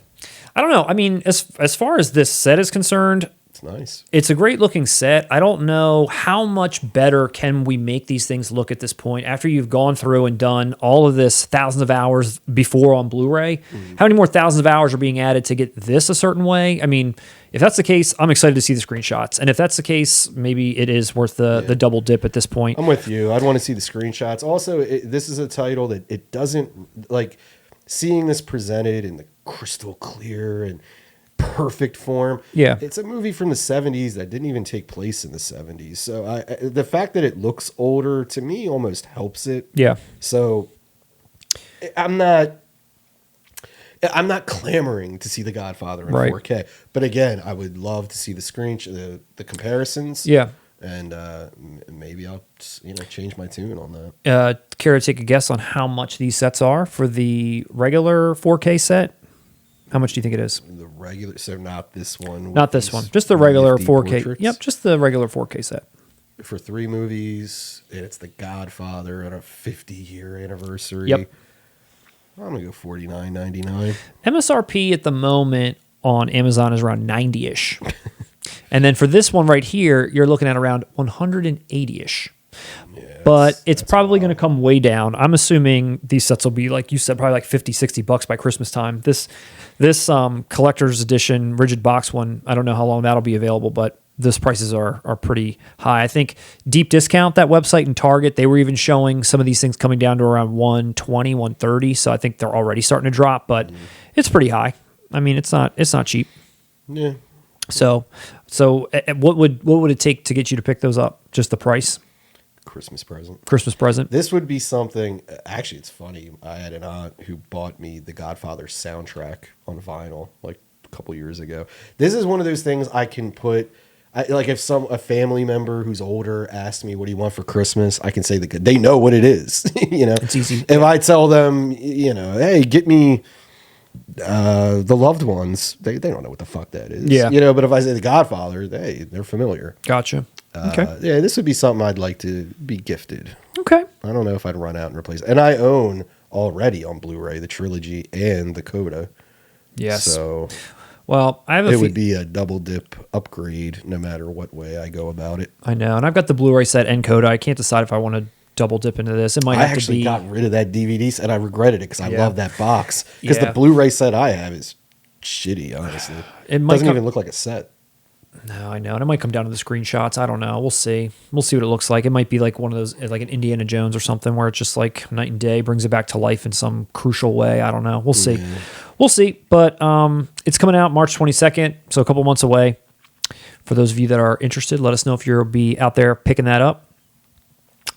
Speaker 2: don't know. I mean, as far as this set is concerned,
Speaker 1: It's nice.
Speaker 2: it's a great looking set. I don't know how much better can we make these things look at this point after you've gone through and done all of this thousands of hours before on Blu-ray. How many more thousands of hours are being added to get this a certain way? I mean, if that's the case, I'm excited to see the screenshots. And if that's the case, maybe it is worth the double dip at this point.
Speaker 1: I'm with you. I'd want to see the screenshots. Also, this is a title that it doesn't, like, seeing this presented in the crystal clear and perfect form.
Speaker 2: Yeah.
Speaker 1: It's a movie from the 70s that didn't even take place in the 70s. So the fact that it looks older, to me, almost helps it.
Speaker 2: Yeah.
Speaker 1: So I'm not clamoring to see The Godfather in 4K. But again, I would love to see the comparisons.
Speaker 2: Yeah.
Speaker 1: And maybe I'll change my tune on that.
Speaker 2: Care to take a guess on how much these sets are for the regular 4K set? How much do you think it is?
Speaker 1: The regular, so not this one.
Speaker 2: Not this one. Just the regular 4K.
Speaker 1: Portraits.
Speaker 2: Yep, just the regular 4K set.
Speaker 1: For 3 movies, and it's The Godfather on a 50-year anniversary.
Speaker 2: Yep.
Speaker 1: I'm gonna go $49.99.
Speaker 2: MSRP at the moment on Amazon is around 90-ish. And then for this one right here, you're looking at around 180-ish. but it's probably going to come way down. I'm assuming these sets will be, like you said, probably like $50-$60 by Christmas time. This collector's edition rigid box one, I don't know how long that'll be available, but those prices are pretty high. I think deep discount, that website and Target, they were even showing some of these things coming down to around $120, $130. So I think they're already starting to drop, but it's pretty high. I mean, it's not cheap.
Speaker 1: Yeah.
Speaker 2: So what would it take to get you to pick those up? Just the price?
Speaker 1: Christmas present. This would be something. Actually, it's funny. I had an aunt who bought me the Godfather soundtrack on vinyl like a couple years ago. This is one of those things I can put. Like if a family member who's older asked me, "What do you want for Christmas?" I can say they know what it is.
Speaker 2: It's easy.
Speaker 1: If I tell them, hey, get me the Loved Ones, they don't know what the fuck that is.
Speaker 2: Yeah.
Speaker 1: But if I say the Godfather, they're familiar.
Speaker 2: Gotcha. Okay.
Speaker 1: Yeah, this would be something I'd like to be gifted.
Speaker 2: Okay.
Speaker 1: I don't know if I'd run out and replace it. And I own already on Blu-ray the trilogy and the Coda.
Speaker 2: Yes.
Speaker 1: So
Speaker 2: well,
Speaker 1: it would be a double dip upgrade no matter what way I go about it.
Speaker 2: I know. And I've got the Blu-ray set and Coda. I can't decide if I want to double dip into this. It might have to be. I
Speaker 1: got rid of that DVD set and I regretted it because I love that box. Because the Blu-ray set I have is shitty, honestly. It doesn't even look like a set.
Speaker 2: No, I know. And it might come down to the screenshots. I don't know. We'll see. We'll see what it looks like. It might be like one of those, like an Indiana Jones or something where it's just like night and day, brings it back to life in some crucial way. I don't know. We'll see. We'll see. But it's coming out March 22nd, so a couple months away. For those of you that are interested, let us know if you'll be out there picking that up.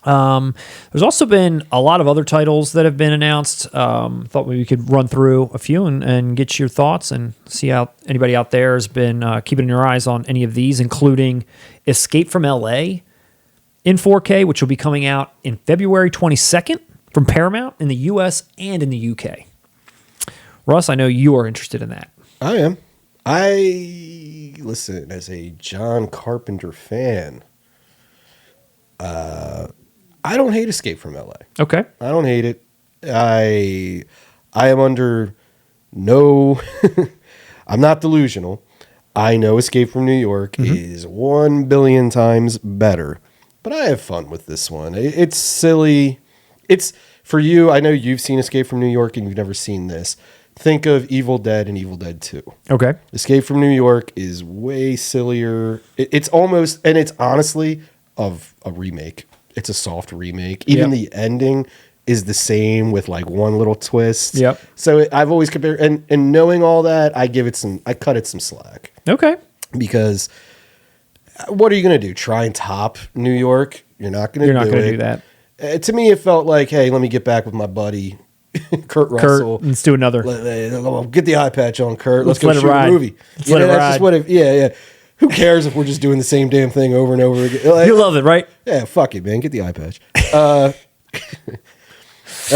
Speaker 2: There's also been a lot of other titles that have been announced. Thought maybe we could run through a few and get your thoughts and see how anybody out there has been keeping your eyes on any of these, including Escape from LA in 4K, which will be coming out in February 22nd from Paramount in the US and in the UK. Russ, I know you are interested in that.
Speaker 1: I am. Listen, as a John Carpenter fan, I don't hate Escape from LA.
Speaker 2: Okay.
Speaker 1: I don't hate it. I am under no... I'm not delusional. I know Escape from New York is 1 billion times better. But I have fun with this one. It's silly. It's... For you, I know you've seen Escape from New York and you've never seen this. Think of Evil Dead and Evil Dead 2.
Speaker 2: Okay.
Speaker 1: Escape from New York is way sillier. It's almost... And it's honestly of a remake. It's a soft remake. Even the ending is the same with like one little twist.
Speaker 2: Yep.
Speaker 1: So I've always compared, and knowing all that, I cut it some slack.
Speaker 2: Okay.
Speaker 1: Because what are you going to do? Try and top New York? You're not going to do that. To me, it felt like, hey, let me get back with my buddy Kurt Russell.
Speaker 2: Let's do another.
Speaker 1: Get the eye patch on, Kurt. Let's go shoot a movie.
Speaker 2: That's just what
Speaker 1: Who cares if we're just doing the same damn thing over and over again? Like,
Speaker 2: you love it, right?
Speaker 1: Yeah, fuck it, man. Get the eye patch. I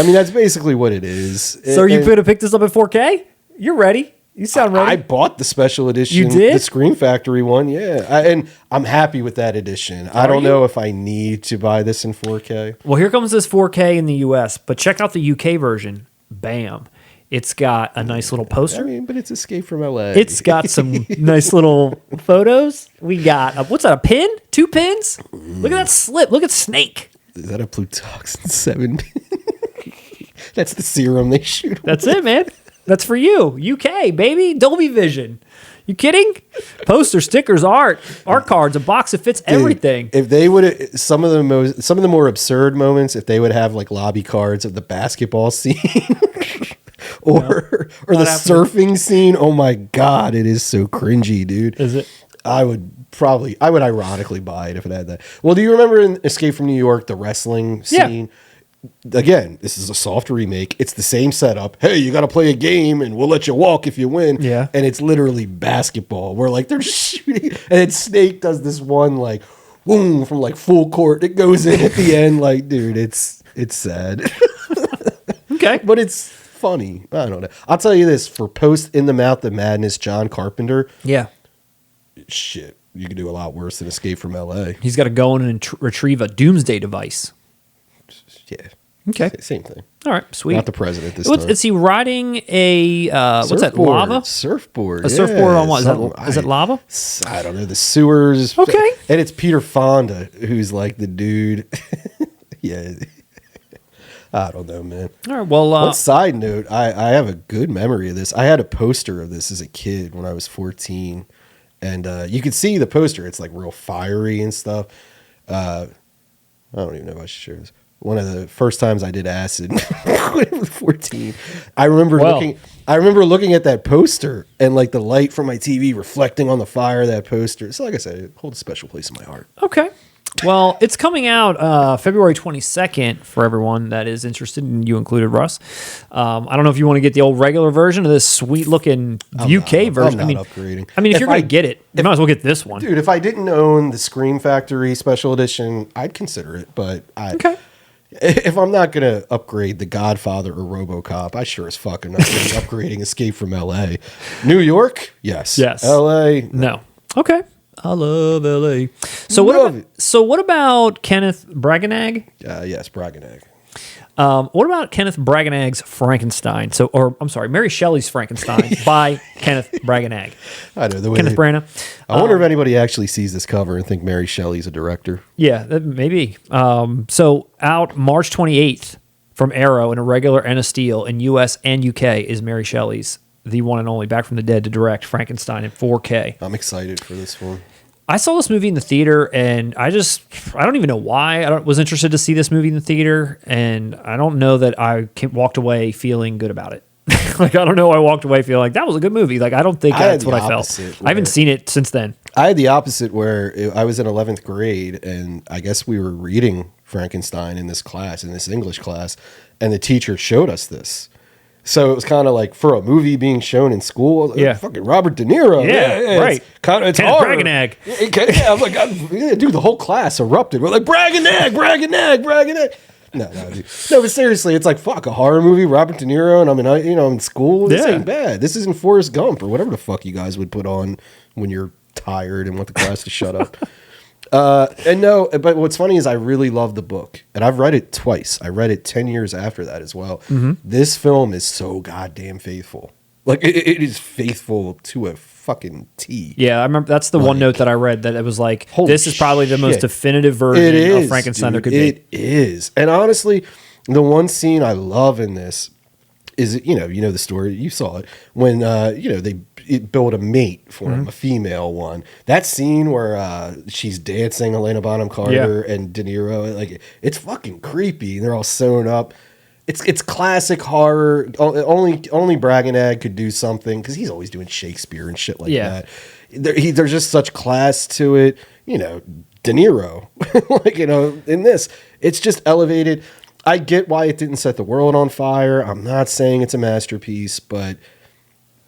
Speaker 1: mean, that's basically what it is.
Speaker 2: So you could have picked this up at 4K? You're ready. You sound ready.
Speaker 1: I bought the special edition.
Speaker 2: You did?
Speaker 1: The Screen Factory one, yeah. And I'm happy with that edition. I don't know if I need to buy this in 4K.
Speaker 2: Well, here comes this 4K in the US, but check out the UK version. Bam. It's got a nice little poster.
Speaker 1: I mean, but it's Escape from LA.
Speaker 2: It's got some nice little photos. We got, what's that, a pin? 2 pins? Look at that slit. Look at Snake.
Speaker 1: Is that a Plutoxin 7 pin? That's the serum they shoot.
Speaker 2: That's it, man. That's for you. UK, baby. Dolby Vision. You kidding? Poster, stickers, art cards, a box that fits everything.
Speaker 1: If they would, some of the more absurd moments, if they would have like lobby cards of the basketball scene. Or the surfing scene. Oh my God, it is so cringy, dude.
Speaker 2: Is it?
Speaker 1: I would ironically buy it if it had that. Well, do you remember in Escape from New York, the wrestling scene? Yeah. Again, this is a soft remake. It's the same setup. Hey, you got to play a game and we'll let you walk if you win.
Speaker 2: Yeah. And
Speaker 1: it's literally basketball where like they're shooting and then Snake does this one like boom from like full court. It goes in at the end. Like, dude, it's sad.
Speaker 2: Okay.
Speaker 1: But it's funny. I don't know. I'll tell you this, for post In the Mouth of Madness, John Carpenter.
Speaker 2: Yeah.
Speaker 1: Shit. You could do a lot worse than Escape from LA.
Speaker 2: He's got to go in and retrieve a doomsday device.
Speaker 1: Yeah.
Speaker 2: Okay.
Speaker 1: Same thing.
Speaker 2: All right. Sweet.
Speaker 1: Not the president this time.
Speaker 2: Is he riding a, what's that, lava?
Speaker 1: Surfboard.
Speaker 2: A surfboard on what? Is it lava?
Speaker 1: I don't know. The sewers.
Speaker 2: Okay.
Speaker 1: And it's Peter Fonda, who's like the dude. Yeah. I don't know, man.
Speaker 2: All right. Well,
Speaker 1: One side note, I have a good memory of this. I had a poster of this as a kid when I was 14. And you could see the poster. It's like real fiery and stuff. I don't even know if I should share this. One of the first times I did acid when I was 14. I remember looking at that poster and like the light from my TV reflecting on the fire of that poster. So like I said, it holds a special place in my heart.
Speaker 2: okay. Well, it's coming out February 22nd for everyone that is interested, and you included, Russ. I don't know if you want to get the old regular version of this sweet-looking UK version.
Speaker 1: I'm not upgrading.
Speaker 2: I mean, if you're going to get it, you might as well get this one.
Speaker 1: Dude, if I didn't own the Scream Factory Special Edition, I'd consider it. But
Speaker 2: Okay.
Speaker 1: If I'm not going to upgrade the Godfather or Robocop, I sure as fuck am not going to be upgrading Escape from L.A. New York? Yes.
Speaker 2: Yes.
Speaker 1: L.A.?
Speaker 2: No. Okay. I love LA. So what about Kenneth Branagh?
Speaker 1: Yes, Branagh.
Speaker 2: What about Kenneth Branagh's Frankenstein? Mary Shelley's Frankenstein by Kenneth Branagh.
Speaker 1: I know the way
Speaker 2: Kenneth Branagh.
Speaker 1: I wonder if anybody actually sees this cover and think Mary Shelley's a director.
Speaker 2: Yeah, maybe. So out March 28th from Arrow in a regular and a steel in US and UK is Mary Shelley's the one and only Back from the Dead to direct Frankenstein in 4K.
Speaker 1: I'm excited for this one.
Speaker 2: I saw this movie in the theater, and I don't even know why I was interested to see this movie in the theater, and I don't know that I walked away feeling good about it. Like, I don't know, I walked away feeling like that was a good movie. Like, I don't think that's what I felt. I haven't seen it since then.
Speaker 1: I had the opposite where I was in 11th grade, and I guess we were reading Frankenstein in this English class, and the teacher showed us this. So it was kind of like for a movie being shown in school.
Speaker 2: Yeah.
Speaker 1: Fucking Robert De Niro.
Speaker 2: Yeah, right.
Speaker 1: It's
Speaker 2: Kenneth
Speaker 1: hard.
Speaker 2: Branagh.
Speaker 1: Yeah, I'm like, dude, the whole class erupted. We're like, Branagh. No, dude. No, but seriously, it's like, fuck, a horror movie, Robert De Niro, and I'm in school. This ain't bad. This isn't Forrest Gump or whatever the fuck you guys would put on when you're tired and want the class to shut up. But what's funny is I really love the book, and I've read it twice. I read it 10 years after that as well. Mm-hmm. This film is so goddamn faithful. Like, it is faithful to a fucking T.
Speaker 2: Yeah, I remember that's the one note that I read that it was like, this is probably the most definitive version of Frankenstein there could be.
Speaker 1: It is. And honestly, the one scene I love in this is, you know the story, you saw it, when, they build a mate for him, a female one. That scene where she's dancing, Helena Bonham Carter and De Niro, like, it's fucking creepy. They're all sewn up. It's classic horror. Only Branagh could do something, because he's always doing Shakespeare and shit like that. There's just such class to it. De Niro, like, in this, it's just elevated. I get why it didn't set the world on fire. I'm not saying it's a masterpiece, but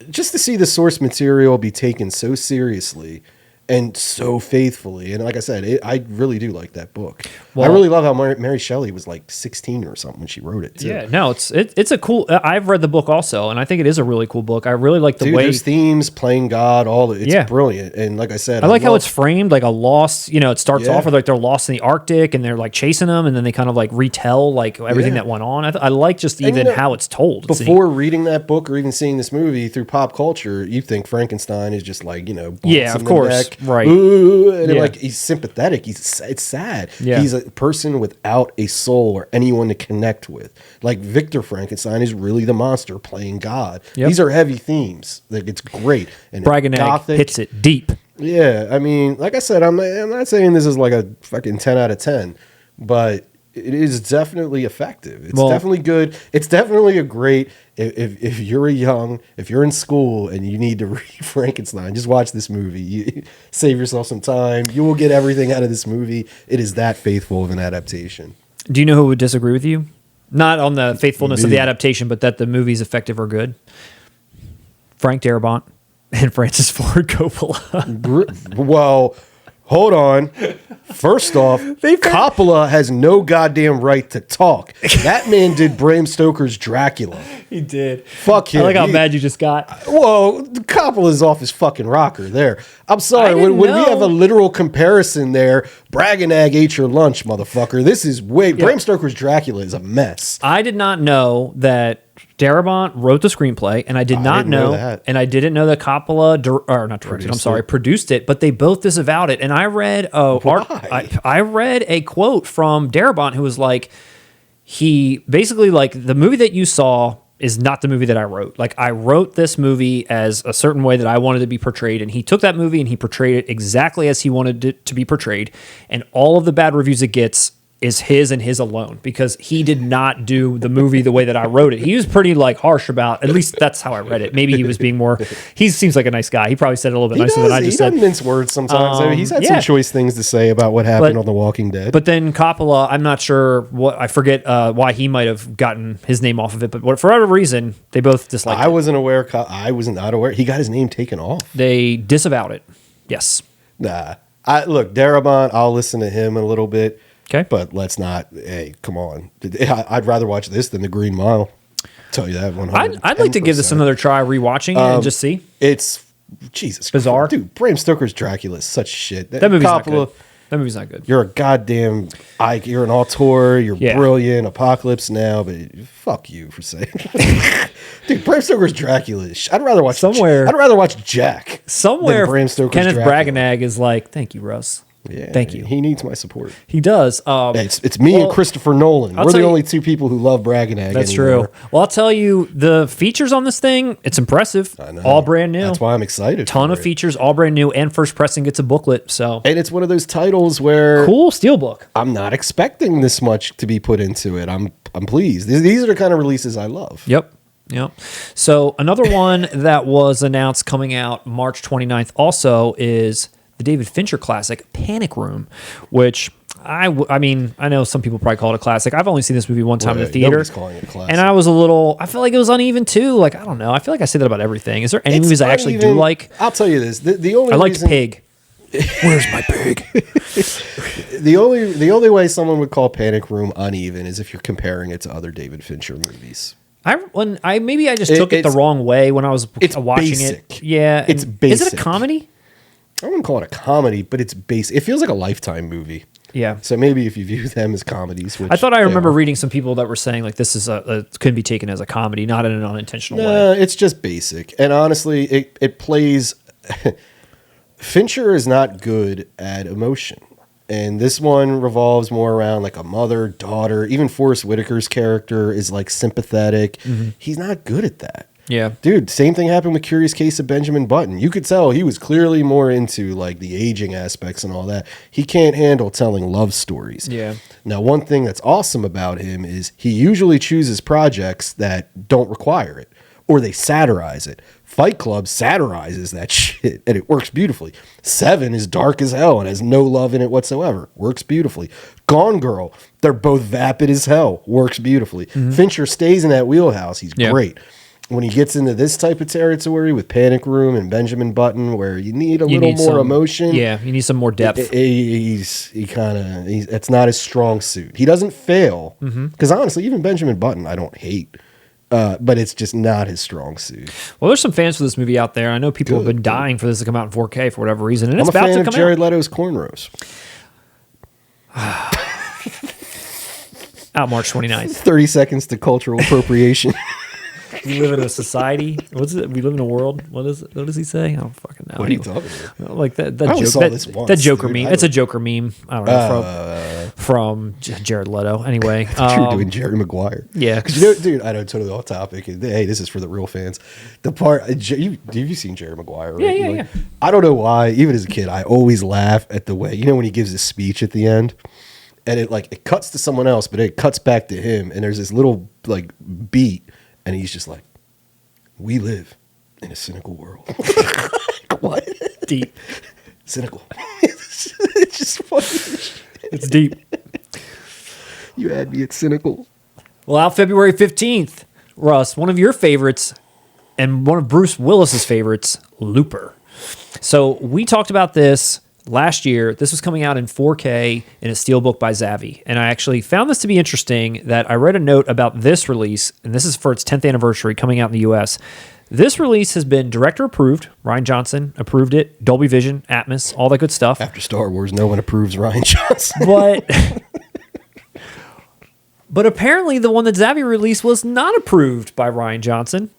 Speaker 1: just to see the source material be taken so seriously and so faithfully, and like I said, I really do like that book. Well, I really love how Mary Shelley was like 16 or something when she wrote it too.
Speaker 2: Yeah, no, it's a cool. I've read the book also, and I think it is a really cool book. I really like the way
Speaker 1: those themes, playing God, it's brilliant. And like I said,
Speaker 2: I like how it's framed like a lost. It starts off with like they're lost in the Arctic and they're like chasing them, and then they kind of like retell like everything that went on. I like just even how it's told.
Speaker 1: Before reading that book or even seeing this movie through pop culture, you think Frankenstein is just like
Speaker 2: of course.
Speaker 1: Neck,
Speaker 2: right.
Speaker 1: And like he's sympathetic. It's sad.
Speaker 2: Yeah.
Speaker 1: He's a person without a soul or anyone to connect with. Like Victor Frankenstein is really the monster playing God. Yep. These are heavy themes. Like, it's great. And
Speaker 2: Branagh hits it deep.
Speaker 1: Yeah, I mean, like I said, I'm not saying this is like a fucking 10 out of 10, but it is definitely effective. It's definitely good. It's definitely a great, if you're if you're in school and you need to read Frankenstein, just watch this movie. You save yourself some time. You will get everything out of this movie. It is that faithful of an adaptation.
Speaker 2: Do you know who would disagree with you? Not on the faithfulness of the adaptation, but that the movie's effective or good? Frank Darabont and Francis Ford Coppola.
Speaker 1: Well, hold on. First off, Coppola has no goddamn right to talk. That man did Bram Stoker's Dracula.
Speaker 2: He did.
Speaker 1: Fuck him.
Speaker 2: I like how mad you just got.
Speaker 1: Whoa, Coppola's off his fucking rocker there. I'm sorry. When we have a literal comparison there, Branagh ate your lunch, motherfucker. This is Bram Stoker's Dracula is a mess.
Speaker 2: I did not know that Darabont wrote the screenplay, and I did not
Speaker 1: didn't know
Speaker 2: know,
Speaker 1: that.
Speaker 2: and I didn't know that Coppola, produced it, but they both disavowed it. And I read, I read a quote from Darabont who was like, he basically like, the movie that you saw is not the movie that I wrote. Like, I wrote this movie as a certain way that I wanted to be portrayed, and he took that movie and he portrayed it exactly as he wanted it to be portrayed, and all of the bad reviews it gets is his and his alone, because he did not do the movie the way that I wrote it. He was pretty like harsh about, at least that's how I read it. Maybe he was being more, he seems like a nice guy. He probably said it a little bit nicer than I just said.
Speaker 1: He doesn't mince words sometimes. I mean, he's had some choice things to say about what happened on The Walking Dead.
Speaker 2: But then Coppola, I'm not sure I forget why he might have gotten his name off of it, but for whatever reason, they both disliked it.
Speaker 1: I was not aware. He got his name taken off.
Speaker 2: They disavowed it. Yes.
Speaker 1: Nah. Look, Darabont, I'll listen to him a little bit.
Speaker 2: Okay.
Speaker 1: But let's not, hey, come on. I'd rather watch this than The Green Mile. Tell you that 100%.
Speaker 2: I'd like to give this another try, rewatching it and just see.
Speaker 1: It's, Jesus
Speaker 2: bizarre.
Speaker 1: Christ. Dude, Bram Stoker's Dracula is such shit.
Speaker 2: That movie's not good. That movie's not good.
Speaker 1: You're a goddamn, you're an auteur, you're brilliant, Apocalypse Now, but fuck you for saying Dude, Bram Stoker's Dracula is I'd rather watch Jack.
Speaker 2: Somewhere,
Speaker 1: than Bram Stoker's
Speaker 2: Kenneth
Speaker 1: Dracula.
Speaker 2: Braganag is like, thank you, Russ.
Speaker 1: Yeah,
Speaker 2: thank you.
Speaker 1: He needs my support.
Speaker 2: He does.
Speaker 1: It's me and Christopher Nolan. We're the only two people who love Braganag.
Speaker 2: That's
Speaker 1: anymore.
Speaker 2: true. Well, I'll tell you, the features on this thing, it's impressive.
Speaker 1: I know.
Speaker 2: All brand new.
Speaker 1: That's why I'm excited.
Speaker 2: Ton of features, all brand new, and First Pressing gets a booklet. So,
Speaker 1: and it's one of those titles where
Speaker 2: cool steelbook.
Speaker 1: I'm not expecting this much to be put into it. I'm pleased. These are the kind of releases I love.
Speaker 2: Yep. So another one that was announced coming out March 29th also is the David Fincher classic Panic Room, which I mean, I know some people probably call it a classic. I've only seen this movie one time in the theater.
Speaker 1: Nobody's calling it a classic.
Speaker 2: And I feel like it was uneven too. Like, I don't know. I feel like I say that about everything. Is there any movies I actually do like?
Speaker 1: I'll tell you this. The only
Speaker 2: I liked Pig.
Speaker 1: Where's my pig? The only way someone would call Panic Room uneven is if you're comparing it to other David Fincher movies.
Speaker 2: Maybe I just took it the wrong way when I was watching
Speaker 1: basic.
Speaker 2: it. Yeah.
Speaker 1: It's basic.
Speaker 2: Is it a comedy?
Speaker 1: I wouldn't call it a comedy, but it's basic. It feels like a Lifetime movie.
Speaker 2: Yeah.
Speaker 1: So maybe if you view them as comedies, which
Speaker 2: I remember reading some people that were saying like this is couldn't be taken as a comedy, not in an unintentional way.
Speaker 1: It's just basic. And honestly, it plays. Fincher is not good at emotion. And this one revolves more around like a mother, daughter. Even Forrest Whitaker's character is like sympathetic. Mm-hmm. He's not good at that.
Speaker 2: Yeah.
Speaker 1: Dude, same thing happened with Curious Case of Benjamin Button. You could tell he was clearly more into like the aging aspects and all that. He can't handle telling love stories.
Speaker 2: Yeah.
Speaker 1: Now, one thing that's awesome about him is he usually chooses projects that don't require it or they satirize it. Fight Club satirizes that shit and it works beautifully. Seven is dark as hell and has no love in it whatsoever. Works beautifully. Gone Girl, they're both vapid as hell. Works beautifully. Mm-hmm. Fincher stays in that wheelhouse. He's great. When he gets into this type of territory with Panic Room and Benjamin Button, where you need a little more emotion,
Speaker 2: you need some more depth.
Speaker 1: It's not his strong suit. He doesn't fail because honestly, even Benjamin Button, I don't hate, but it's just not his strong suit.
Speaker 2: Well, there's some fans for this movie out there. I know people have been dying for this to come out in 4K for whatever reason, and
Speaker 1: I'm
Speaker 2: it's about to come
Speaker 1: out. I'm a fan of Jared Leto's cornrows.
Speaker 2: Out March 29th.
Speaker 1: 30 seconds to cultural appropriation.
Speaker 2: We live in a society. What's it? We live in a world. What is it? What does he say? I don't fucking know.
Speaker 1: What are you talking about?
Speaker 2: Like that
Speaker 1: I
Speaker 2: joke.
Speaker 1: saw this once,
Speaker 2: that Joker
Speaker 1: dude.
Speaker 2: meme. It's a Joker meme. I don't know from Jared Leto. Anyway,
Speaker 1: you're doing Jerry Maguire.
Speaker 2: Yeah,
Speaker 1: because dude, I know totally off topic. Hey, this is for the real fans. The part have you seen Jerry Maguire? Right?
Speaker 2: Yeah.
Speaker 1: I don't know why. Even as a kid, I always laugh at the way when he gives his speech at the end, and it cuts to someone else, but it cuts back to him, and there's this little like beat, and he's just like, "We live in a cynical world." What?
Speaker 2: Deep.
Speaker 1: Cynical. It's just funny.
Speaker 2: It's deep.
Speaker 1: You had me at cynical.
Speaker 2: Well, out February 15th, Russ, one of your favorites and one of Bruce Willis's favorites, Looper. So we talked about this last year. This was coming out in 4K in a steelbook by Zavvi. And I actually found this to be interesting that I read a note about this release, and this is for its 10th anniversary coming out in the US. This release has been director approved. Rian Johnson approved it. Dolby Vision, Atmos, all that good stuff.
Speaker 1: After Star Wars, no one approves Rian Johnson.
Speaker 2: But But apparently the one that Zavi released was not approved by Rian Johnson.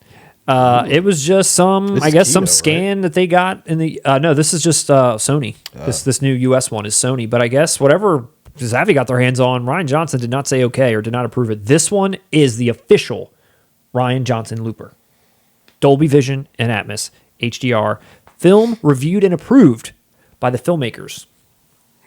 Speaker 2: It was just some scan that they got in the. No, this is just Sony. This new US one is Sony. But I guess whatever Zavi got their hands on, Rian Johnson did not say okay or did not approve it. This one is the official Rian Johnson Looper. Dolby Vision and Atmos, HDR, film reviewed and approved by the filmmakers,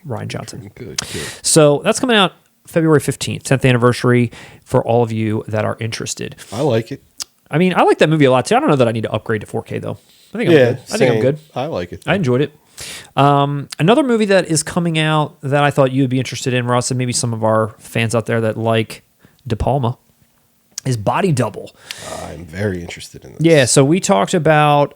Speaker 2: Rian Johnson.
Speaker 1: Good.
Speaker 2: So that's coming out February 15th, 10th anniversary for all of you that are interested.
Speaker 1: I like it.
Speaker 2: I mean, I like that movie a lot too. I don't know that I need to upgrade to 4K though. I think I'm good. I think I'm good.
Speaker 1: I like it.
Speaker 2: I enjoyed it. Another movie that is coming out that I thought you would be interested in, Ross, and maybe some of our fans out there that like De Palma, is Body Double.
Speaker 1: I'm very interested in this.
Speaker 2: Yeah, so we talked about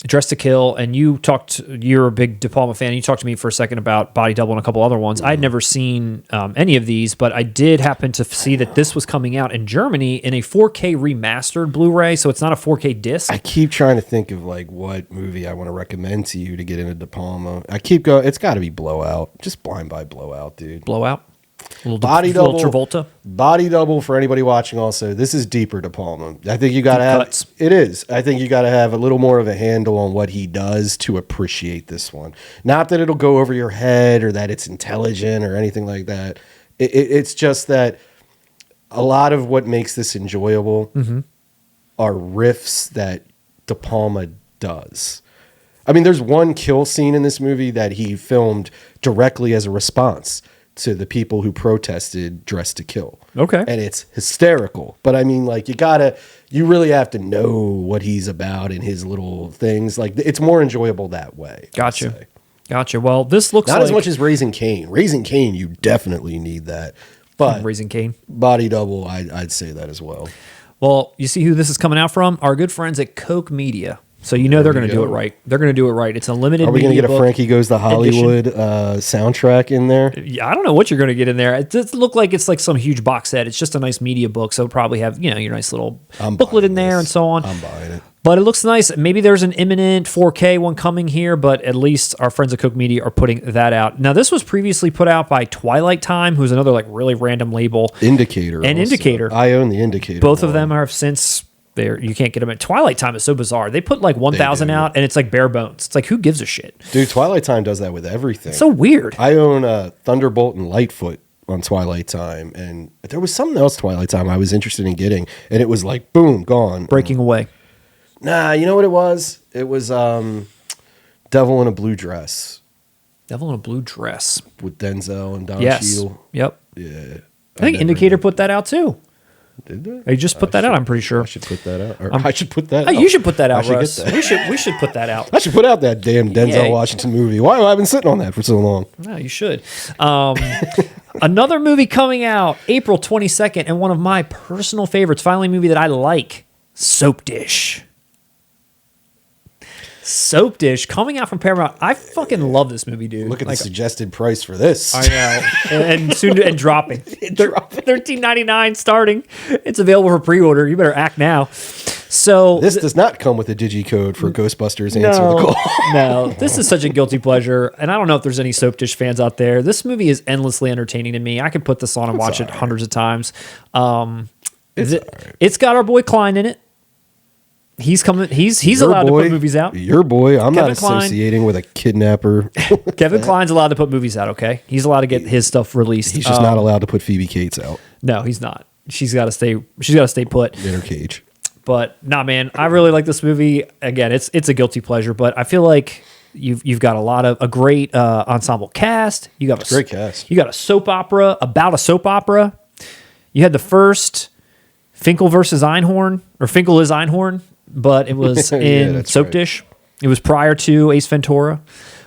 Speaker 2: Dress to Kill, and you're a big De Palma fan. You talked to me for a second about Body Double and a couple other ones. I'd never seen any of these, but I did happen to see that this was coming out in Germany in a 4K remastered Blu-ray, so it's not a 4K disc.
Speaker 1: I keep trying to think of like what movie I want to recommend to you to get into De Palma. I keep going. It's got to be Blowout. Just Blind by Blowout, dude.
Speaker 2: Blowout?
Speaker 1: Body Double.
Speaker 2: Little Travolta.
Speaker 1: Body Double for anybody watching also. This is deeper De Palma. I think you got to have
Speaker 2: cuts.
Speaker 1: It is. I think you got to have a little more of a handle on what he does to appreciate this one. Not that it'll go over your head or that it's intelligent or anything like that. It's just that a lot of what makes this enjoyable are riffs that De Palma does. I mean, there's one kill scene in this movie that he filmed directly as a response to the people who protested Dress to Kill.
Speaker 2: Okay.
Speaker 1: And it's hysterical. But I mean, like, you really have to know what he's about and his little things. Like, it's more enjoyable that way.
Speaker 2: Gotcha. Well, this looks
Speaker 1: not
Speaker 2: like...
Speaker 1: as much as Raising Cain. Raising Cain, you definitely need that. But
Speaker 2: Raising Cain.
Speaker 1: Body Double, I'd say that as well.
Speaker 2: Well, you see who this is coming out from? Our good friends at Coke Media. So you know they're going to do it right. They're going to do it right. It's a limited.
Speaker 1: Are we going to get a Frankie Goes to Hollywood soundtrack in there?
Speaker 2: Yeah, I don't know what you're going to get in there. It does look like it's like some huge box set. It's just a nice media book, so it'll probably have your nice little booklet in there and so on.
Speaker 1: I'm buying it.
Speaker 2: But it looks nice. Maybe there's an imminent 4K one coming here, but at least our friends at Coke Media are putting that out. Now, this was previously put out by Twilight Time, who's another like really random label.
Speaker 1: Indicator.
Speaker 2: And also. Indicator.
Speaker 1: I own the Indicator.
Speaker 2: Both of them are since... You can't get them at Twilight Time. Is so bizarre. They put like 1,000 out, and it's like bare bones. It's like, who gives a shit?
Speaker 1: Dude, Twilight Time does that with everything.
Speaker 2: It's so weird.
Speaker 1: I own Thunderbolt and Lightfoot on Twilight Time, and there was something else Twilight Time I was interested in getting, and it was like, boom, gone.
Speaker 2: Breaking away.
Speaker 1: Nah, you know what it was? It was Devil in a Blue Dress.
Speaker 2: Devil in a Blue Dress.
Speaker 1: With Denzel and Don Cheadle.
Speaker 2: Yep.
Speaker 1: Yeah.
Speaker 2: I think Indicator put that out too.
Speaker 1: Did they?
Speaker 2: They just put that out, I'm pretty sure.
Speaker 1: I should put that out. Or I should put that out.
Speaker 2: You should put that out,
Speaker 1: I should
Speaker 2: Russ.
Speaker 1: get that.
Speaker 2: We should put that out.
Speaker 1: I should put out that damn Denzel Washington movie. Why have I been sitting on that for so long?
Speaker 2: No, you should. Another movie coming out April 22nd, and one of my personal favorites, finally a movie that I like, Soap Dish. Soap Dish coming out from Paramount. I fucking love this movie, dude.
Speaker 1: Look at the suggested price for this.
Speaker 2: I know, and soon and dropping. $13.99 starting. It's available for pre-order. You better act now. So
Speaker 1: this does not come with a digicode for Ghostbusters Answer the Call.
Speaker 2: No, this is such a guilty pleasure, and I don't know if there's any Soap Dish fans out there. This movie is endlessly entertaining to me. I could put this on and watch it hundreds of times. It's got our boy Klein in it. He's coming. He's allowed to put movies out.
Speaker 1: Your boy. I'm
Speaker 2: Kevin
Speaker 1: not associating with a kidnapper.
Speaker 2: Kevin Kline's allowed to put movies out. Okay, he's allowed to get his stuff released.
Speaker 1: He's just not allowed to put Phoebe Cates out.
Speaker 2: No, he's not. She's got to stay. She's got to stay put
Speaker 1: in her cage.
Speaker 2: But nah, man, I really like this movie. Again, it's a guilty pleasure, but I feel like you've got a great ensemble cast. You got a
Speaker 1: great cast.
Speaker 2: You got a soap opera about a soap opera. You had the first Finkel versus Einhorn, or Finkel is Einhorn. But it was in Soap Dish. It was prior to Ace Ventura,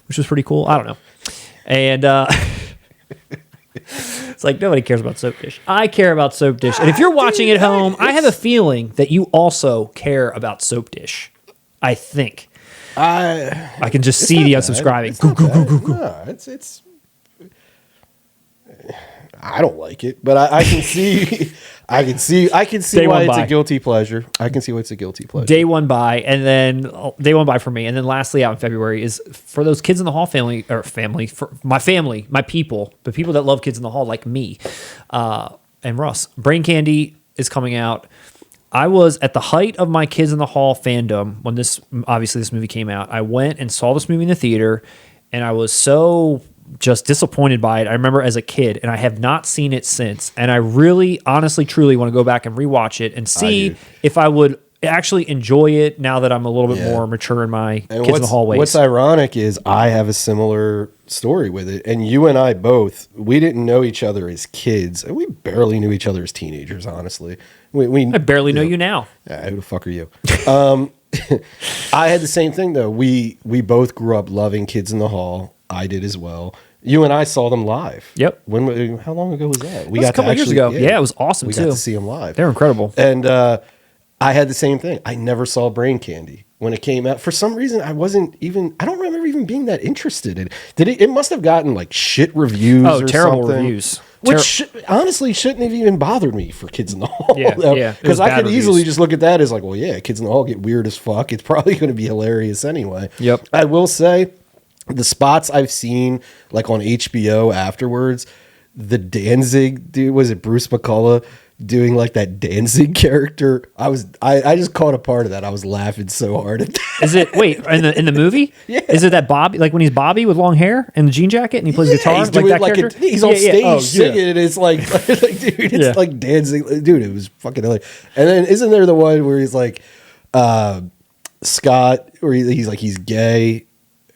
Speaker 2: which was pretty cool. I don't know. And it's like nobody cares about Soap Dish. I care about Soap Dish. And if you're watching at home, I have a feeling that you also care about Soap Dish. I think. I can just see the unsubscribing.
Speaker 1: It's I don't like it, but I can see I can see why it's a guilty pleasure. I can see why it's a guilty pleasure.
Speaker 2: Day one buy, and then day one buy for me, and then lastly out in February is for those Kids in the Hall for my family, my people, the people that love Kids in the Hall like me. and Russ, Brain Candy is coming out. I was at the height of my Kids in the Hall fandom when this movie came out. I went and saw this movie in the theater, and I was so just disappointed by it. I remember as a kid, and I have not seen it since. And I really, honestly, truly want to go back and rewatch it and see if I would actually enjoy it now that I'm a little bit more mature in my Kids in the Hall ways.
Speaker 1: What's ironic is I have a similar story with it, and you and I both, we didn't know each other as kids, and we barely knew each other as teenagers, honestly.
Speaker 2: I barely know you now.
Speaker 1: Who the fuck are you? I had the same thing, though. We both grew up loving Kids in the Hall. I did as well. You and I saw them live.
Speaker 2: Yep.
Speaker 1: How long ago was that?
Speaker 2: We got a couple years ago. Yeah, it was awesome, too.
Speaker 1: We got to see them live.
Speaker 2: They're incredible.
Speaker 1: And I had the same thing. I never saw Brain Candy when it came out. For some reason, I don't remember even being that interested in it. It must have gotten like shit reviews or
Speaker 2: terrible
Speaker 1: something.
Speaker 2: Reviews.
Speaker 1: Which honestly shouldn't have even bothered me for Kids in the Hall.
Speaker 2: Yeah.
Speaker 1: Because I could easily just look at that as like, well, yeah, Kids in the Hall get weird as fuck. It's probably going to be hilarious anyway.
Speaker 2: Yep.
Speaker 1: I will say, the spots I've seen like on HBO afterwards, the Danzig dude, was it Bruce McCullough doing like that Danzig character? I just caught a part of that. I was laughing so hard at that.
Speaker 2: Is it in the movie?
Speaker 1: Yeah.
Speaker 2: Is it that Bobby, like when he's Bobby with long hair and the jean jacket and he plays guitar?
Speaker 1: He's doing
Speaker 2: that character?
Speaker 1: He's on stage singing, and it's like dude, it's like Danzig. Dude, it was fucking hilarious. And then isn't there the one where he's like Scott, where he's gay?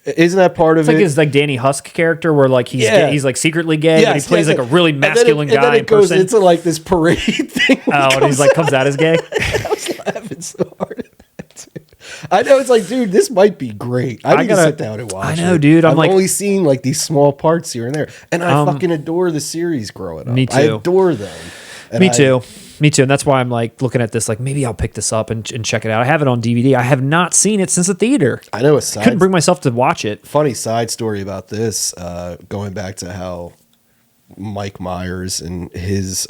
Speaker 1: Isn't that part of it?
Speaker 2: It's like Danny Husk character where like he's like secretly gay, but he plays like a really masculine guy.
Speaker 1: And then it goes into like this parade thing.
Speaker 2: And he's like comes out as gay.
Speaker 1: I was laughing so hard at that, dude. I know, it's like, dude, this might be great. I need to sit down and watch it.
Speaker 2: I know, dude.
Speaker 1: I've only seen like these small parts here and there, and I fucking adore the series growing up.
Speaker 2: Me too.
Speaker 1: I adore them.
Speaker 2: Me too. And that's why I'm like looking at this, like maybe I'll pick this up and check it out. I have it on DVD. I have not seen it since the theater.
Speaker 1: I know
Speaker 2: couldn't bring myself to watch it.
Speaker 1: Funny side story about this, going back to how Mike Myers and his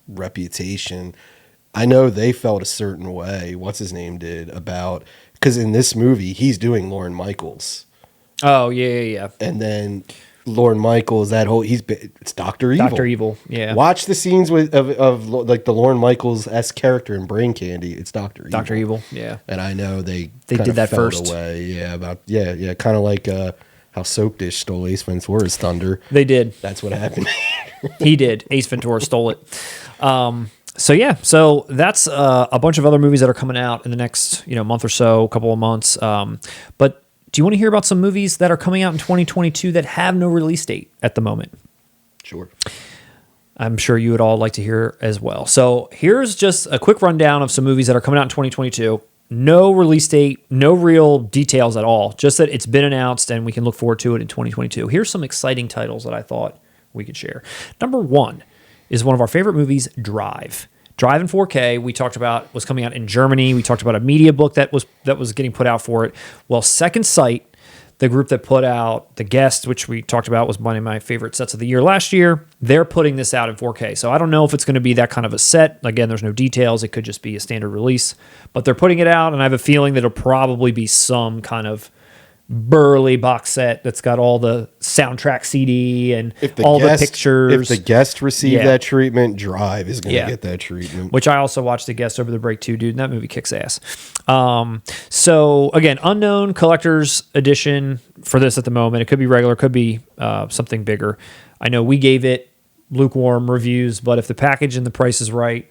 Speaker 1: reputation, I know they felt a certain way. What's his name did about, because in this movie he's doing Lorne Michaels.
Speaker 2: Oh yeah.
Speaker 1: And then Lorne Michaels, it's Dr. Evil.
Speaker 2: Dr. Evil, yeah.
Speaker 1: Watch the scenes of like the Lorne Michaels-esque character in Brain Candy. It's Dr. Evil.
Speaker 2: Dr. Evil, yeah.
Speaker 1: And I know they
Speaker 2: did that
Speaker 1: felt
Speaker 2: first.
Speaker 1: Away. Kind of like how Soap Dish stole Ace Ventura's thunder.
Speaker 2: They did.
Speaker 1: That's what happened.
Speaker 2: He did. Ace Ventura stole it. So that's a bunch of other movies that are coming out in the next month or so, couple of months. But do you want to hear about some movies that are coming out in 2022 that have no release date at the moment?
Speaker 1: Sure.
Speaker 2: I'm sure you would all like to hear as well. So here's just a quick rundown of some movies that are coming out in 2022. No release date, no real details at all, just that it's been announced and we can look forward to it in 2022. Here's some exciting titles that I thought we could share. Number one is one of our favorite movies, Drive. Drive in 4K, we talked about, was coming out in Germany. We talked about a media book that was getting put out for it. Well, Second Sight, the group that put out The Guest, which we talked about was one of my favorite sets of the year last year, they're putting this out in 4K. So I don't know if it's going to be that kind of a set. Again, there's no details. It could just be a standard release. But they're putting it out, and I have a feeling that it'll probably be some kind of burly box set that's got all the soundtrack CD and all the pictures.
Speaker 1: If The Guest received that treatment, Drive is going to get that treatment.
Speaker 2: Which I also watched The Guest over the break too, dude. And that movie kicks ass. So again, unknown collector's edition for this at the moment. It could be regular, could be something bigger. I know we gave it lukewarm reviews, but if the package and the price is right,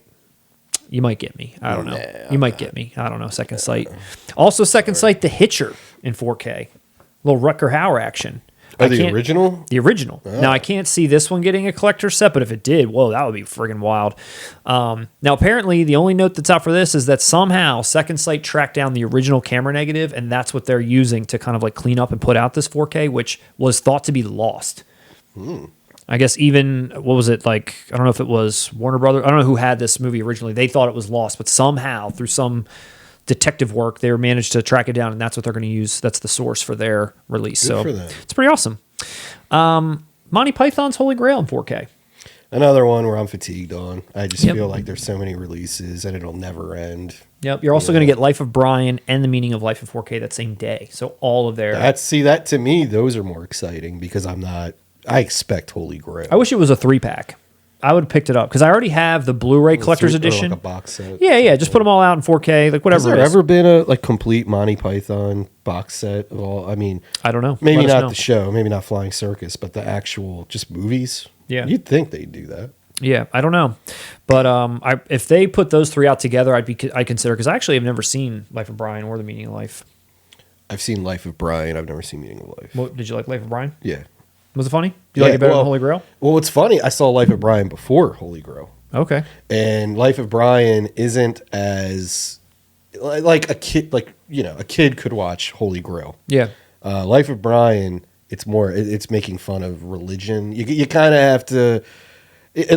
Speaker 2: you might get me. I don't know. You might get me. I don't know. Second Sight. Also, Second Sight, The Hitcher in 4K. A little Rutger Hauer action.
Speaker 1: The original?
Speaker 2: The original. Oh. Now, I can't see this one getting a collector's set, but if it did, whoa, that would be friggin' wild. Now, apparently, the only note that's out for this is that somehow Second Sight tracked down the original camera negative, and that's what they're using to kind of like clean up and put out this 4K, which was thought to be lost. I guess even, what was it, like, I don't know if it was Warner Brothers, I don't know who had this movie originally. They thought it was lost, but somehow, through some detective work, they managed to track it down, and that's what they're going to use. That's the source for their release.
Speaker 1: Good for them.
Speaker 2: It's pretty awesome. Monty Python's Holy Grail in 4K.
Speaker 1: Another one where I'm fatigued on. I just feel like there's so many releases, and it'll never end.
Speaker 2: Yep. You're also going to get Life of Brian and The Meaning of Life in 4K that same day. So all of their...
Speaker 1: That to me, those are more exciting because I expect Holy Grail.
Speaker 2: I wish it was a 3-pack. I would have picked it up because I already have the Blu-ray collector's edition.
Speaker 1: Like a box set.
Speaker 2: Yeah. Just put them all out in 4K, like whatever.
Speaker 1: Has there ever been a complete Monty Python box set of all? I mean,
Speaker 2: I don't know.
Speaker 1: Maybe not the show, maybe not Flying Circus, but the actual just movies.
Speaker 2: Yeah,
Speaker 1: you'd think they'd do that.
Speaker 2: Yeah, I don't know, but if they put those 3 out together, I'd consider, because I actually have never seen Life of Brian or The Meaning of Life.
Speaker 1: I've seen Life of Brian. I've never seen Meaning of Life.
Speaker 2: What, did you like Life of Brian?
Speaker 1: Yeah.
Speaker 2: Was it funny? Do you like it better than Holy Grail?
Speaker 1: Well, it's funny. I saw Life of Brian before Holy Grail.
Speaker 2: Okay.
Speaker 1: And Life of Brian isn't as like a kid, a kid could watch Holy Grail.
Speaker 2: Yeah.
Speaker 1: Life of Brian, it's making fun of religion. You kind of have to.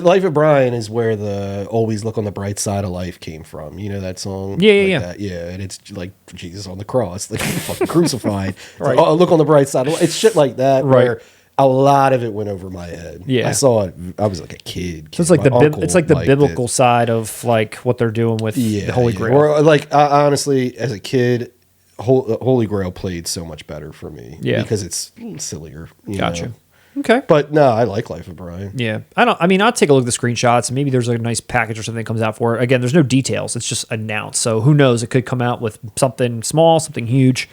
Speaker 1: Life of Brian is where the "Always Look on the Bright Side of Life" came from. You know that song?
Speaker 2: Yeah.
Speaker 1: That? Yeah, and it's like Jesus on the cross, like fucking crucified.
Speaker 2: Right.
Speaker 1: Like, oh, look on the bright side of life. It's shit like that.
Speaker 2: Right.
Speaker 1: Where a lot of it went over my head.
Speaker 2: Yeah.
Speaker 1: I saw it. I was like a kid.
Speaker 2: So it's like the biblical side of like what they're doing with the Holy Grail.
Speaker 1: Or like honestly, as a kid, Holy Grail played so much better for me.
Speaker 2: Yeah.
Speaker 1: Because it's a little sillier.
Speaker 2: Gotcha.
Speaker 1: Know?
Speaker 2: Okay.
Speaker 1: But no, I like Life of Brian.
Speaker 2: Yeah. I'll take a look at the screenshots. Maybe there's a nice package or something that comes out for it. Again, there's no details. It's just announced. So who knows? It could come out with something small, something huge,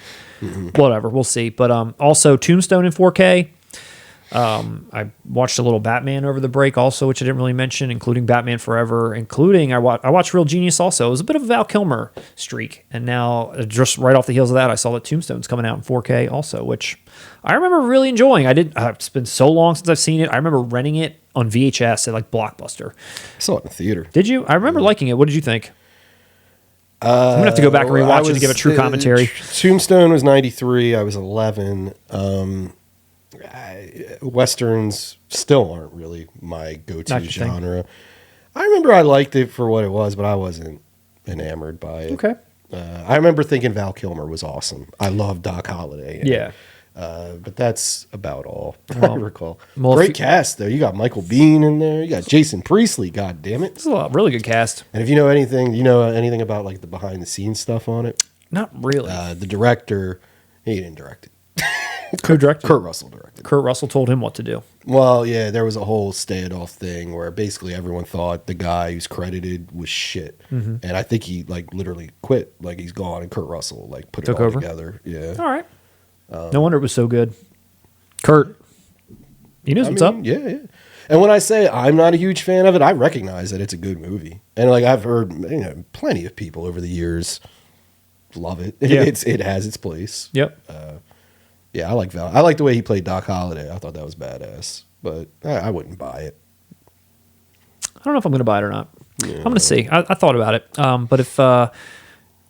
Speaker 2: whatever. We'll see. But also Tombstone in 4K. I watched a little Batman over the break also, which I didn't really mention, including Batman Forever, including I watched Real Genius also. It was a bit of a Val Kilmer streak. And now just right off the heels of that, I saw that Tombstone's coming out in 4K also, which I remember really enjoying. It's been so long since I've seen it. I remember renting it on VHS at like Blockbuster.
Speaker 1: I saw it in the theater.
Speaker 2: Did you? I remember liking it. What did you think? I'm gonna have to go back and rewatch it to give a true commentary.
Speaker 1: Tombstone was 93. I was 11. Westerns still aren't really my go-to genre. I remember I liked it for what it was, but I wasn't enamored by it.
Speaker 2: Okay.
Speaker 1: I remember thinking Val Kilmer was awesome. I love Doc Holliday.
Speaker 2: Yeah.
Speaker 1: But that's about all I recall.
Speaker 2: Well,
Speaker 1: Great cast, though. You got Michael Biehn in there. You got Jason Priestley. God damn it.
Speaker 2: It's a really good cast.
Speaker 1: And if you know anything about like the behind-the-scenes stuff on it?
Speaker 2: Not really.
Speaker 1: The director, he didn't direct it.
Speaker 2: Co-directed.
Speaker 1: Kurt Russell directed.
Speaker 2: Kurt Russell told him what to do.
Speaker 1: Well, yeah, there was a whole standoff thing where basically everyone thought the guy who's credited was shit, and I think he like literally quit, like he's gone, and Kurt Russell like put
Speaker 2: Took
Speaker 1: it all
Speaker 2: over?
Speaker 1: together. Yeah.
Speaker 2: All right. No wonder it was so good. Kurt, he knows what's up.
Speaker 1: Yeah. And when I say I'm not a huge fan of it, I recognize that it's a good movie, and like I've heard plenty of people over the years love it.
Speaker 2: Yeah.
Speaker 1: It has its place.
Speaker 2: Yep.
Speaker 1: Yeah, I like Val. I like the way he played Doc Holliday. I thought that was badass, but I wouldn't buy it.
Speaker 2: I don't know if I'm going to buy it or not. Yeah. I'm going to see. I thought about it. But if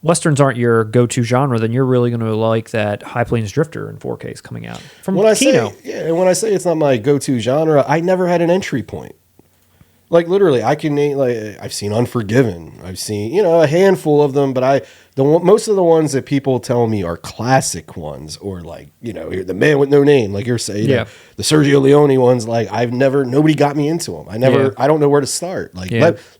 Speaker 2: Westerns aren't your go-to genre, then you're really going to like that High Plains Drifter in 4K is coming out from Kino.
Speaker 1: And when I say it's not my go-to genre, I never had an entry point. Like literally, I can name I've seen Unforgiven. I've seen a handful of them, but most of the ones that people tell me are classic ones, or like the Man with No Name, like you're saying, the Sergio Leone ones. Like nobody got me into them. I don't know where to start. Like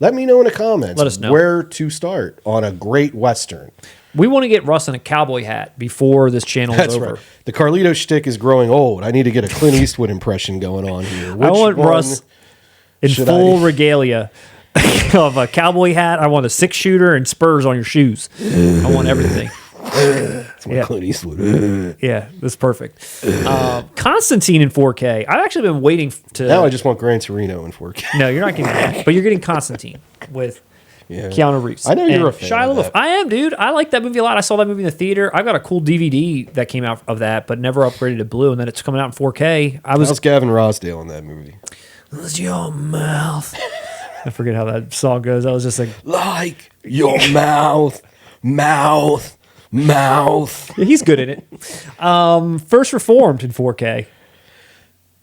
Speaker 1: let me know in the comments.
Speaker 2: Let us know
Speaker 1: where to start on a great Western.
Speaker 2: We want to get Russ in a cowboy hat before this channel is over. Right.
Speaker 1: The Carlito shtick is growing old. I need to get a Clint Eastwood impression going on here.
Speaker 2: I want Russ in full regalia of a cowboy hat. I want a 6-shooter and spurs on your shoes. I want everything.
Speaker 1: That's my Clint Eastwood.
Speaker 2: Yeah, that's perfect. Constantine in 4K. I've actually been waiting to...
Speaker 1: Now I just want Gran Torino in 4K.
Speaker 2: No, you're not getting that. But you're getting Constantine with Keanu Reeves.
Speaker 1: I know you're a fan
Speaker 2: Shia
Speaker 1: of
Speaker 2: LaBeouf.
Speaker 1: that.
Speaker 2: I am, dude. I like that movie a lot. I saw that movie in the theater. I got a cool DVD that came out of that, but never upgraded to Blue, and then it's coming out in 4K.
Speaker 1: How's Gavin Rossdale in that movie?
Speaker 2: Close your mouth. I forget how that song goes. I was just like
Speaker 1: your mouth. Yeah,
Speaker 2: he's good in it. First Reformed in 4K.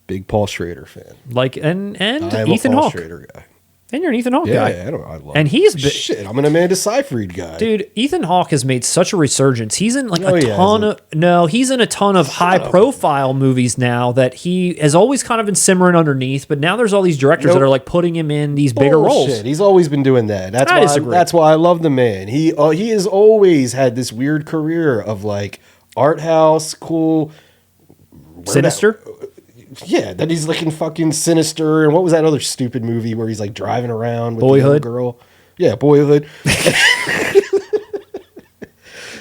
Speaker 1: Big Paul Schrader fan.
Speaker 2: And
Speaker 1: I'm
Speaker 2: Ethan
Speaker 1: a Paul
Speaker 2: Hawke.
Speaker 1: Schrader guy.
Speaker 2: And you're an Ethan Hawke guy.
Speaker 1: Yeah, I love
Speaker 2: and
Speaker 1: him. Shit, I'm an Amanda Seyfried guy.
Speaker 2: Dude, Ethan Hawke has made such a resurgence. He's in he's in a ton of high profile movies now that he has always kind of been simmering underneath, but now there's all these directors that are like putting him in these bigger roles.
Speaker 1: He's always been doing that. That's why I love the man. He has always had this weird career of like art house, cool,
Speaker 2: Sinister.
Speaker 1: Yeah, that he's looking fucking sinister. And what was that other stupid movie where he's like driving around with the little girl? Yeah, Boyhood.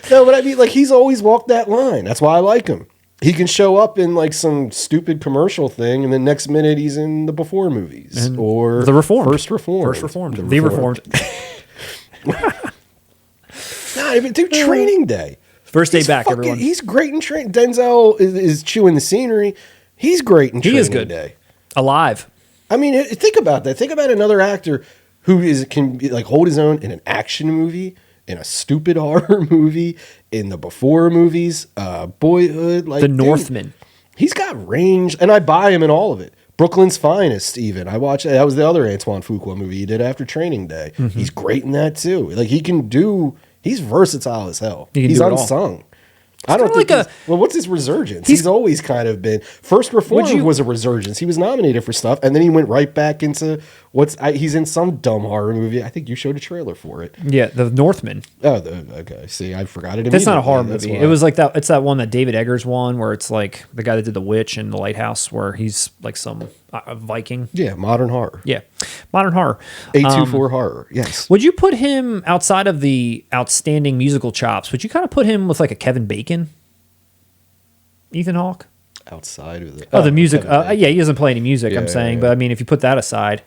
Speaker 1: No, but I mean, like, he's always walked that line. That's why I like him. He can show up in like some stupid commercial thing, and the next minute he's in the Before movies or
Speaker 2: the Reformed.
Speaker 1: First Reformed.
Speaker 2: The Reformed.
Speaker 1: Nah, even dude, Training Day.
Speaker 2: First day back, everyone.
Speaker 1: He's great in Training. Denzel is chewing the scenery. He's great in Training
Speaker 2: He is good.
Speaker 1: Day.
Speaker 2: Alive.
Speaker 1: I mean, think about that. Think about another actor who can be, like, hold his own in an action movie, in a stupid horror movie, in the Before movies, Boyhood, like
Speaker 2: The Northman.
Speaker 1: He's got range, and I buy him in all of it. Brooklyn's Finest, even. I watched that was the other Antoine Fuqua movie he did after Training Day. Mm-hmm. He's great in that too. Like, he's versatile as hell. He's unsung. I don't think what's his resurgence? He's always kind of been. First Reformed was a resurgence. He was nominated for stuff, and then he went right back into he's in some dumb horror movie. I think you showed a trailer for it.
Speaker 2: Yeah, The Northman.
Speaker 1: Oh, okay. See, I forgot it.
Speaker 2: That's not a horror movie. It was like that. It's that one that David Eggers won, where it's like the guy that did The Witch and The Lighthouse, where he's like some Viking.
Speaker 1: Yeah, modern horror.
Speaker 2: Yeah, modern horror.
Speaker 1: 824 horror. Yes.
Speaker 2: Would you put him outside of the outstanding musical chops? Would you kind of put him with like a Kevin Bacon? Ethan Hawke?
Speaker 1: Outside of the
Speaker 2: music. Yeah, he doesn't play any music, I'm saying. But I mean, if you put that aside,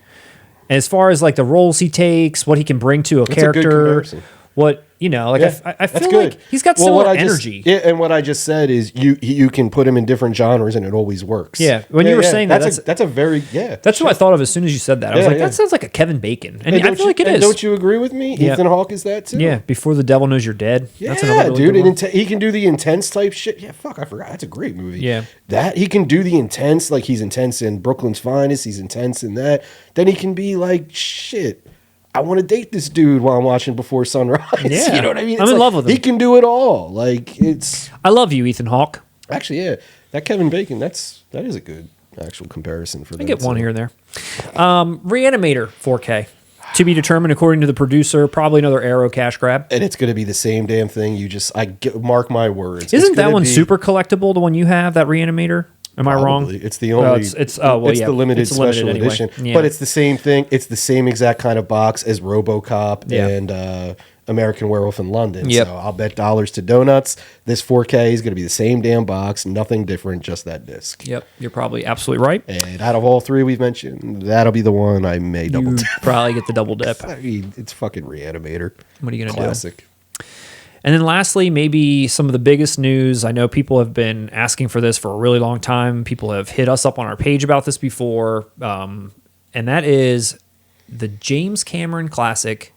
Speaker 2: and as far as like the roles he takes, what he can bring to a character, what, I feel like he's got similar energy.
Speaker 1: And what I just said is you can put him in different genres and it always works.
Speaker 2: Yeah. When you were saying
Speaker 1: that's a very,
Speaker 2: That's what I thought of as soon as you said that. I was like, that sounds like a Kevin Bacon. And I feel like it is.
Speaker 1: Don't you agree with me? Ethan Hawke is that too?
Speaker 2: Yeah. Before the Devil Knows You're Dead.
Speaker 1: Yeah, that's another really dude. He can do the intense type shit. Yeah, fuck, I forgot. That's a great movie.
Speaker 2: Yeah.
Speaker 1: That he can do the intense, like he's intense in Brooklyn's Finest. He's intense in that. Then he can be like, shit, I want to date this dude while I'm watching Before Sunrise.
Speaker 2: Yeah.
Speaker 1: You know what I mean?
Speaker 2: I'm in love with him.
Speaker 1: He can do it all. Like,
Speaker 2: I love you, Ethan Hawke.
Speaker 1: Actually, yeah. That Kevin Bacon, that is a good actual comparison for that.
Speaker 2: I get one here and there. Reanimator 4K. To be determined, according to the producer, probably another Arrow cash grab.
Speaker 1: And it's going to be the same damn thing. Mark my words.
Speaker 2: Isn't that one super collectible, the one you have, that Reanimator? Am I wrong?
Speaker 1: It's the only.
Speaker 2: It's
Speaker 1: the limited special edition,
Speaker 2: yeah.
Speaker 1: But it's the same thing. It's the same exact kind of box as RoboCop and American Werewolf in London.
Speaker 2: Yep.
Speaker 1: So I'll bet dollars to donuts. This 4K is going to be the same damn box, nothing different, just that disc.
Speaker 2: Yep, you're probably absolutely right.
Speaker 1: And out of all three we've mentioned, that'll be the one I may double dip.
Speaker 2: Probably get the double dip.
Speaker 1: I mean, it's fucking Reanimator.
Speaker 2: What are you going to do?
Speaker 1: Classic.
Speaker 2: And then lastly, maybe some of the biggest news. I know people have been asking for this for a really long time. People have hit us up on our page about this before. And that is the James Cameron classic,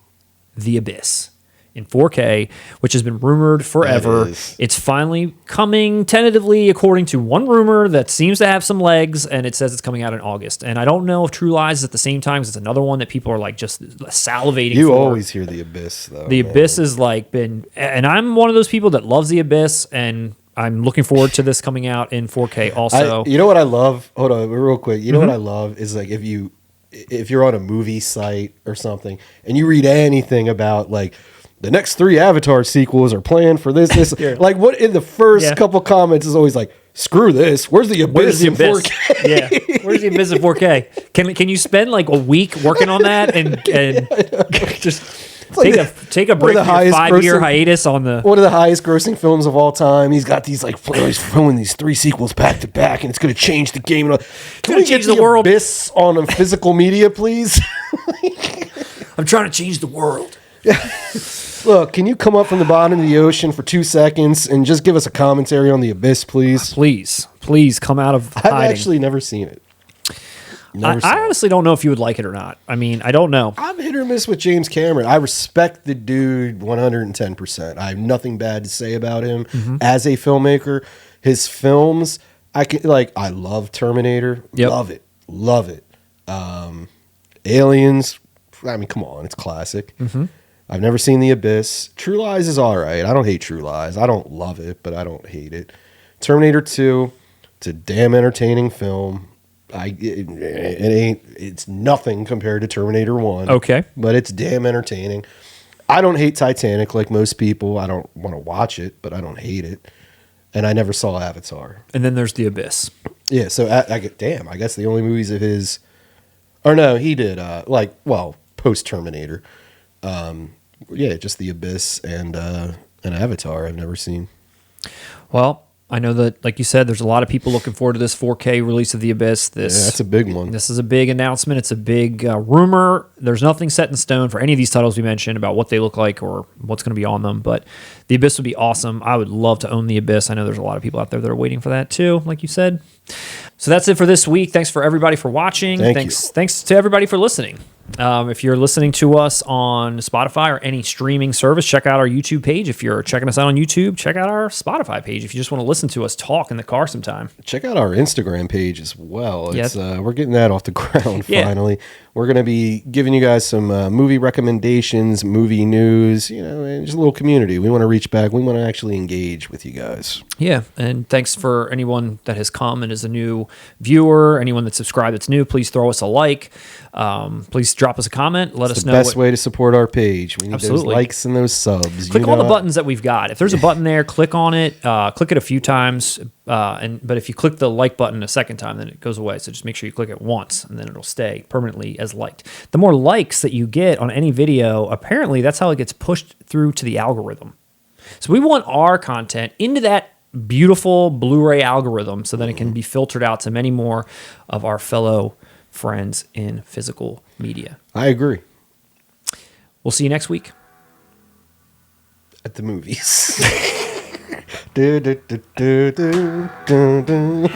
Speaker 2: The Abyss, in 4K, which has been rumored forever. It's finally coming tentatively, according to one rumor that seems to have some legs, and it says it's coming out in August. And I don't know if True Lies is at the same time, because it's another one that people are like just salivating for.
Speaker 1: You always hear The Abyss, though.
Speaker 2: The Abyss has like been, and I'm one of those people that loves The Abyss, and I'm looking forward to this coming out in 4K also.
Speaker 1: You know what I love? Hold on, real quick. You know what I love is like if you're on a movie site or something and you read anything about like the next 3 Avatar sequels are planned for this.
Speaker 2: Yeah.
Speaker 1: Like what in the first couple comments is always like, screw this. Where's the Abyss in 4K?
Speaker 2: Yeah. Where's the Abyss in 4K? Can you spend like a week working on that and just take a break, 5-year hiatus on the
Speaker 1: one of the highest grossing films of all time. He's got these like he's filming these 3 sequels back to back, and it's going to change the game. Can we
Speaker 2: change
Speaker 1: get
Speaker 2: the world?
Speaker 1: Abyss on a physical media, please?
Speaker 2: I'm trying to change the world.
Speaker 1: Look, can you come up from the bottom of the ocean for 2 seconds and just give us a commentary on The Abyss, please?
Speaker 2: Please come out of hiding.
Speaker 1: I've actually never seen it.
Speaker 2: I honestly don't know if you would like it or not. I mean, I don't know.
Speaker 1: I'm hit or miss with James Cameron. I respect the dude 110%. I have nothing bad to say about him as a filmmaker. His films, I love Terminator.
Speaker 2: Yep.
Speaker 1: Love it. Aliens, I mean, come on, it's classic. I've never seen The Abyss. True Lies is all right. I don't hate True Lies. I don't love it, but I don't hate it. Terminator 2, it's a damn entertaining film. It's nothing compared to Terminator 1.
Speaker 2: Okay.
Speaker 1: But it's damn entertaining. I don't hate Titanic like most people. I don't want to watch it, but I don't hate it. And I never saw Avatar.
Speaker 2: And then there's The Abyss.
Speaker 1: Yeah, so I guess the only movies of his, or no, he did post Terminator. Yeah, just The Abyss and an Avatar I've never seen.
Speaker 2: Well, I know that, like you said, there's a lot of people looking forward to this 4K release of The Abyss.
Speaker 1: Yeah, that's a big one.
Speaker 2: This is a big announcement. It's a big rumor. There's nothing set in stone for any of these titles we mentioned about what they look like or what's going to be on them, but The Abyss would be awesome. I would love to own The Abyss. I know there's a lot of people out there that are waiting for that too, like you said. So that's it for this week. Thanks for everybody for watching. Thanks to everybody for listening. If you're listening to us on Spotify or any streaming service, check out our YouTube page. If you're checking us out on YouTube, check out our Spotify page. If you just want to listen to us talk in the car sometime.
Speaker 1: Check out our Instagram page as well. It's, we're getting that off the ground finally. We're going to be giving you guys some movie recommendations, movie news, and just a little community. We want to reach back. We want to actually engage with you guys.
Speaker 2: Yeah, and thanks for anyone that has come and is a new viewer, anyone that's subscribed that's new. Please throw us a like. Please drop us a comment. Let us know.
Speaker 1: The best way to support our page. We need those likes and those subs.
Speaker 2: Click all the buttons that we've got. If there's a button there, click on it. Click it a few times. But if you click the like button a second time, then it goes away. So just make sure you click it once, and then it'll stay permanently as liked. The more likes that you get on any video, apparently that's how it gets pushed through to the algorithm. So we want our content into that beautiful Blu-ray algorithm so that it can be filtered out to many more of our fellow friends in physical media.
Speaker 1: I agree.
Speaker 2: We'll see you next week.
Speaker 1: At the movies. Do, do, do, do, do, do, do.